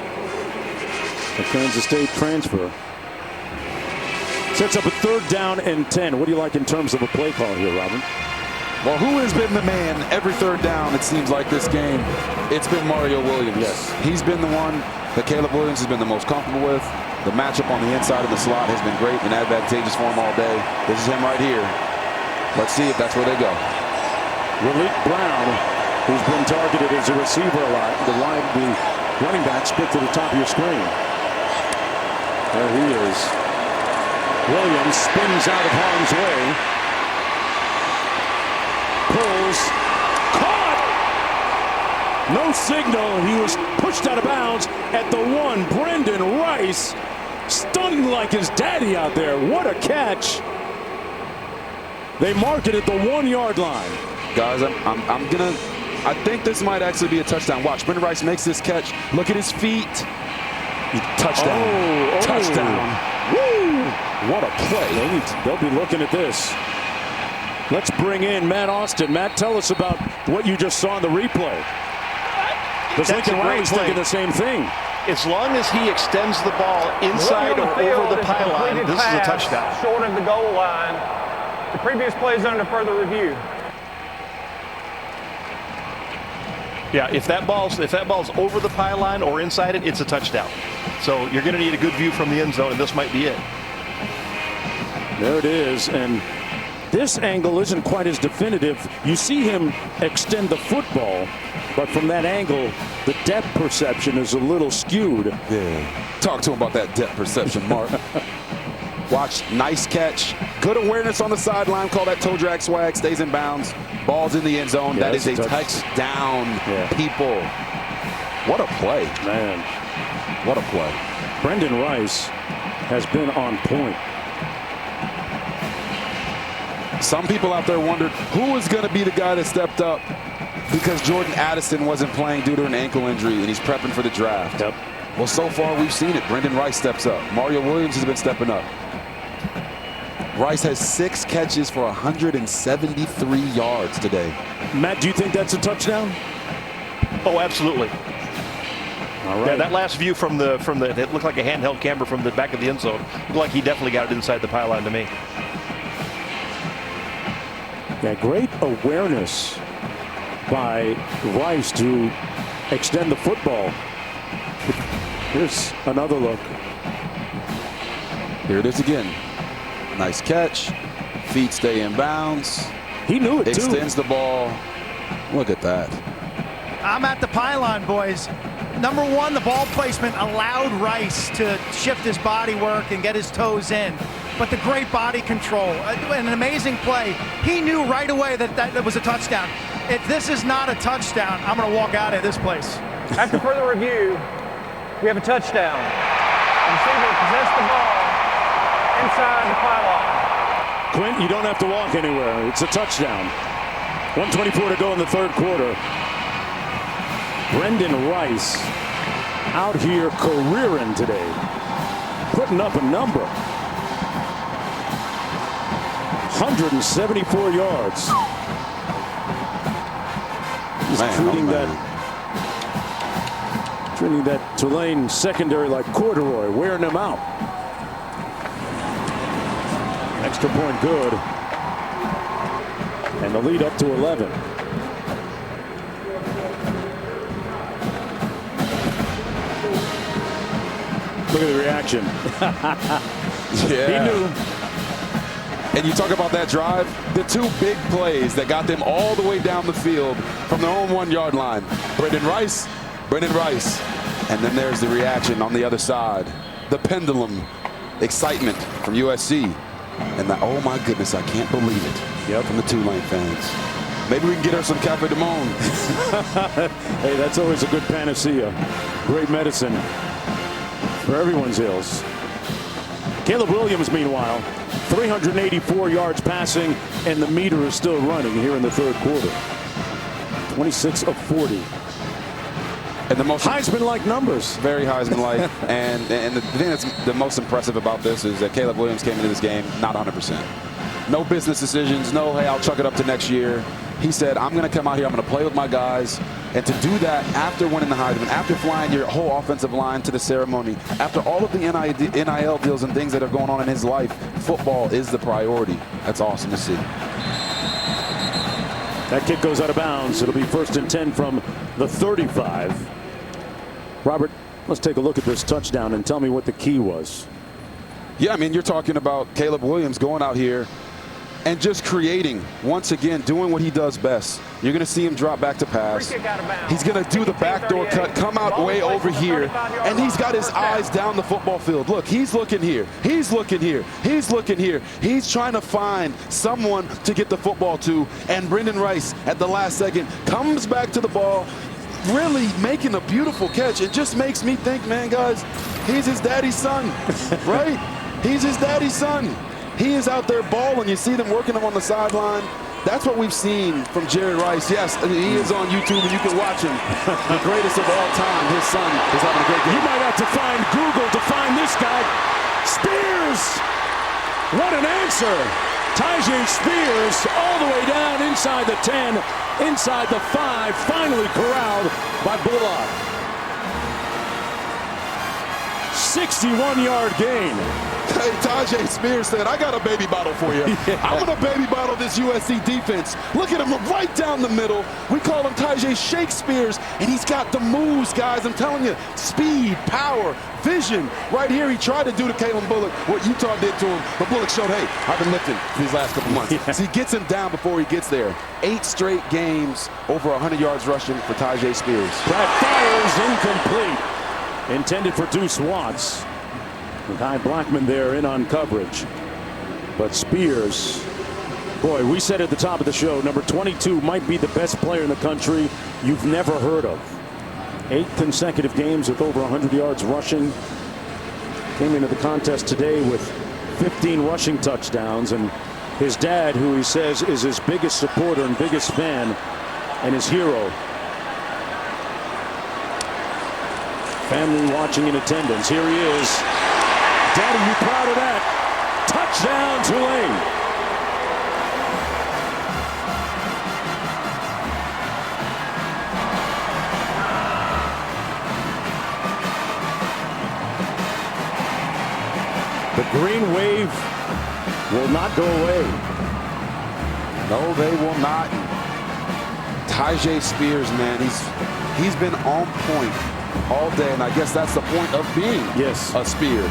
The Kansas State transfer. Sets up a third down and 10. What do you like in terms of a play call here, Robin? Well, who has been the man every third down, it seems like, this game? It's been Mario Williams. Yes. He's been the one that Caleb Williams has been the most comfortable with. The matchup on the inside of the slot has been great and advantageous for him all day. This is him right here. Let's see if that's where they go. Raleek Brown, who's been targeted as a receiver a lot. The running back split to the top of your screen. There he is. Williams spins out of harm's way. Pulls. Caught! No signal. He was pushed out of bounds at the 1. Brendan Rice stunned like his daddy out there. What a catch. They mark it at the 1-yard line. Guys, I think this might actually be a touchdown. Watch, Brendan Rice makes this catch. Look at his feet. Touchdown. Touchdown. Woo! What a play. They'll be looking at this. Let's bring in Matt Austin. Matt, tell us about what you just saw in the replay. Because Lincoln Riley's thinking the same thing. As long as he extends the ball inside or over the pylon, this is a touchdown. Short of the goal line. The previous play is under further review. Yeah, if that ball's over the pylon or inside it, it's a touchdown. So you're going to need a good view from the end zone, and this might be it. There it is, and this angle isn't quite as definitive. You see him extend the football, but from that angle, the depth perception is a little skewed. Yeah. Talk to him about that depth perception, Mark. Watch, nice catch. Good awareness on the sideline. Call that toe drag swag. Stays in bounds. Ball's in the end zone. Yeah, that is a touchdown, people. What a play. Man. What a play. Brendan Rice has been on point. Some people out there wondered who is going to be the guy that stepped up because Jordan Addison wasn't playing due to an ankle injury and he's prepping for the draft. Yep. Well, so far we've seen it. Brendan Rice steps up. Mario Williams has been stepping up. Rice has 6 catches for 173 yards today. Matt, do you think that's a touchdown? Oh, absolutely. All right. Yeah, that last view from the it looked like a handheld camera from the back of the end zone. Looked like he definitely got it inside the pylon to me. Yeah, great awareness by Rice to extend the football. Here's another look. Here it is again. Nice catch. Feet stay in bounds. He knew it too. Extends the ball. Look at that. I'm at the pylon, boys. Number 1, the ball placement allowed Rice to shift his body work and get his toes in. But the great body control, an amazing play. He knew right away that was a touchdown. If this is not a touchdown, I'm going to walk out of this place. After further review, we have a touchdown. The receiver possessed the ball inside the pylon. Clint, you don't have to walk anywhere. It's a touchdown. 1:24 to go in the third quarter. Brendan Rice out here careering today, putting up a number. 174 yards. He's treating that Tulane secondary like corduroy, wearing them out. Extra point good. And the lead up to 11. Look at the reaction. Yeah. He knew. And you talk about that drive, the two big plays that got them all the way down the field from their own 1 yard line. Brendan Rice. And then there's the reaction on the other side. The pendulum excitement from USC. And oh my goodness, I can't believe it. Yep. From the Tulane fans. Maybe we can get her some Cafe de Monde. Hey, that's always a good panacea. Great medicine for everyone's ills. Caleb Williams, meanwhile, 384 yards passing, and the meter is still running here in the third quarter. 26 of 40. And the most Heisman-like numbers. Very Heisman-like. and the thing that's the most impressive about this is that Caleb Williams came into this game not 100%. No business decisions. No, hey, I'll chuck it up to next year. He said, I'm going to come out here. I'm going to play with my guys. And to do that after winning the Heisman, after flying your whole offensive line to the ceremony, after all of the NIL deals and things that are going on in his life, football is the priority. That's awesome to see. That kick goes out of bounds. It'll be 1st and 10 from the 35. Robert, let's take a look at this touchdown and tell me what the key was. Yeah, I mean, you're talking about Caleb Williams going out here and just creating, once again, doing what he does best. You're going to see him drop back to pass. He's going to do the backdoor cut, come out way over here, and he's got his eyes down the football field. Look, he's looking here. He's looking here. He's looking here. He's trying to find someone to get the football to, and Brendan Rice, at the last second, comes back to the ball, really making a beautiful catch. It just makes me think, man, guys, he's his daddy's son, right? He's his daddy's son. He is out there balling. You see them working him on the sideline. That's what we've seen from Jerry Rice. Yes, he is on YouTube, and you can watch him. The greatest of all time. His son is having a great game. You might have to find Google to find this guy. Spears! What an answer! Tyjae Spears all the way down inside the 10, inside the 5, finally corralled by Bullock. 61-yard gain. Hey, Tyjae Spears said, I got a baby bottle for you. Yeah. I'm going to baby bottle this USC defense. Look at him right down the middle. We call him Tyjae Shakespears, and he's got the moves, guys. I'm telling you, speed, power, vision. Right here, he tried to do to Kalen Bullock what Utah did to him, but Bullock showed, hey, I've been lifting these last couple months. Yeah. So he gets him down before he gets there. 8 straight games, over 100 yards rushing for Tyjae Spears. That fires incomplete. Intended for Deuce Watts. With Kai Blackman there in on coverage. But Spears, boy, we said at the top of the show, number 22 might be the best player in the country you've never heard of. 8 consecutive games with over 100 yards rushing. Came into the contest today with 15 rushing touchdowns. And his dad, who he says is his biggest supporter and biggest fan and his hero. Family watching in attendance. Here he is. Daddy, you proud of that? Touchdown, Tulane. The green wave will not go away. No, they will not. Tyjae Spears, man, he's been on point all day, and I guess that's the point of being a Spear.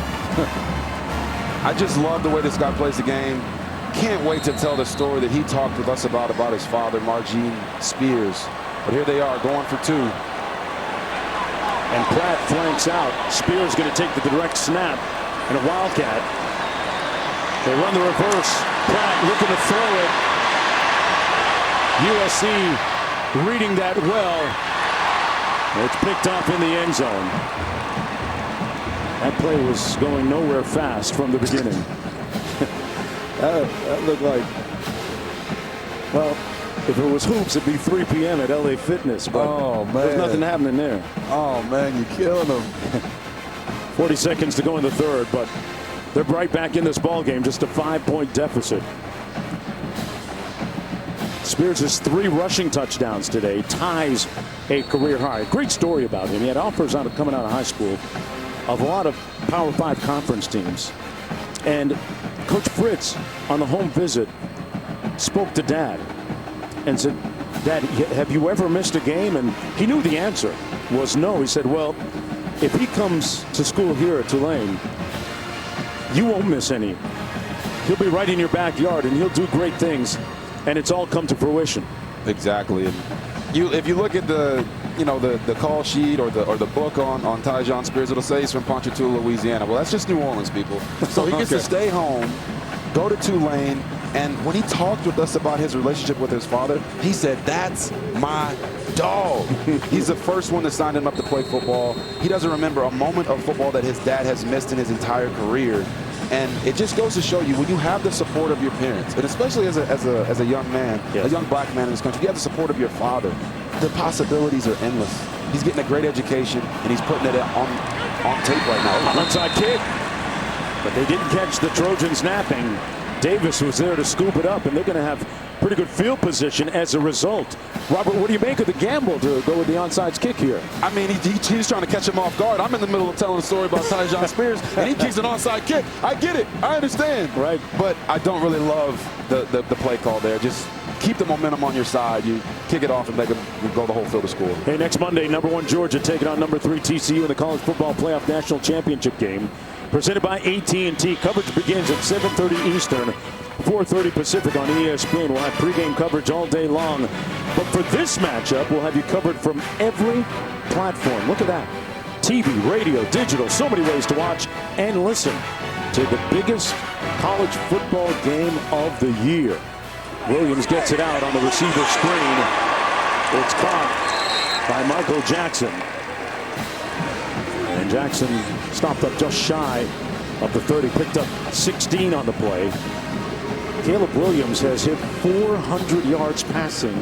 I just love the way this guy plays the game. Can't wait to tell the story that he talked with us about his father, Margene Spears. But here they are, going for 2. And Pratt flanks out. Spears going to take the direct snap and a wildcat. They run the reverse. Pratt looking to throw it. USC reading that well. It's picked off in the end zone. That play was going nowhere fast from the beginning. that looked like, well, If it was hoops, it'd be 3 p.m. at LA Fitness, but there's nothing happening there. Oh, man, you're killing them. 40 seconds to go in the third, but they're right back in this ball game, just a 5-point deficit. Spears has 3 rushing touchdowns today, ties a career high. Great story about him. He had offers coming out of high school of a lot of Power 5 conference teams. And Coach Fritz, on the home visit, spoke to Dad and said, Dad, have you ever missed a game? And he knew the answer was no. He said, well, if he comes to school here at Tulane, you won't miss any. He'll be right in your backyard, and he'll do great things, and it's all come to fruition. Exactly. And if you look at the call sheet or the book on Tyjaon Spears, it'll say he's from Ponchatoula, Louisiana. Well, that's just New Orleans, people. So he gets to stay home, go to Tulane, and when he talked with us about his relationship with his father, he said, that's my dog. He's the first one that signed him up to play football. He doesn't remember a moment of football that his dad has missed in his entire career. And it just goes to show you, when you have the support of your parents, and especially as a young man, a young black man in this country, you have the support of your father, the possibilities are endless. He's getting a great education, and he's putting it on tape right now. Onside kick, but they didn't catch the Trojans napping. Davis was there to scoop it up, and they're going to have pretty good field position as a result. Robert, what do you make of the gamble to go with the onside kick here? I mean, he's trying to catch him off guard. I'm in the middle of telling a story about Tyjaon Spears, and he kicks an onside kick. I get it. I understand. Right. But I don't really love the play call there. Just keep the momentum on your side. You kick it off and make them go the whole field to score. Hey, next Monday, #1 Georgia taking on #3 TCU in the College Football Playoff National Championship game. Presented by AT&T. Coverage begins at 7:30 Eastern, 4:30 Pacific on ESPN. We'll have pregame coverage all day long. But for this matchup, we'll have you covered from every platform. Look at that. TV, radio, digital, so many ways to watch and listen to the biggest college football game of the year. Williams gets it out on the receiver screen. It's caught by Michael Jackson. And Jackson stopped up just shy of the 30, picked up 16 on the play. Caleb Williams has hit 400 yards passing,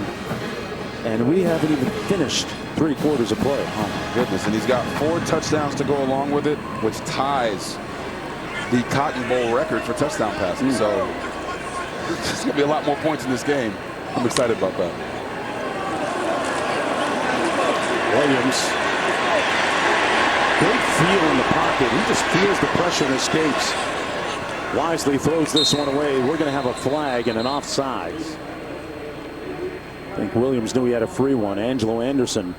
and we haven't even finished 3 quarters of play. Oh, my goodness. And he's got 4 touchdowns to go along with it, which ties the Cotton Bowl record for touchdown passes. So there's going to be a lot more points in this game. I'm excited about that. Williams. Great feel in the pocket. He just feels the pressure and escapes. Wisely throws this one away. We're going to have a flag and an offsides. I think Williams knew he had a free one. Angelo Anderson,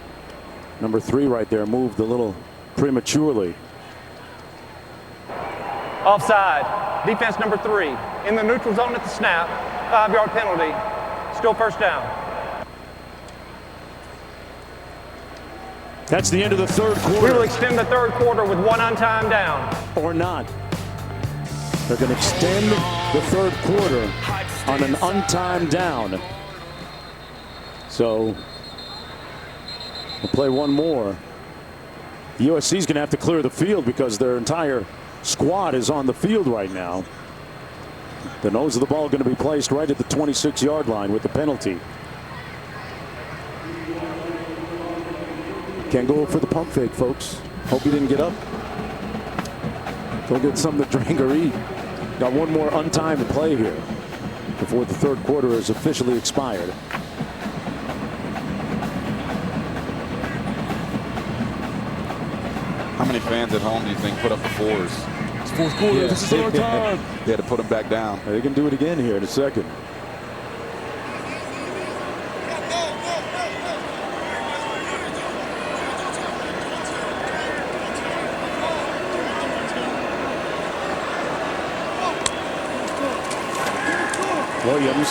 #3 right there, moved a little prematurely. Offside. Defense #3. In the neutral zone at the snap. 5-yard penalty. Still first down. That's the end of the third quarter. We will extend the third quarter with 1 on time down. Or not. They're going to extend the third quarter on an untimed down. So we'll play one more. The USC is going to have to clear the field because their entire squad is on the field right now. The nose of the ball going to be placed right at the 26-yard line with the penalty. Can't go for the pump fake, folks. Hope you didn't get up. Go get something to drink or eat. Got one more untimed play here before the third quarter is officially expired. How many fans at home do you think put up the 4s? It's fourth quarter. Yeah. This is our time. They had to put them back down. They can do it again here in a second. Williams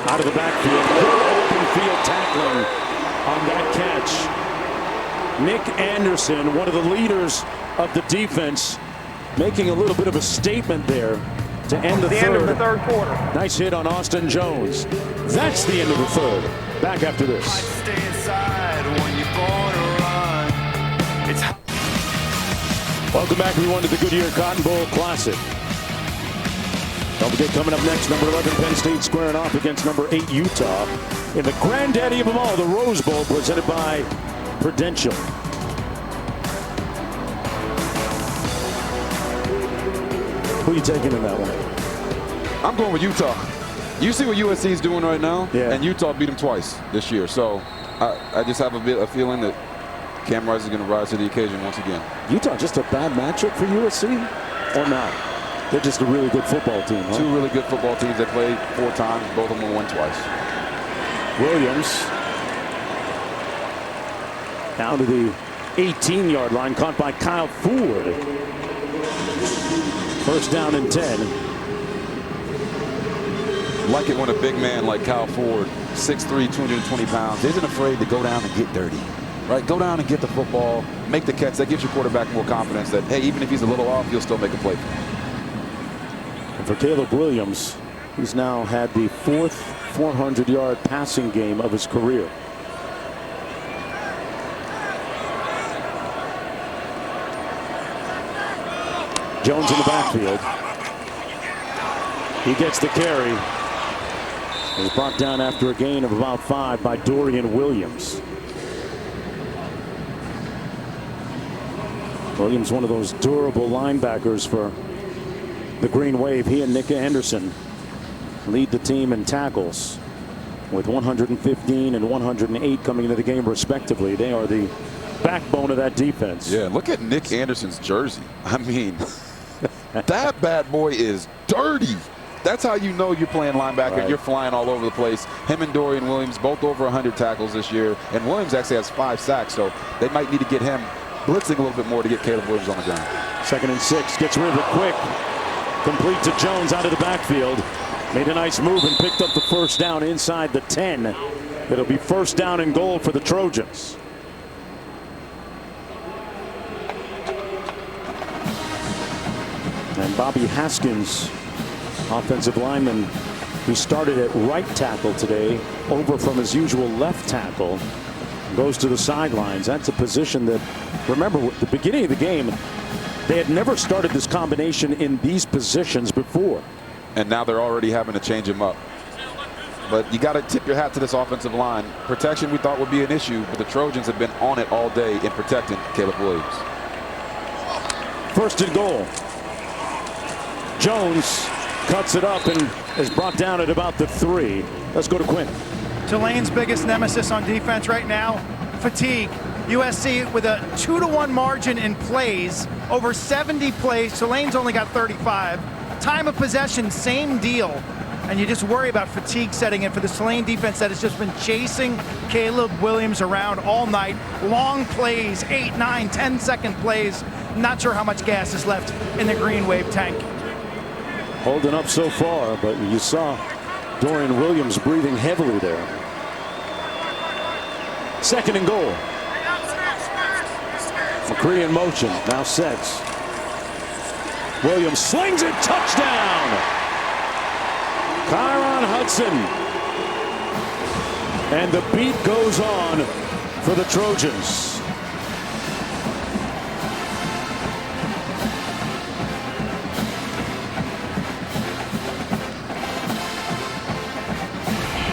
out of the backfield. Open field tackling on that catch. Nick Anderson, one of the leaders of the defense, making a little bit of a statement there to end the third. End of the third quarter. Nice hit on Austin Jones. That's the end of the third. Back after this. Stay inside when you're born to run. It's Welcome back, everyone, to the Goodyear Cotton Bowl Classic. Don't forget, coming up next, number 11 Penn State squaring off against number 8 Utah in the granddaddy of them all, the Rose Bowl, presented by Prudential. Who are you taking in that one? I'm going with Utah. You see what USC is doing right now? Yeah. And Utah beat them twice this year. So I just have a feeling that Cam Rice is going to rise to the occasion once again. Utah just a bad matchup for USC or not? They're just a really good football team, huh? Two really good football teams. They played 4 times. Both of them won twice. Williams down to the 18-yard line, caught by Kyle Ford. First down and 10. Like it when a big man like Kyle Ford, 6'3", 220 pounds, isn't afraid to go down and get dirty. Right? Go down and get the football, make the catch. That gives your quarterback more confidence that, hey, even if he's a little off, he'll still make a play for him. And for Caleb Williams, he's now had the 4th 400-yard passing game of his career. Jones in the backfield. He gets the carry. He's brought down after a gain of about 5 by Dorian Williams. Williams, one of those durable linebackers for the Green Wave. He and Nick Anderson lead the team in tackles with 115 and 108 coming into the game respectively. They are the backbone of that defense. Yeah, look at Nick Anderson's jersey. I mean, that bad boy is dirty. That's how you know you're playing linebacker. Right. You're flying all over the place. Him and Dorian Williams both over 100 tackles this year. And Williams actually has 5 sacks, so they might need to get him blitzing a little bit more to get Caleb Williams on the ground. 2nd and 6. Gets rid of it quick. Complete to Jones out of the backfield. Made a nice move and picked up the first down inside the 10. It'll be first down and goal for the Trojans. And Bobby Haskins, offensive lineman, who started at right tackle today, over from his usual left tackle, goes to the sidelines. That's a position that, remember, at the beginning of the game, they had never started this combination in these positions before. And now they're already having to change him up. But you got to tip your hat to this offensive line. Protection we thought would be an issue, but the Trojans have been on it all day in protecting Caleb Williams. First and goal. Jones cuts it up and is brought down at about the 3. Let's go to Quinn. Tulane's biggest nemesis on defense right now, fatigue. USC with a 2-to-1 margin in plays, over 70 plays. Tulane's only got 35. Time of possession, same deal. And you just worry about fatigue setting in for the Tulane defense that has just been chasing Caleb Williams around all night. Long plays, 8, 9, 10-second plays. Not sure how much gas is left in the Green Wave tank. Holding up so far, but you saw Dorian Williams breathing heavily there. 2nd and goal. McCree in motion, now sets. Williams slings it, touchdown! Kyron Hudson. And the beat goes on for the Trojans.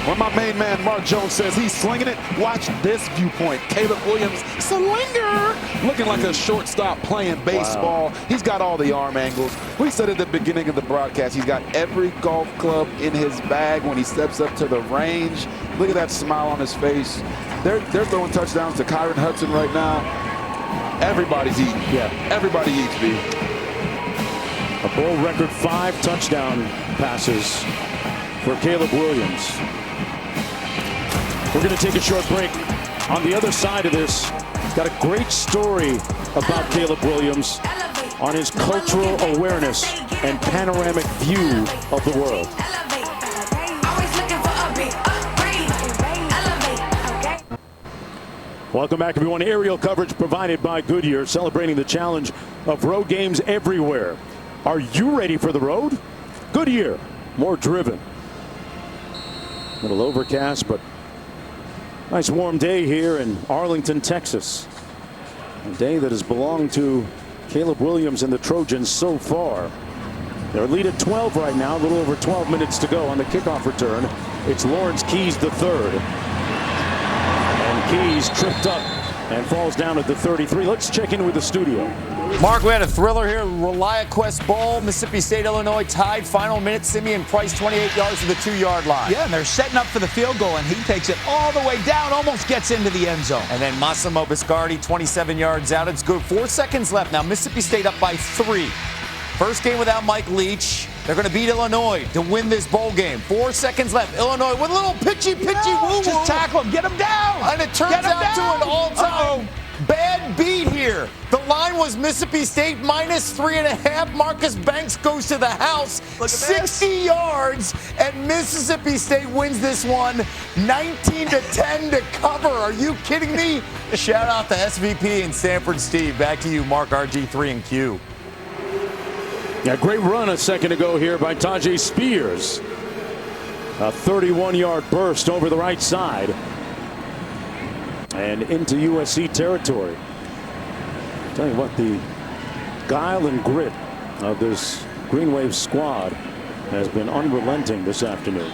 When my main man Mark Jones says he's slinging it, watch this viewpoint. Caleb Williams, slinger, looking like a shortstop playing baseball. Wow. He's got all the arm angles. We said at the beginning of the broadcast, he's got every golf club in his bag when he steps up to the range. Look at that smile on his face. They're throwing touchdowns to Kyron Hudson right now. Everybody's eating. Yeah. Everybody eats, B. A bowl record 5 touchdown passes for Caleb Williams. We're going to take a short break. On the other side of this, got a great story about Caleb Williams on his cultural awareness and panoramic view of the world. Welcome back, everyone. Aerial coverage provided by Goodyear, celebrating the challenge of road games everywhere. Are you ready for the road? Goodyear, more driven. A little overcast, but nice warm day here in Arlington, Texas. A day that has belonged to Caleb Williams and the Trojans so far. Their lead at 12 right now, a little over 12 minutes to go on the kickoff return. It's Lawrence Keys the third. And Keys tripped up and falls down at the 33. Let's check in with the studio. Mark, we had a thriller here. ReliaQuest Bowl, Mississippi State, Illinois tied. Final minute, Simeon Price, 28 yards to the 2-yard line. Yeah, and they're setting up for the field goal, and he takes it all the way down, almost gets into the end zone. And then Massimo Biscardi, 27 yards out. It's good. 4 seconds left now. Mississippi State up by 3. First game without Mike Leach. They're going to beat Illinois to win this bowl game. 4 seconds left. Illinois with a little pitchy woo-woo. Just tackle him. Get him down. And it turns out to an all-time bad beat here. The line was Mississippi State minus 3.5. Marcus Banks goes to the house. 60 yards, and Mississippi State wins this one 19-10 to cover. Are you kidding me? Shout out to SVP and Stanford Steve. Back to you, Mark, RG3 and Q. Yeah, great run a second ago here by Tajay Spears. A 31-yard burst over the right side and into USC territory. I'll tell you what, the guile and grit of this Green Wave squad has been unrelenting this afternoon.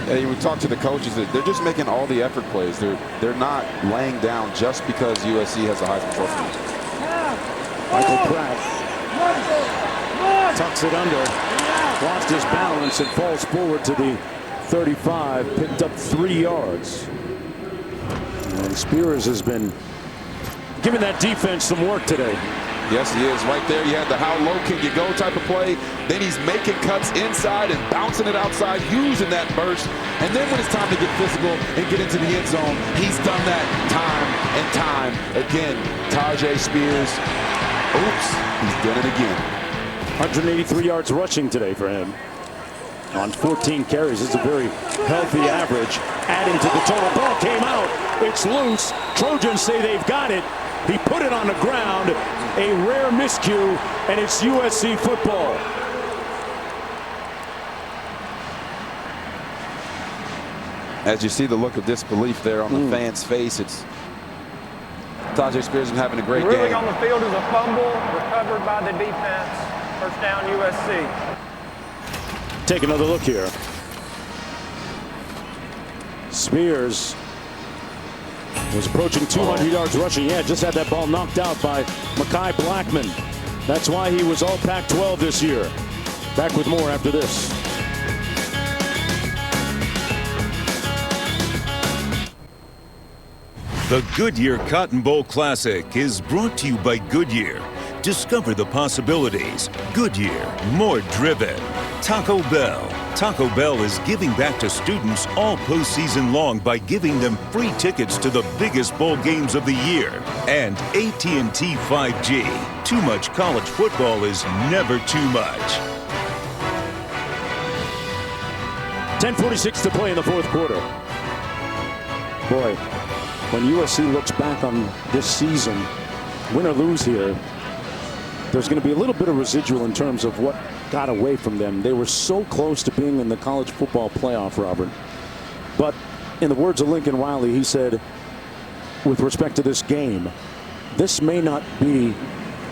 Hey, we talked to the coaches. They're just making all the effort plays. They're not laying down just because USC has a Heisman Trophy. Michael Pratt tucks it under, lost his balance, and falls forward to the 35, picked up 3 yards. And Spears has been giving that defense some work today. Yes, he is. Right there, you had the how low can you go type of play. Then he's making cuts inside and bouncing it outside, using that burst. And then when it's time to get physical and get into the end zone, he's done that time and time again. Tajay Spears, oops, he's done it again. 183 yards rushing today for him on 14 carries. It's a very healthy average. Adding to the total. Ball came out. It's loose. Trojans say they've got it. He put it on the ground. A rare miscue, and it's USC football. As you see the look of disbelief there on the fans' face, it's Tajay Spears having a great game. Ruling on the field is a fumble recovered by the defense. First down, USC. Take another look here. Spears was approaching 200 yards rushing. Yeah, just had that ball knocked out by Mekhi Blackman. That's why he was all Pac-12 this year. Back with more after this. The Goodyear Cotton Bowl Classic is brought to you by Goodyear. Discover the possibilities. Goodyear, more driven. Taco Bell. Taco Bell is giving back to students all postseason long by giving them free tickets to the biggest bowl games of the year. And AT&T 5G. Too much college football is never too much. 10:46 to play in the fourth quarter. Boy, when USC looks back on this season, win or lose here, there's going to be a little bit of residual in terms of what got away from them. They were so close to being in the college football playoff, Robert. But in the words of Lincoln Riley, he said, with respect to this game, this may not be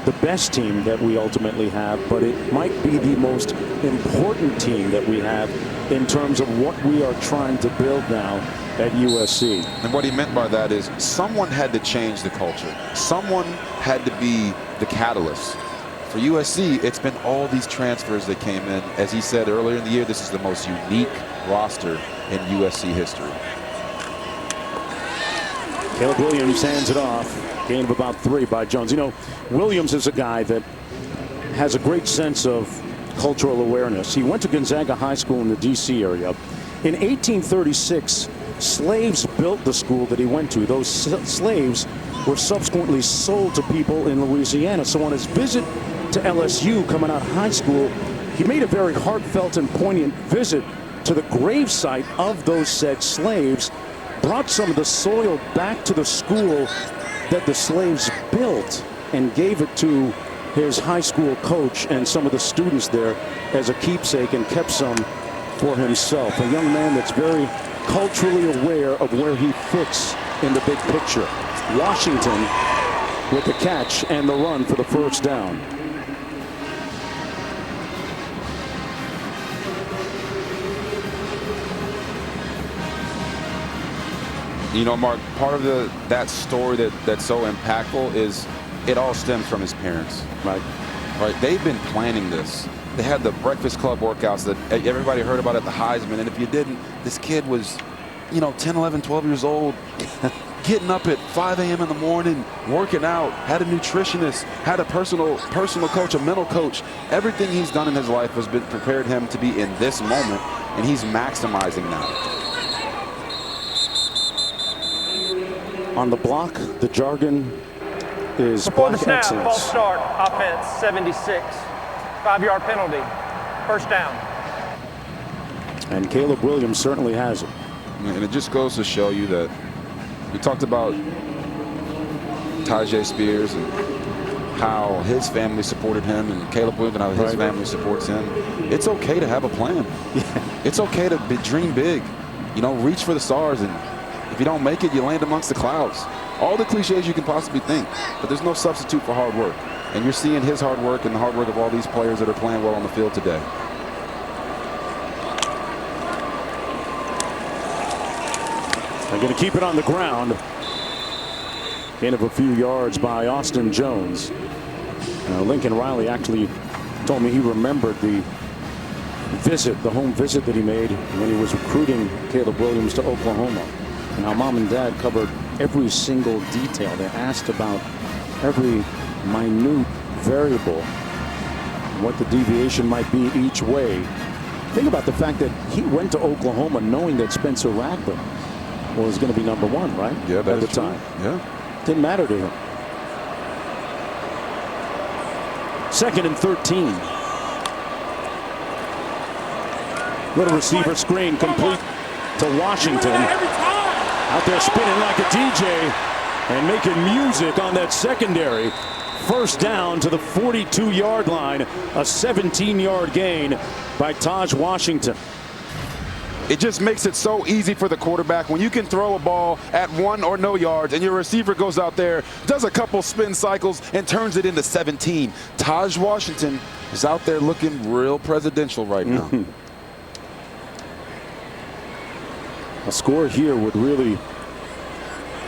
the best team that we ultimately have, but it might be the most important team that we have in terms of what we are trying to build now at USC. And what he meant by that is someone had to change the culture. Someone had to be the catalyst. For USC, it's been all these transfers that came in. As he said earlier in the year, this is the most unique roster in USC history. Caleb Williams hands it off. Gain of about 3 by Jones. You know, Williams is a guy that has a great sense of cultural awareness. He went to Gonzaga High School in the D.C. area. In 1836, slaves built the school that he went to. Those slaves were subsequently sold to people in Louisiana. So on his visit to LSU coming out of high school, he made a very heartfelt and poignant visit to the gravesite of those said slaves, brought some of the soil back to the school that the slaves built, and gave it to his high school coach and some of the students there as a keepsake, and kept some for himself. A young man that's very culturally aware of where he fits in the big picture. Washington with the catch and the run for the first down. You know, Mark, part of that story that's so impactful is it all stems from his parents. Right. They've been planning this. They had the Breakfast Club workouts that everybody heard about at the Heisman, and if you didn't, this kid was, you know, 10, 11, 12 years old, getting up at 5 a.m. in the morning, working out, had a nutritionist, had a personal coach, a mental coach. Everything he's done in his life has been prepared him to be in this moment, and he's maximizing now. On the block, the jargon is before the block snap, excellence. false start, offense, 76. 5-yard penalty, first down. And Caleb Williams certainly has it. And it just goes to show you that we talked about Tyjae Spears and how his family supported him, and Caleb Williams and how his family supports him. It's okay to have a plan. It's okay to dream big. You know, reach for the stars, and if you don't make it, you land amongst the clouds. All the cliches you can possibly think, but there's no substitute for hard work. And you're seeing his hard work and the hard work of all these players that are playing well on the field today. They're going to keep it on the ground. Gain of a few yards by Austin Jones. Lincoln Riley actually told me he remembered the home visit that he made when he was recruiting Caleb Williams to Oklahoma, and how mom and dad covered every single detail. They asked about every minute variable, what the deviation might be each way. Think about the fact that he went to Oklahoma knowing that Spencer Rattler was going to be #1, right? Yeah, at the time. Yeah. Didn't matter to him. 2nd and 13. Little receiver screen complete to Washington. Out there spinning like a DJ and making music on that secondary. First down to the 42-yard line. A 17-yard gain by Taj Washington. It just makes it so easy for the quarterback when you can throw a ball at 1 or no yards and your receiver goes out there, does a couple spin cycles, and turns it into 17. Taj Washington is out there looking real presidential right now. A score here would really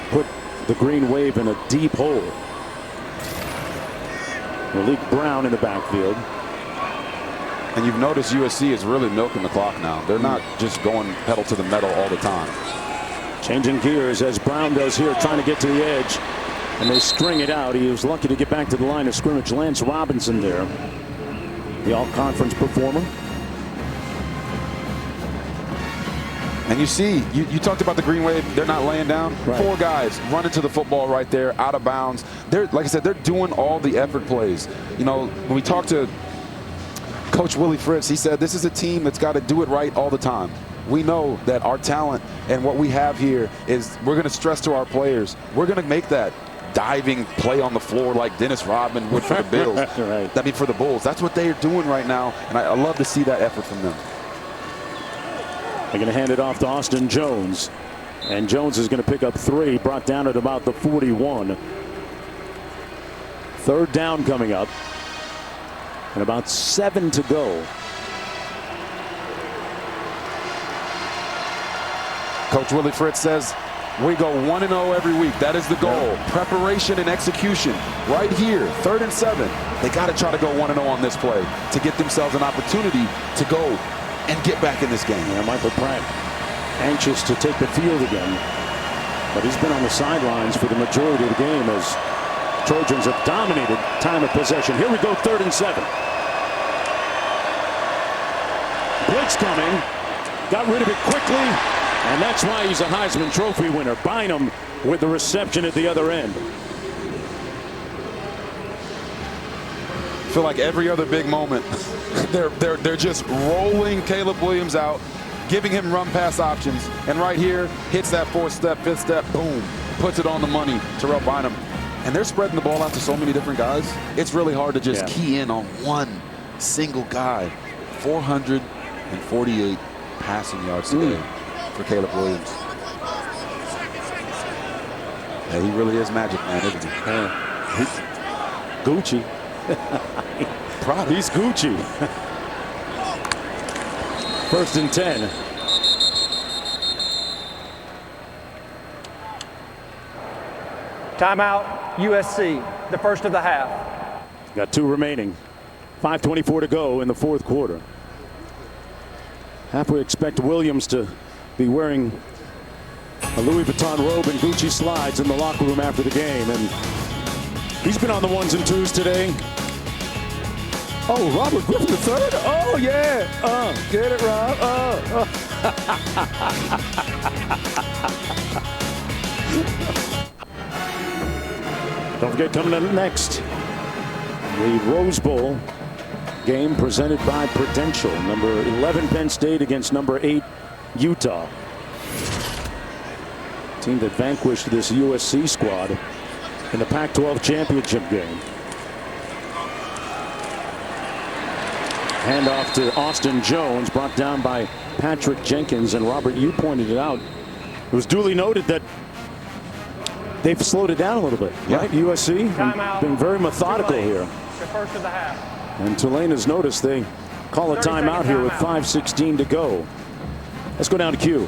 put the Green Wave in a deep hole. Malik Brown in the backfield. And you've noticed USC is really milking the clock now. They're not just going pedal to the metal all the time. Changing gears as Brown does here, trying to get to the edge. And they string it out. He was lucky to get back to the line of scrimmage. Lance Robinson there, the all-conference performer. And you see, you talked about the Green Wave. They're not laying down. Right. 4 guys running to the football right there, out of bounds. They're, like I said, they're doing all the effort plays. You know, when we talked to Coach Willie Fritz, he said this is a team that's got to do it right all the time. We know that our talent and what we have here is we're going to stress to our players. We're going to make that diving play on the floor like Dennis Rodman would for the Bills. Right. I mean, for the Bulls. That's what they are doing right now, and I love to see that effort from them. They're going to hand it off to Austin Jones. And Jones is going to pick up 3, brought down at about the 41. 3rd down coming up. And about 7 to go. Coach Willie Fritz says we go 1-0 every week. That is the goal. Preparation and execution. Right here, 3rd and 7. They got to try to go 1-0 on this play to get themselves an opportunity to go and get back in this game. Yeah, Michael Pratt anxious to take the field again. But he's been on the sidelines for the majority of the game as Trojans have dominated time of possession. Here we go, 3rd and 7. Blitz coming. Got rid of it quickly. And that's why he's a Heisman Trophy winner. Bynum with the reception at the other end. I feel like every other big moment, they're just rolling Caleb Williams out, giving him run pass options. And right here, hits that 4th step, 5th step, boom, puts it on the money. Terrell Bynum. And they're spreading the ball out to so many different guys. It's really hard to just key in on one single guy. 448 passing yards today for Caleb Williams. Yeah, he really is magic, man, isn't he? Gucci. He's Gucci. 1st and 10. Timeout, USC, the first of the half. Got 2 remaining. 5:24 to go in the fourth quarter. Half we expect Williams to be wearing a Louis Vuitton robe and Gucci slides in the locker room after the game. And he's been on the 1s and 2s today. Oh, Robert Griffin III? Oh, yeah. Get it, Rob. Don't forget, coming up next, the Rose Bowl game presented by Prudential. Number 11 Penn State against number 8 Utah. Team that vanquished this USC squad in the Pac-12 championship game. Handoff to Austin Jones, brought down by Patrick Jenkins. And Robert, you pointed it out. It was duly noted that they've slowed it down a little bit, right? USC been very methodical here. The first of the half. And Tulane has noticed they call a timeout here with 5:16 to go. Let's go down to Q.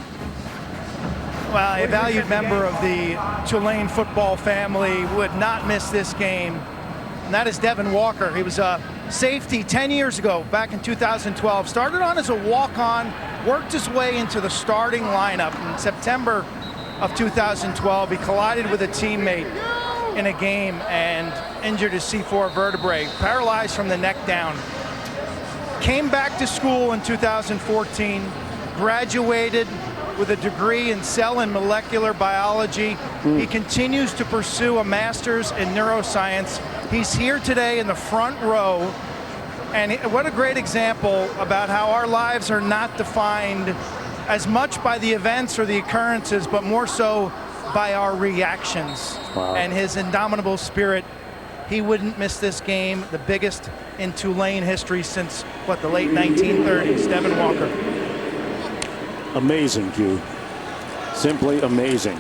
Well, a valued member of the Tulane football family would not miss this game, and that is Devin Walker. He was a safety 10 years ago, back in 2012. Started on as a walk-on, worked his way into the starting lineup. In September of 2012, he collided with a teammate in a game and injured his C4 vertebrae, paralyzed from the neck down. Came back to school in 2014, graduated with a degree in cell and molecular biology. He continues to pursue a master's in neuroscience. He's here today in the front row, and what a great example about how our lives are not defined as much by the events or the occurrences, but more so by our reactions. Wow. And his indomitable spirit. He wouldn't miss this game, the biggest in Tulane history since, what, the late 1930s. Devin Walker. Amazing, Q. Simply amazing.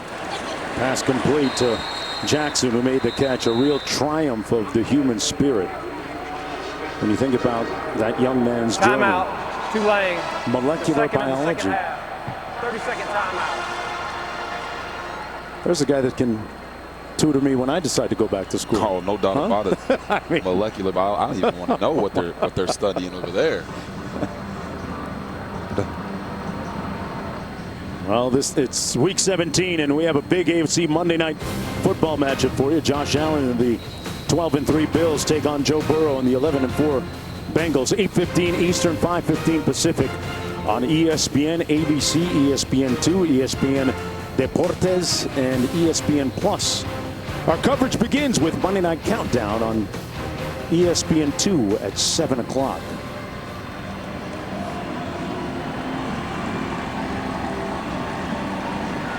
Pass complete to Jackson, who made the catch. A real triumph of the human spirit. When you think about that young man's journey. Timeout, Tulane. Molecular biology. 30-second timeout. There's a guy that can tutor me when I decide to go back to school. Oh, no doubt about it. I mean, molecular biology. I don't even want to know what they're studying over there. Well, it's week 17, and we have a big AFC Monday night football matchup for you. Josh Allen and the 12-3 Bills take on Joe Burrow and the 11-4 Bengals. 8:15 Eastern, 5:15 Pacific on ESPN, ABC, ESPN2, ESPN Deportes, and ESPN Plus. Our coverage begins with Monday Night Countdown on ESPN2 at 7 o'clock.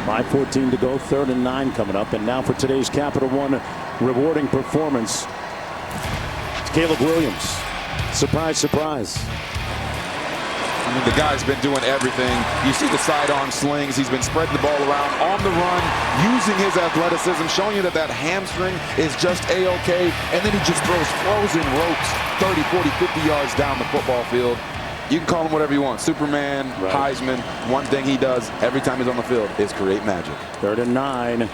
.5:14 to go, 3rd and 9 coming up. And now for today's Capital One rewarding performance, it's Caleb Williams. Surprise, surprise. I mean, the guy's been doing everything. You see the sidearm slings. He's been spreading the ball around on the run, using his athleticism, showing you that that hamstring is just A-OK. And then he just throws frozen ropes 30, 40, 50 yards down the football field. You can call him whatever you want. Superman, right. Heisman. One thing he does every time he's on the field is create magic. 3rd and 9.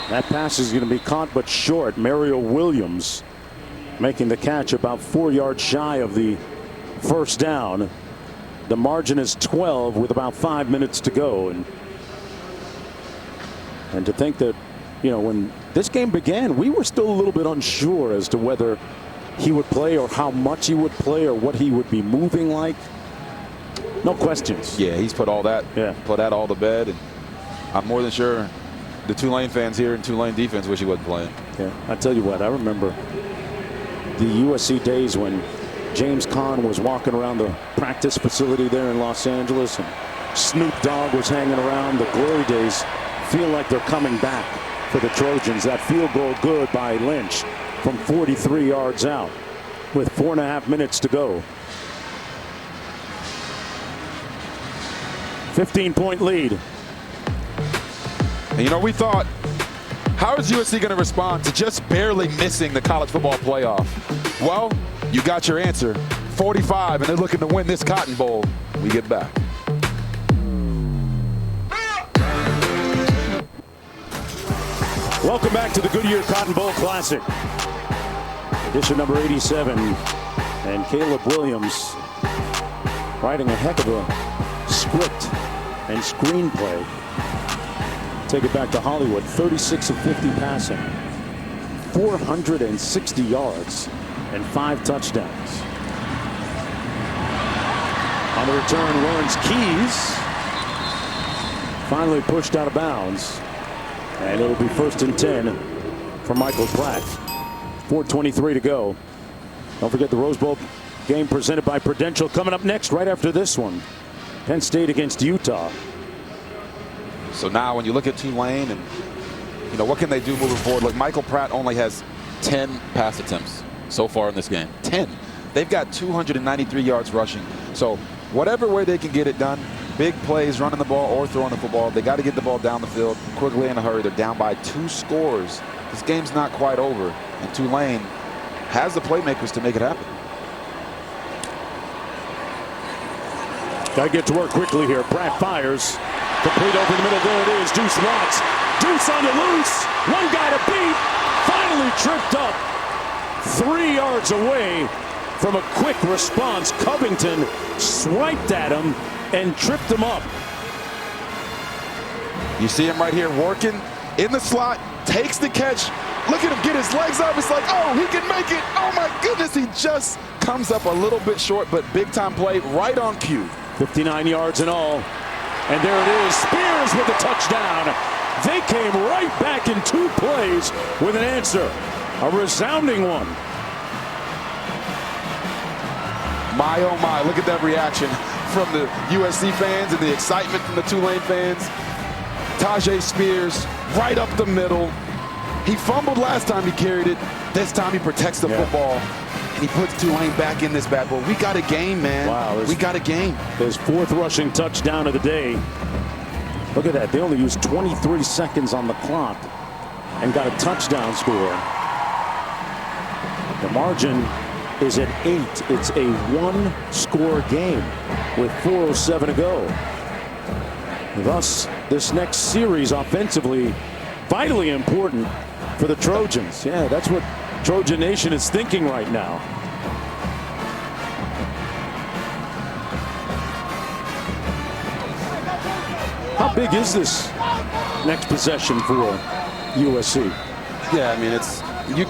That pass is going to be caught but short. Mario Williams making the catch about 4 yards shy of the first down. The margin is 12 with about 5 minutes to go. And to think that, you know, when this game began, we were still a little bit unsure as to whether he would play or how much he would play or what he would be moving like. No questions. Yeah, he's put all that, put that all to bed. And I'm more than sure the Tulane fans here in Tulane defense wish he wasn't playing. Yeah, I tell you what, I remember the USC days when James Conn was walking around the practice facility there in Los Angeles and Snoop Dogg was hanging around. The glory days feel like they're coming back for the Trojans. That field goal good by Lynch from 43 yards out with 4.5 minutes to go. 15-point lead. And you know, we thought, how is USC going to respond to just barely missing the college football playoff? Well, you got your answer. 45, and they're looking to win this Cotton Bowl. We get back. Welcome back to the Goodyear Cotton Bowl Classic. Edition number 87. And Caleb Williams writing a heck of a script and screenplay. Take it back to Hollywood. 36 of 50 passing. 460 yards and 5 touchdowns. On the return, Lawrence Keys finally pushed out of bounds. And it'll be 1st and 10 for Michael Pratt. 4:23 to go. Don't forget the Rose Bowl game presented by Prudential coming up next right after this one. Penn State against Utah. So now when you look at Tulane and, you know, what can they do moving forward? Look, Michael Pratt only has 10 pass attempts so far in this game. 10. They've got 293 yards rushing. So whatever way they can get it done, big plays, running the ball or throwing the football, they got to get the ball down the field quickly in a hurry. They're down by 2 scores. This game's not quite over. And Tulane has the playmakers to make it happen. Got to get to work quickly here. Pratt fires. Complete over the middle. There it is. Deuce Watts. Deuce on the loose. One guy to beat. Finally tripped up. 3 yards away from a quick response. Covington swiped at him and tripped him up. You see him right here working in the slot. Takes the catch. Look at him get his legs up. It's like, oh, he can make it. Oh, my goodness. He just comes up a little bit short, but big-time play right on cue. 59 yards in all. And there it is. Spears with the touchdown. They came right back in 2 plays with an answer. A resounding one. My, oh, my. Look at that reaction from the USC fans and the excitement from the Tulane fans. Tajay Spears right up the middle. He fumbled last time he carried it. This time he protects the football. And he puts Tulane back in this bad boy. We got a game, man. Wow, we got a game. His 4th rushing touchdown of the day. Look at that. They only used 23 seconds on the clock and got a touchdown score. The margin is at 8. It's a 1-score game with 4:07 to go. Thus, this next series offensively vitally important for the Trojans. Yeah, that's what Trojan Nation is thinking right now. How big is this next possession for USC? Yeah, I mean, you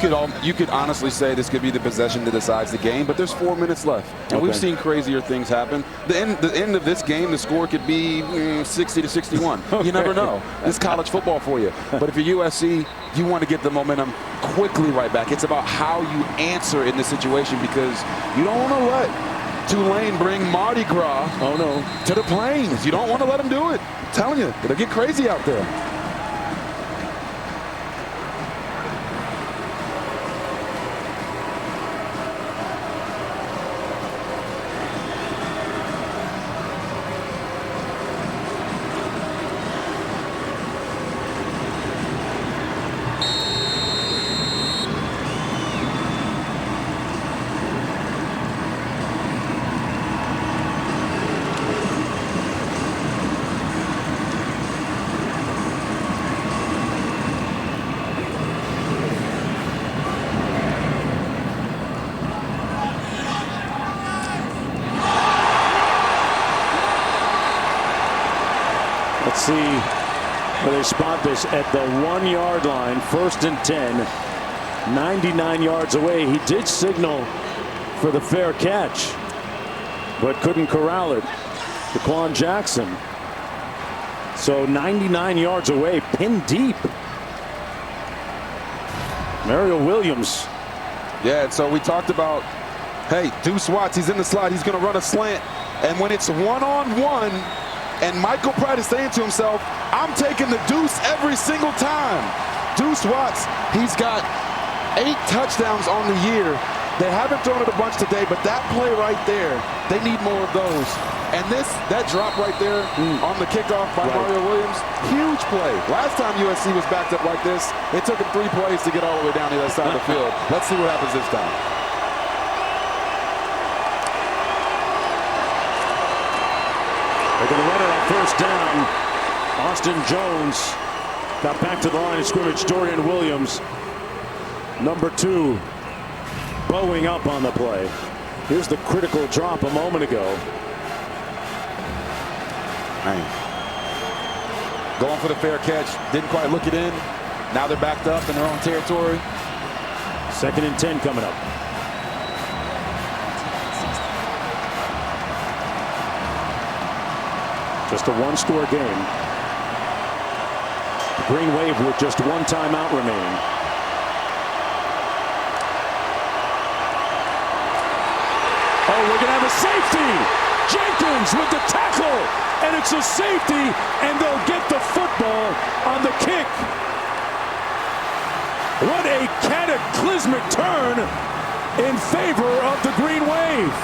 could honestly say this could be the possession that decides the game, but there's 4 minutes left, and we've seen crazier things happen. The end of this game, the score could be 60-61. You never know. It's college football for you. But if you're USC, you want to get the momentum quickly right back. It's about how you answer in this situation, because you don't want to let Tulane bring Mardi Gras to the Plains. You don't want to let them do it. I'm telling you, it'll get crazy out there. Let's see where they spot this at the 1-yard line. 1st and 10. 99 yards away. He did signal for the fair catch, but couldn't corral it. Daquan Jackson. So 99 yards away, pinned deep. Mario Williams. Yeah, and so we talked about, hey, Deuce Watts, he's in the slot. He's going to run a slant. And when it's one-on-one, and Michael Pratt is saying to himself, I'm taking the deuce every single time. Deuce Watts, he's got 8 touchdowns on the year. They haven't thrown it a bunch today, but that play right there, they need more of those. And that drop right there on the kickoff by Mario Williams, huge play. Last time USC was backed up like this, it took them 3 plays to get all the way down the other side of the field. Let's see what happens this time. They're going to run it on 1st down. Austin Jones Now back to the line of scrimmage, Dorian Williams, number 2, bowing up on the play. Here's the critical drop a moment ago. Man. Going for the fair catch, didn't quite look it in. Now they're backed up in their own territory. 2nd and 10 coming up. Just a 1-score game. The Green Wave with just 1 timeout remaining. Oh, we're going to have a safety. Jenkins with the tackle, and it's a safety, and they'll get the football on the kick. What a cataclysmic turn in favor of the Green Wave.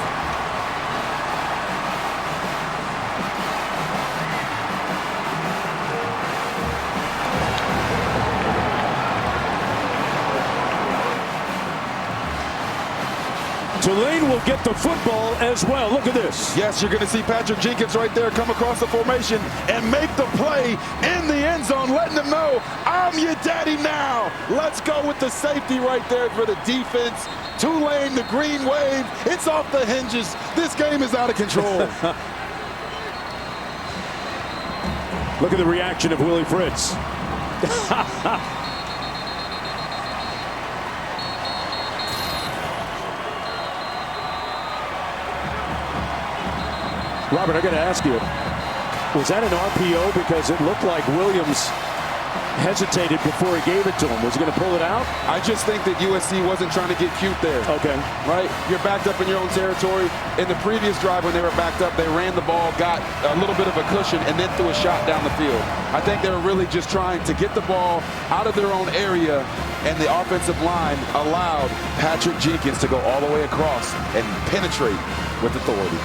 Tulane will get the football as well. Look at this. Yes, you're going to see Patrick Jenkins right there come across the formation and make the play in the end zone, letting them know, I'm your daddy now. Let's go with the safety right there for the defense. Tulane, the Green Wave, it's off the hinges. This game is out of control. Look at the reaction of Willie Fritz. Robert, I got to ask you, was that an RPO? Because it looked like Williams hesitated before he gave it to him. Was he going to pull it out? I just think that USC wasn't trying to get cute there. Okay. Right? You're backed up in your own territory. In the previous drive when they were backed up, they ran the ball, got a little bit of a cushion, and then threw a shot down the field. I think they were really just trying to get the ball out of their own area, and the offensive line allowed Patrick Jenkins to go all the way across and penetrate with authority.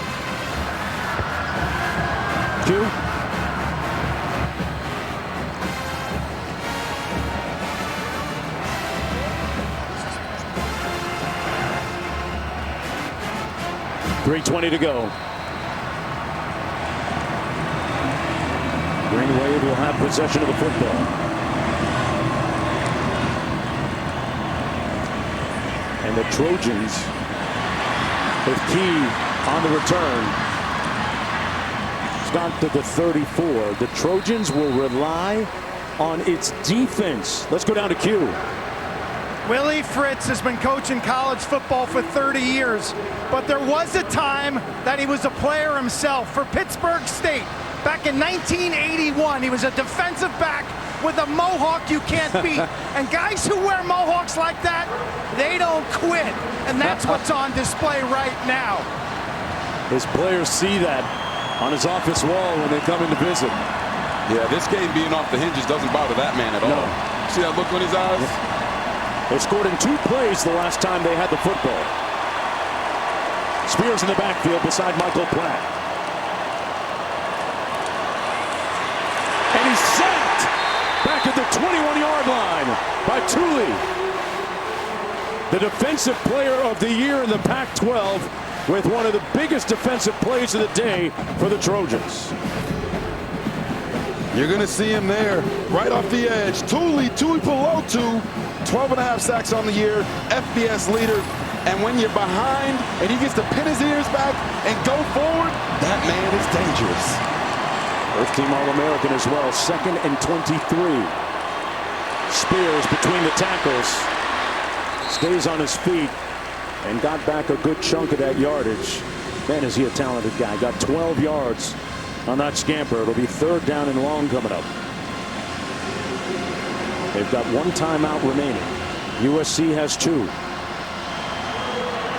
Q. .320 to go. Green Wave will have possession of the football. And the Trojans with Key on the return. Start to the 34. The Trojans will rely on its defense. Let's go down to Q. Willie Fritz has been coaching college football for 30 years, but there was a time that he was a player himself for Pittsburgh State. Back in 1981, he was a defensive back with a mohawk you can't beat. And guys who wear mohawks like that, they don't quit. And that's what's on display right now. His players see that on his office wall when they come in to visit. Yeah, this game being off the hinges doesn't bother that man at all. See that look on his eyes? They scored in 2 plays the last time they had the football. Spears in the backfield beside Michael Pratt. And he's sacked back at the 21-yard line by Thule. The defensive player of the year in the Pac-12 with one of the biggest defensive plays of the day for the Trojans. You're going to see him there, right off the edge. Tuli Pelotu, 12.5 sacks on the year, FBS leader. And when you're behind and he gets to pin his ears back and go forward, that man is dangerous. First-team All-American as well, 2nd and 23. Spears between the tackles, stays on his feet, and got back a good chunk of that yardage. Man, is he a talented guy. Got 12 yards on that scamper. It'll be 3rd down and long coming up. They've got 1 timeout remaining. USC has 2.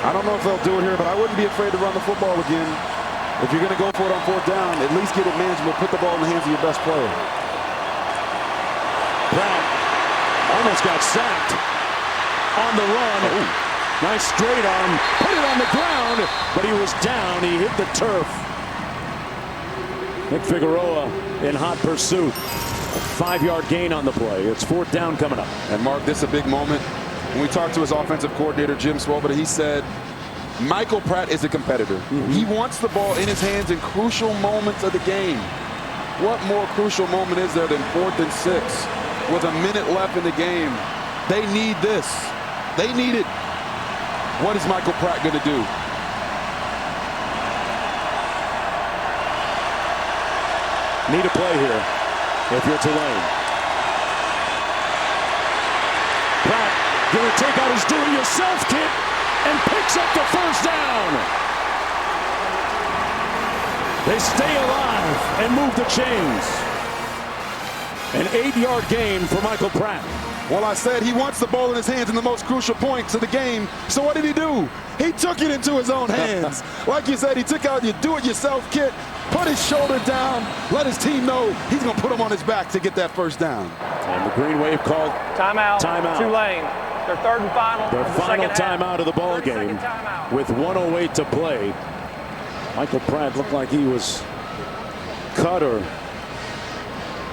I don't know if they'll do it here, but I wouldn't be afraid to run the football again. If you're going to go for it on 4th down, at least get it manageable. Put the ball in the hands of your best player. Pratt almost got sacked on the run. Oh. Nice straight arm, put it on the ground, but he was down. He hit the turf. Nick Figueroa in hot pursuit. A 5-yard gain on the play. It's 4th down coming up. And Mark, this is a big moment. When we talked to his offensive coordinator, Jim Swoboda, he said, Michael Pratt is a competitor. He wants the ball in his hands in crucial moments of the game. What more crucial moment is there than 4th and 6? with a minute left in the game. They need this. They need it. What is Michael Pratt going to do? Need a play here if you're Tulane. Pratt going to take out his do-it-yourself kit and picks up the first down. They stay alive and move the chains. An 8-yard gain for Michael Pratt. Well, I said he wants the ball in his hands in the most crucial points of the game. So what did he do? He took it into his own hands. Like you said, he took out your do-it-yourself kit, put his shoulder down, let his team know he's going to put him on his back to get that first down. And the Green Wave called timeout. Timeout. Tulane. Their third and final. Their final timeout of the ball game with 1:08 to play. Michael Pratt looked like he was cut or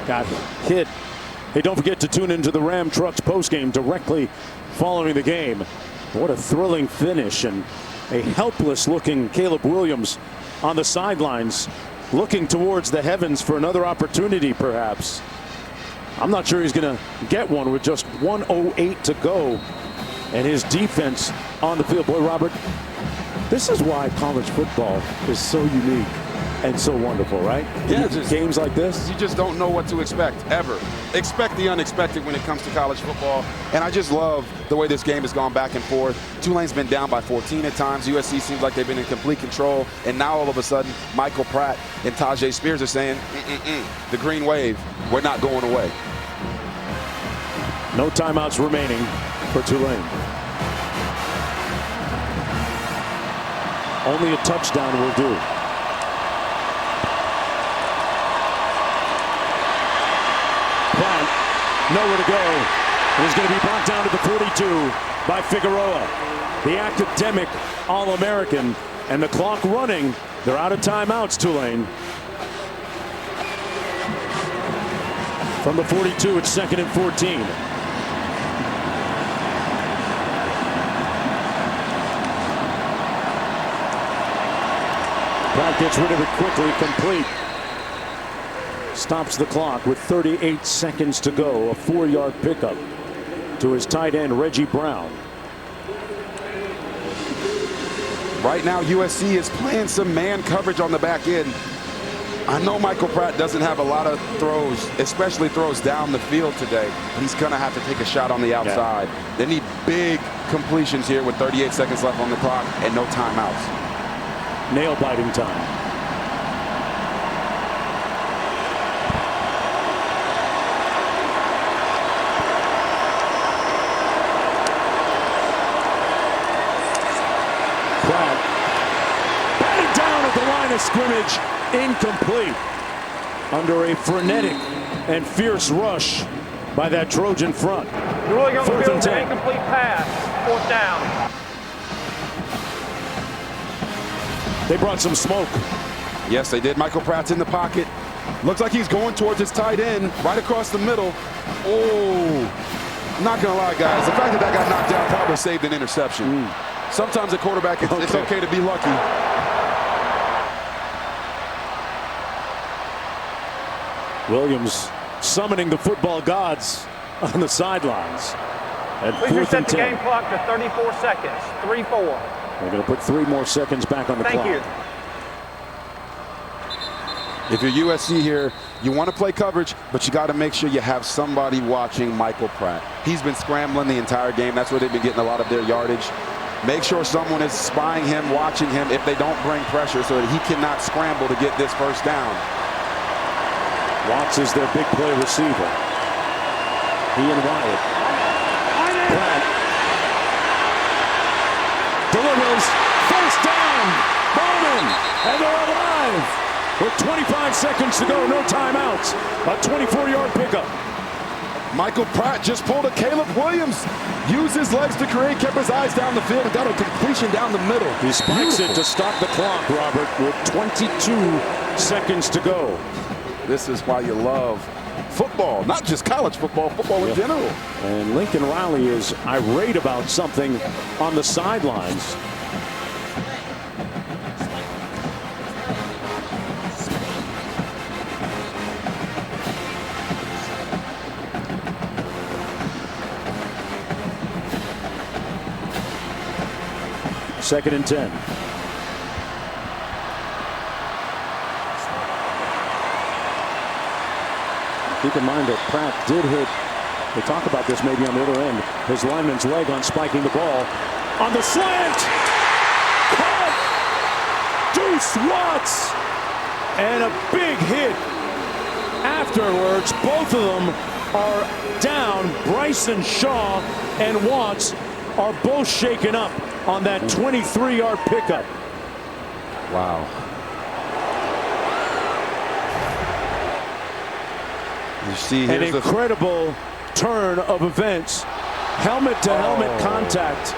got hit. Hey, don't forget to tune into the Ram Trucks postgame directly following the game. What a thrilling finish, and a helpless-looking Caleb Williams on the sidelines looking towards the heavens for another opportunity, perhaps. I'm not sure he's going to get one with just 1:08 to go and his defense on the field. Boy, Robert, this is why college football is so unique and so wonderful, right? Yeah, games like this. You just don't know what to expect, ever. Expect the unexpected when it comes to college football. And I just love the way this game has gone back and forth. Tulane's been down by 14 at times. USC seems like they've been in complete control. And now all of a sudden, Michael Pratt and Tajay Spears are saying, the Green Wave, we're not going away. No timeouts remaining for Tulane. Only a touchdown will do. Pratt, nowhere to go. He's going to be brought down to the 42 by Figueroa, the academic All-American, and the clock running. They're out of timeouts, Tulane. From the 42, it's 2nd and 14. Pratt gets rid of it quickly, complete. Stops the clock with 38 seconds to go. A 4-yard pickup to his tight end, Reggie Brown. Right now, USC is playing some man coverage on the back end. I know Michael Pratt doesn't have a lot of throws, especially throws down the field today. He's going to have to take a shot on the outside. Yeah. They need big completions here with 38 seconds left on the clock and no timeouts. Nail-biting time. Pratt batted down at the line of scrimmage, incomplete. Under a frenetic and fierce rush by that Trojan front. You're really going to build an incomplete pass. 4th down. They brought some smoke. Yes, they did. Michael Pratt's in the pocket. Looks like he's going towards his tight end, right across the middle. Oh, not gonna lie, guys. The fact that got knocked down probably saved an interception. Sometimes a quarterback, it's okay to be lucky. Williams summoning the football gods on the sidelines. Please reset the game clock to 34 seconds. 3-4. They're going to put 3 more seconds back on the clock. Thank you. If you're USC here, you want to play coverage, but you got to make sure you have somebody watching Michael Pratt. He's been scrambling the entire game. That's where they've been getting a lot of their yardage. Make sure someone is spying him, watching him if they don't bring pressure so that he cannot scramble to get this first down. Watts is their big play receiver. He and Wyatt. Pratt delivers, first down, Bowman, and they're alive. With 25 seconds to go, no timeouts, a 24-yard pickup. Michael Pratt just pulled a Caleb Williams. Used his legs to create, kept his eyes down the field, and got a completion down the middle. He spikes it to stop the clock, Robert, with 22 seconds to go. This is why you love football, not just college football, football in general. And Lincoln Riley is irate about something on the sidelines. 2nd and 10. Keep in mind that Pratt did hit, they talk about this maybe on the other end, his lineman's leg on spiking the ball. On the slant! Caught! Deuce Watts! And a big hit. Afterwards, both of them are down. Bryson Shaw and Watts are both shaken up on that 23-yard pickup. Wow. You see, an incredible turn of events. Helmet-to-helmet contact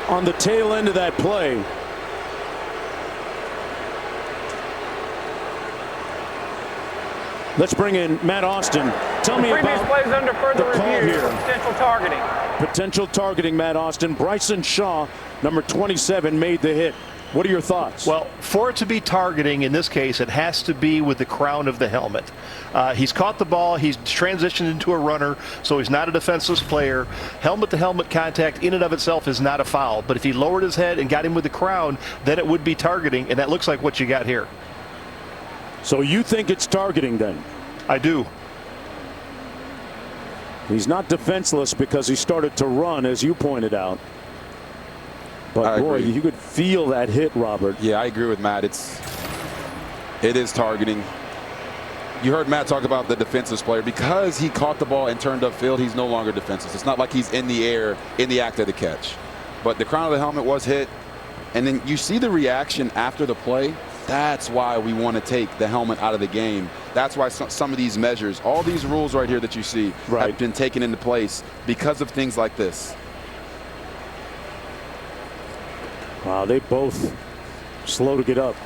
on the tail end of that play. Let's bring in Matt Austin. Tell me previous about plays under further the call review here. for potential targeting. Potential targeting, Matt Austin. Bryson Shaw, number 27, made the hit. What are your thoughts? Well, for it to be targeting, in this case, it has to be with the crown of the helmet. He's caught the ball. He's transitioned into a runner, so he's not a defenseless player. Helmet-to-helmet contact in and of itself is not a foul. But if he lowered his head and got him with the crown, then it would be targeting, and that looks like what you got here. So you think it's targeting then? I do. He's not defenseless because he started to run, as you pointed out. But boy, you could feel that hit, Robert. Yeah, I agree with Matt. It is targeting. You heard Matt talk about the defenseless player. Because he caught the ball and turned upfield, he's no longer defenseless. It's not like he's in the air in the act of the catch. But the crown of the helmet was hit. And then you see the reaction after the play. That's why we want to take the helmet out of the game. That's why some of these measures, all these rules right here that you see have been taken into place because of things like this. Wow, they both slow to get up.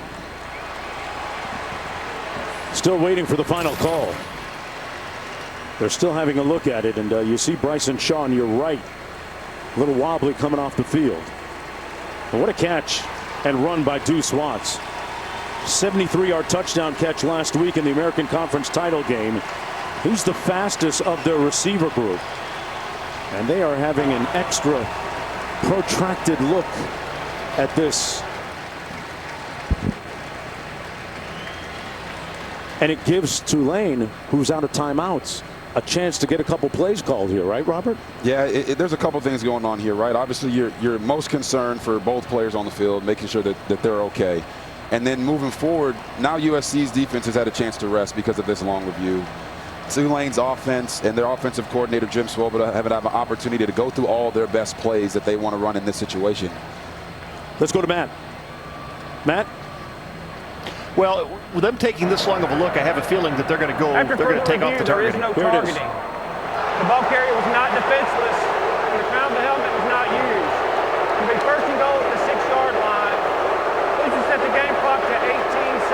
Still waiting for the final call. They're still having a look at it, and you see Bryson Shaw on your right. A little wobbly coming off the field. But what a catch and run by Deuce Watts. 73-yard touchdown catch last week in the American Conference title game. He's the fastest of their receiver group. And they are having an extra protracted look at this. And it gives Tulane, who's out of timeouts, a chance to get a couple plays called here, right, Robert? Yeah, there's a couple things going on here, right? Obviously, you're most concerned for both players on the field, making sure that they're okay. And then moving forward, now USC's defense has had a chance to rest because of this long review. Tulane's offense and their offensive coordinator, Jim Swoboda, have an opportunity to go through all their best plays that they want to run in this situation. Let's go to Matt. Matt? Well, with them taking this long of a look, I have a feeling that they're going to go. They're going to take off the target. There is no targeting. The ball carrier was not defenseless, and the crown of the helmet was not used. It'll be 1st and goal at the 6-yard line. Please just set the game clock to 18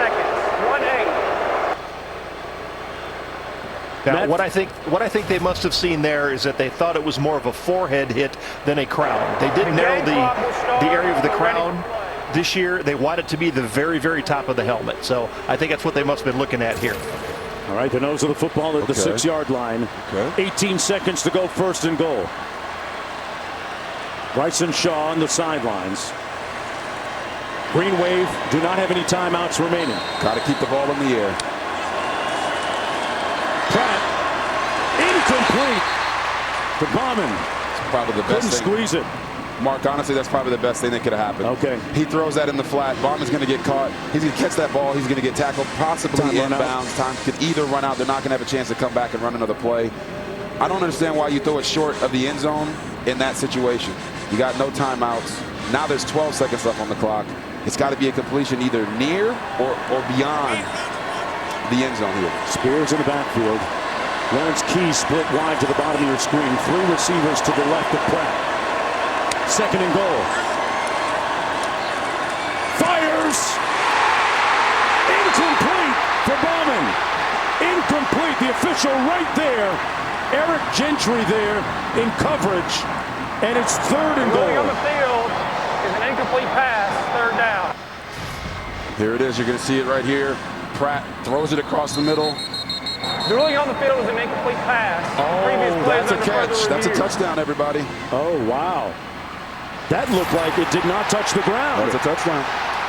seconds. 1-8. Now, what I think they must have seen there is that they thought it was more of a forehead hit than a crown. They did narrow the area of the crown. This year, they want it to be the very, very top of the helmet. So I think that's what they must have been looking at here. All right, the nose of the football at the 6-yard line. 18 seconds to go, 1st and goal. Bryson Shaw on the sidelines. Green wave, do not have any timeouts remaining. Got to keep the ball in the air. Pratt, incomplete to Bauman. It's probably the best thing. Couldn't squeeze it. Mark, honestly, that's probably the best thing that could have happened. Okay. He throws that in the flat. Bauman's going to get caught. He's going to catch that ball. He's going to get tackled, possibly inbounds. Time could either run out. They're not going to have a chance to come back and run another play. I don't understand why you throw it short of the end zone in that situation. You got no timeouts. Now there's 12 seconds left on the clock. It's got to be a completion either near or beyond the end zone here. Spears in the backfield. Lawrence Key split wide to the bottom of your screen. 3 receivers to the left of Pratt. 2nd and goal. Fires! Incomplete for Bauman. Incomplete. The official right there. Eric Gentry there in coverage. And it's 3rd and goal. Moving on the field is an incomplete pass. 3rd down. Here it is. You're going to see it right here. Pratt throws it across the middle. The ruling on the field is an incomplete pass. Oh, that's a catch. That's a touchdown, everybody. Oh, wow. That looked like it did not touch the ground. That's a touchdown.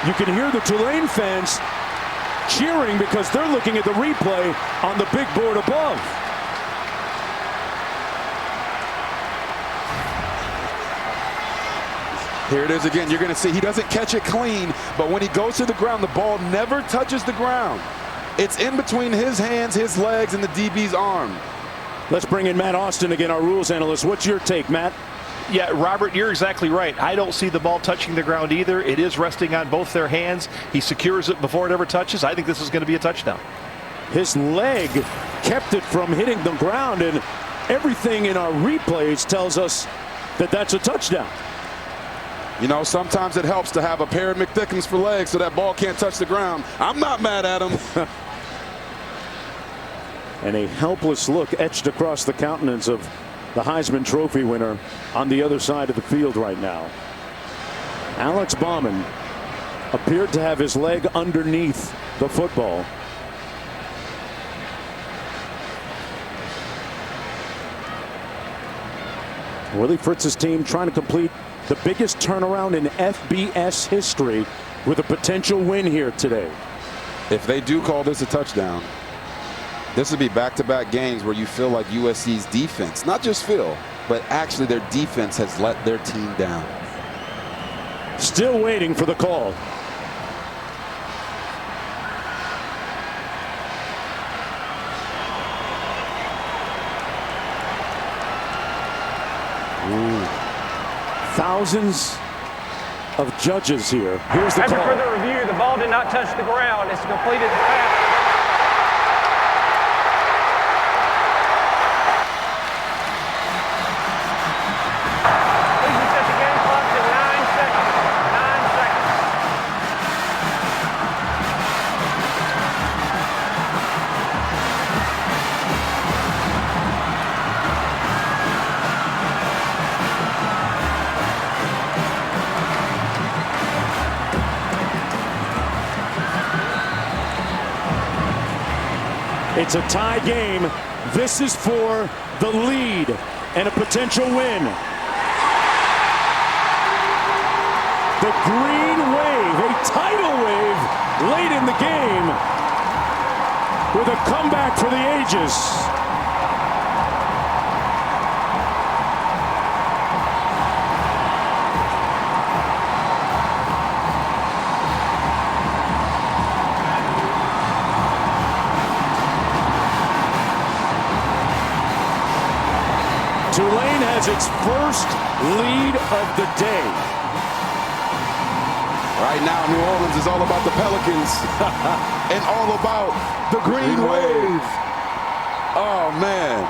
You can hear the Tulane fans cheering because they're looking at the replay on the big board above. Here it is again. You're going to see he doesn't catch it clean, but when he goes to the ground, the ball never touches the ground. It's in between his hands, his legs, and the DB's arm. Let's bring in Matt Austin again, our rules analyst. What's your take, Matt? Yeah, Robert, you're exactly right. I don't see the ball touching the ground either. It is resting on both their hands. He secures it before it ever touches. I think this is going to be a touchdown. His leg kept it from hitting the ground, and everything in our replays tells us that that's a touchdown. You know, sometimes it helps to have a pair of McThickens for legs so that ball can't touch the ground. I'm not mad at him. And a helpless look etched across the countenance of the Heisman Trophy winner on the other side of the field right now. Alex Bauman appeared to have his leg underneath the football. Willie Fritz's team trying to complete the biggest turnaround in FBS history with a potential win here today. If they do call this a touchdown, this would be back-to-back games where you feel like USC's defense, not just feel, but actually their defense has let their team down. Still waiting for the call. Thousands of judges here. Here's the call. After further review, the ball did not touch the ground. It's a completed pass. It's a tie game. This is for the lead and a potential win. The green wave, a tidal wave late in the game with a comeback for the ages. Tulane has its first lead of the day. Right now, New Orleans is all about the Pelicans and all about the green wave. Oh, man.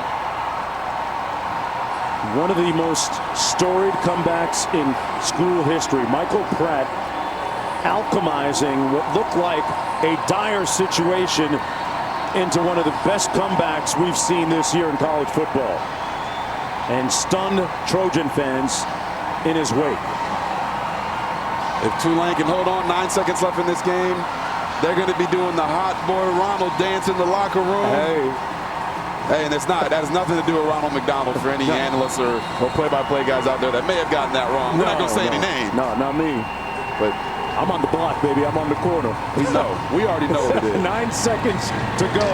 One of the most storied comebacks in school history. Michael Pratt alchemizing what looked like a dire situation into one of the best comebacks we've seen this year in college football. And stunned Trojan fans in his wake. If Tulane can hold on, 9 seconds left in this game, they're going to be doing the hot boy Ronald dance in the locker room. Hey, and that has nothing to do with Ronald McDonald for any analysts or play-by-play guys out there that may have gotten that wrong. We're not going to say any names. No, not me. But I'm on the block, baby. I'm on the corner. We know. We already know what it is. 9 seconds to go.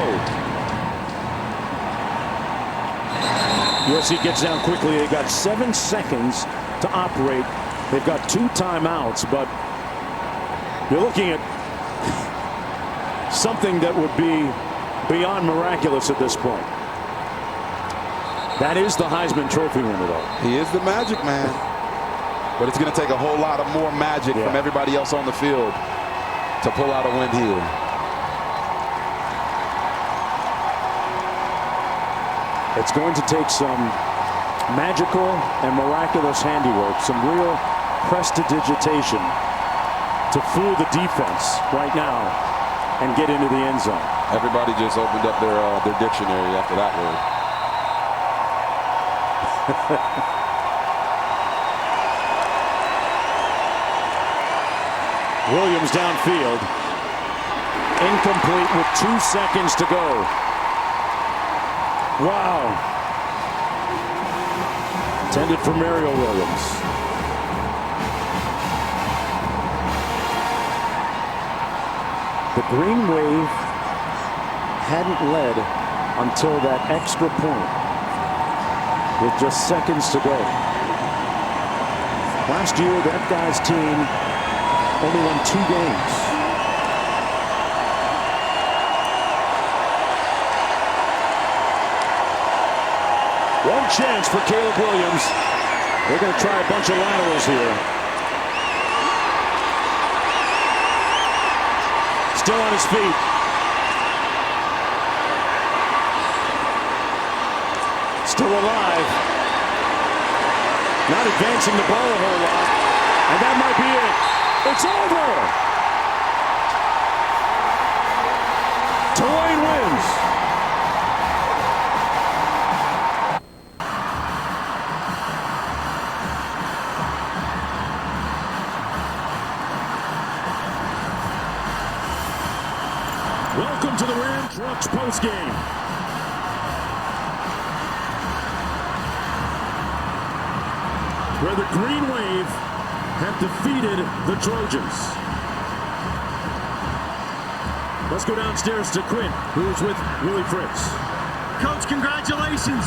USC gets down quickly. They got 7 seconds to operate. They've got 2 timeouts, but you're looking at something that would be beyond miraculous at this point. That is the Heisman Trophy winner, though. He is the magic man. But it's going to take a whole lot of more magic from everybody else on the field to pull out a win here. It's going to take some magical and miraculous handiwork, some real prestidigitation to fool the defense right now and get into the end zone. Everybody just opened up their dictionary after that word. Williams downfield. Incomplete with 2 seconds to go. Wow. Intended for Mario Williams. The Green Wave hadn't led until that extra point with just seconds to go. Last year, that guy's team only won 2 games. One chance for Caleb Williams. They're going to try a bunch of laterals here. Still on his feet. Still alive. Not advancing the ball a whole lot. And that might be it. It's over. Tulane wins. Welcome to the Ram Trucks postgame. Where the Green Wave have defeated the Trojans. Let's go downstairs to Quinn, who's with Willie Fritz. Coach, congratulations.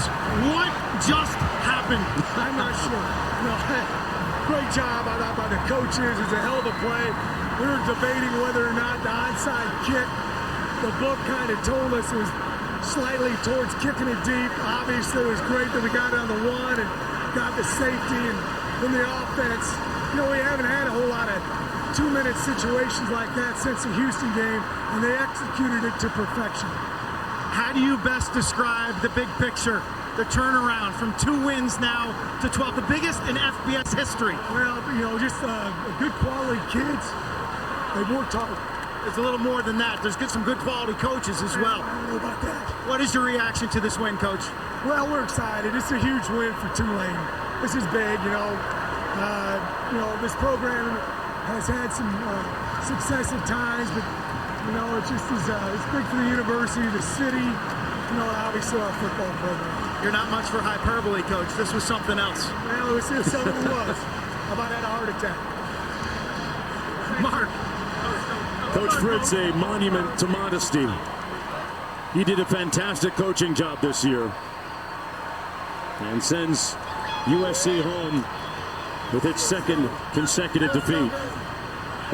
What just happened? I'm not sure. No, great job by the coaches. It's a hell of a play. We were debating whether or not the onside kick. The book kind of told us it was slightly towards kicking it deep. Obviously, it was great that we got it on the one and got the safety. And in the offense, you know, we haven't had a whole lot of 2-minute situations like that since the Houston game, and they executed it to perfection. How do you best describe the big picture, the turnaround from 2 wins now to 12, the biggest in FBS history? Well, you know, just good quality kids. They've worked hard. It's a little more than that. There's some good quality coaches as well. I don't know about that. What is your reaction to this win, Coach? Well, we're excited. It's a huge win for Tulane. This is big, you know. This program has had some success at times, but you know, it's big for the university, the city, you know, and obviously our football program. You're not much for hyperbole, Coach. This was something else. Well, it was something it was. How about that heart attack? Mark. Coach Fritz, a monument to modesty. He did a fantastic coaching job this year and sends USC home with its 2nd consecutive defeat.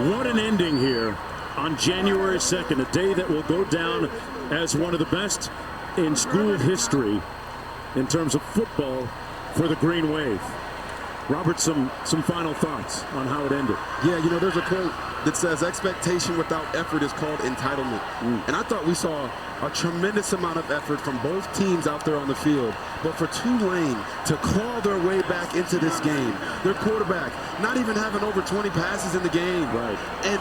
What an ending here on January 2nd, a day that will go down as one of the best in school history in terms of football for the Green Wave. Robert, some final thoughts on how it ended. Yeah, you know, there's a quote that says expectation without effort is called entitlement. And I thought we saw a tremendous amount of effort from both teams out there on the field. But for Tulane to claw their way back into this game, their quarterback not even having over 20 passes in the game. Right. And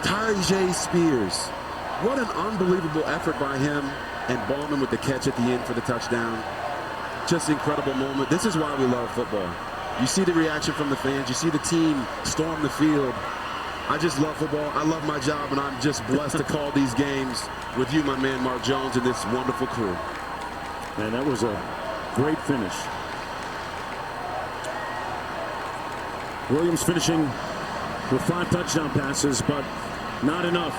Tyjae Spears, what an unbelievable effort by him, and Ballman with the catch at the end for the touchdown. Just incredible moment. This is why we love football. You see the reaction from the fans. You see the team storm the field. I just love football. I love my job, and I'm just blessed to call these games with you, my man, Mark Jones, and this wonderful crew. And that was a great finish. Williams finishing with 5 touchdown passes, but not enough.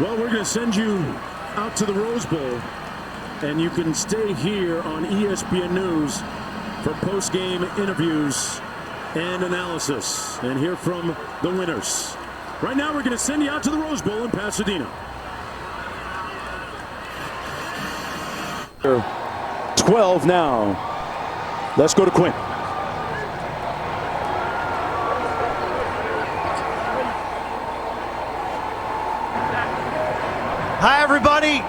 Well, we're going to send you out to the Rose Bowl, and you can stay here on ESPN News for post-game interviews and analysis and hear from the winners. Right now, we're going to send you out to the Rose Bowl in Pasadena. 12 now. Let's go to Quinn. Hi, everybody.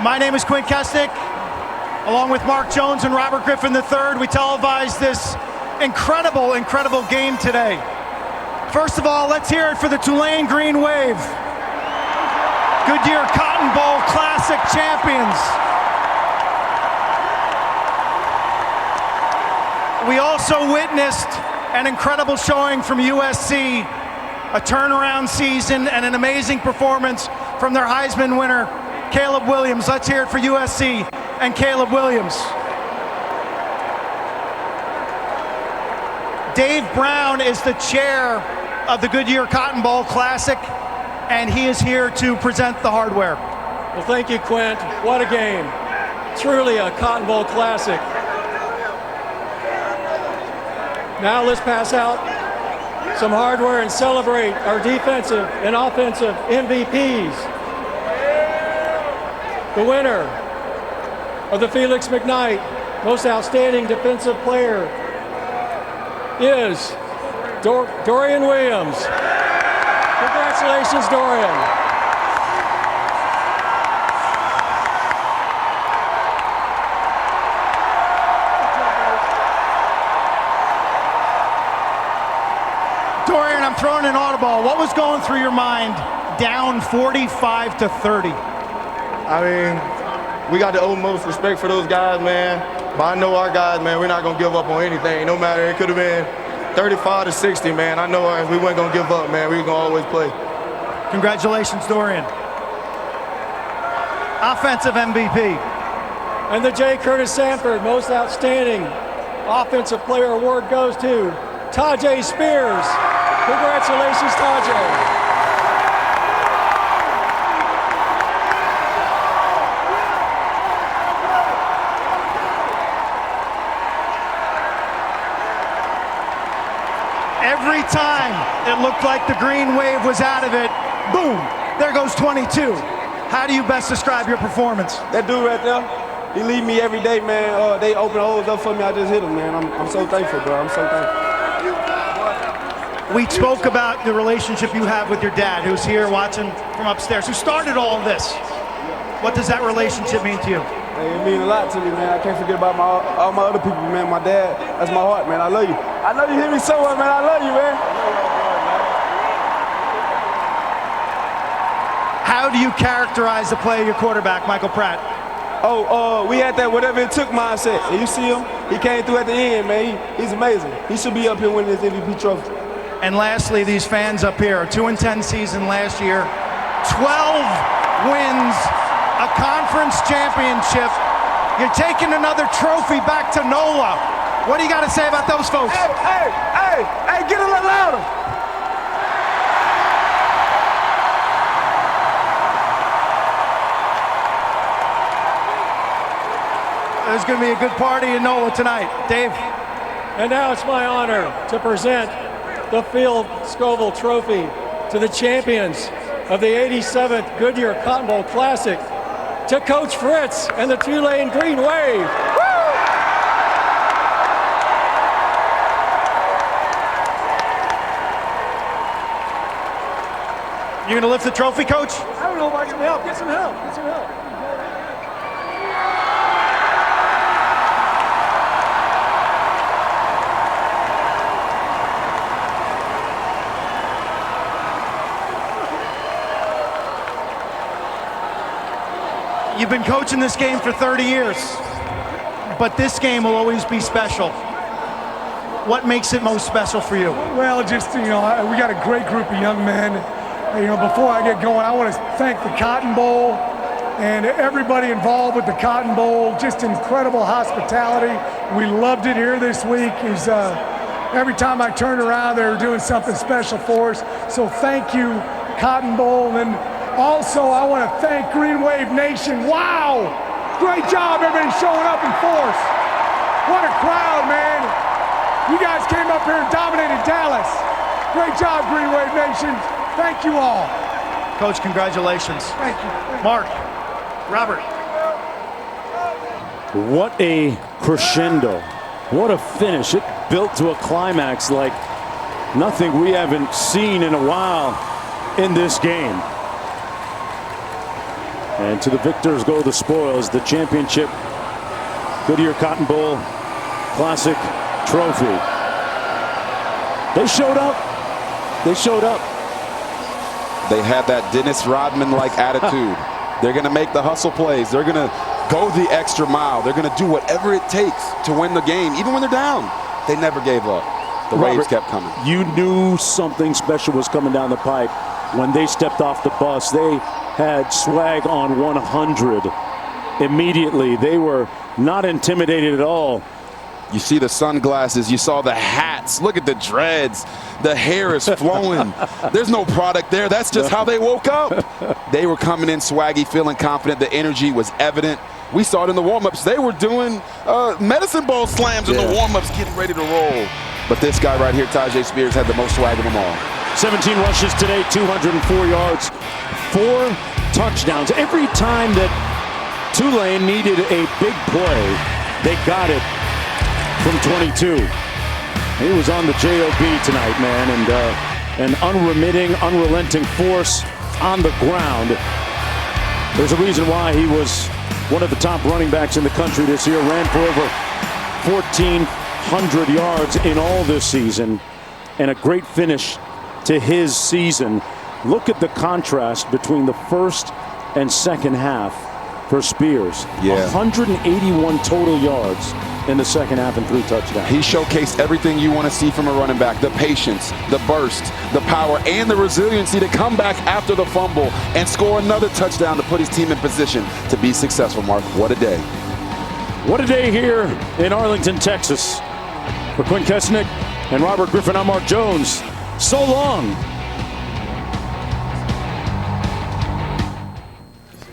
My name is Quinn Kesnick. Along with Mark Jones and Robert Griffin III, we televised this incredible, incredible game today. First of all, let's hear it for the Tulane Green Wave. Goodyear Cotton Bowl Classic champions. We also witnessed an incredible showing from USC, a turnaround season and an amazing performance from their Heisman winner, Caleb Williams. Let's hear it for USC and Caleb Williams. Dave Brown is the chair of the Goodyear Cotton Bowl Classic, and he is here to present the hardware. Well, thank you, Quint. What a game. Truly a Cotton Bowl Classic. Now let's pass out some hardware and celebrate our defensive and offensive MVPs. The winner of the Felix McKnight Most Outstanding Defensive Player is Dorian Williams. Congratulations, Dorian. Dorian, I'm throwing an audible. What was going through your mind down 45-30? I mean, we got the utmost respect for those guys, man. But I know our guys, man, we're not going to give up on anything. No matter, it could have been 35-60, man. I know we weren't going to give up, man. We were going to always play. Congratulations, Dorian. Offensive MVP. And the J. Curtis Sanford Most Outstanding Offensive Player Award goes to Tajay Spears. Congratulations, Tajay. Every time it looked like the green wave was out of it, boom, there goes 22. How do you best describe your performance? That dude right there, he lead me every day, man. They open holes up for me, I just hit them, man. I'm so thankful, bro. I'm so thankful. We spoke about the relationship you have with your dad, who's here watching from upstairs, who started all of this. What does that relationship mean to you? Hey, it means a lot to me, man. I can't forget about all my other people, man. My dad, that's my heart, man. I love you. I know you hear me so well, man. I love you, man. How do you characterize the play of your quarterback, Michael Pratt? We had that whatever it took mindset. And you see him, he came through at the end, man. He's amazing. He should be up here winning this MVP trophy. And lastly, these fans up here, a 2-10 season last year, 12 wins, a conference championship. You're taking another trophy back to NOLA. What do you got to say about those folks? Hey, get a little louder. There's going to be a good party in NOLA tonight. Dave. And now it's my honor to present the Field Scoville Trophy to the champions of the 87th Goodyear Cotton Bowl Classic, to Coach Fritz and the Tulane Green Wave. You gonna lift the trophy, Coach? I don't know if I can help. Get some help. Get some help. You've been coaching this game for 30 years, but this game will always be special. What makes it most special for you? Well, just, we got a great group of young men. Before I get going, I want to thank the Cotton Bowl and everybody involved with the Cotton Bowl. Just incredible hospitality. We loved it here this week. Every time I turned around, they were doing something special for us. So thank you, Cotton Bowl. And also, I want to thank Green Wave Nation. Wow! Great job, everybody showing up in force. What a crowd, man. You guys came up here and dominated Dallas. Great job, Green Wave Nation. Thank you all. Coach, congratulations. Thank you. Mark, Robert. What a crescendo. What a finish. It built to a climax like nothing we haven't seen in a while in this game. And to the victors go the spoils, the championship Goodyear Cotton Bowl Classic trophy. They showed up. They showed up. They had that Dennis Rodman-like attitude. They're going to make the hustle plays. They're going to go the extra mile. They're going to do whatever it takes to win the game, even when they're down. They never gave up. The waves kept coming. You knew something special was coming down the pipe when they stepped off the bus. They had swag on 100 immediately. They were not intimidated at all You see the sunglasses, you saw the hats, look at the dreads, the hair is flowing. There's no product there, that's just how they woke up. They were coming in swaggy, feeling confident, the energy was evident. We saw it in the warm-ups, they were doing medicine ball slams in the warm-ups, getting ready to roll. But this guy right here, Tyjae Spears, had the most swag of them all. 17 rushes today, 204 yards, 4 touchdowns. Every time that Tulane needed a big play, they got it from 22. He was on the JOB tonight, man, and an unremitting, unrelenting force on the ground. There's a reason why he was one of the top running backs in the country this year. Ran for over 1,400 yards in all this season, and a great finish to his season. Look at the contrast between the first and second half for Spears. 181 total yards in the second half and 3 touchdowns. He showcased everything you want to see from a running back. The patience, the burst, the power, and the resiliency to come back after the fumble and score another touchdown to put his team in position to be successful, Mark. What a day. What a day here in Arlington, Texas. For Quinn Kesnick and Robert Griffin, I'm Mark Jones. So long.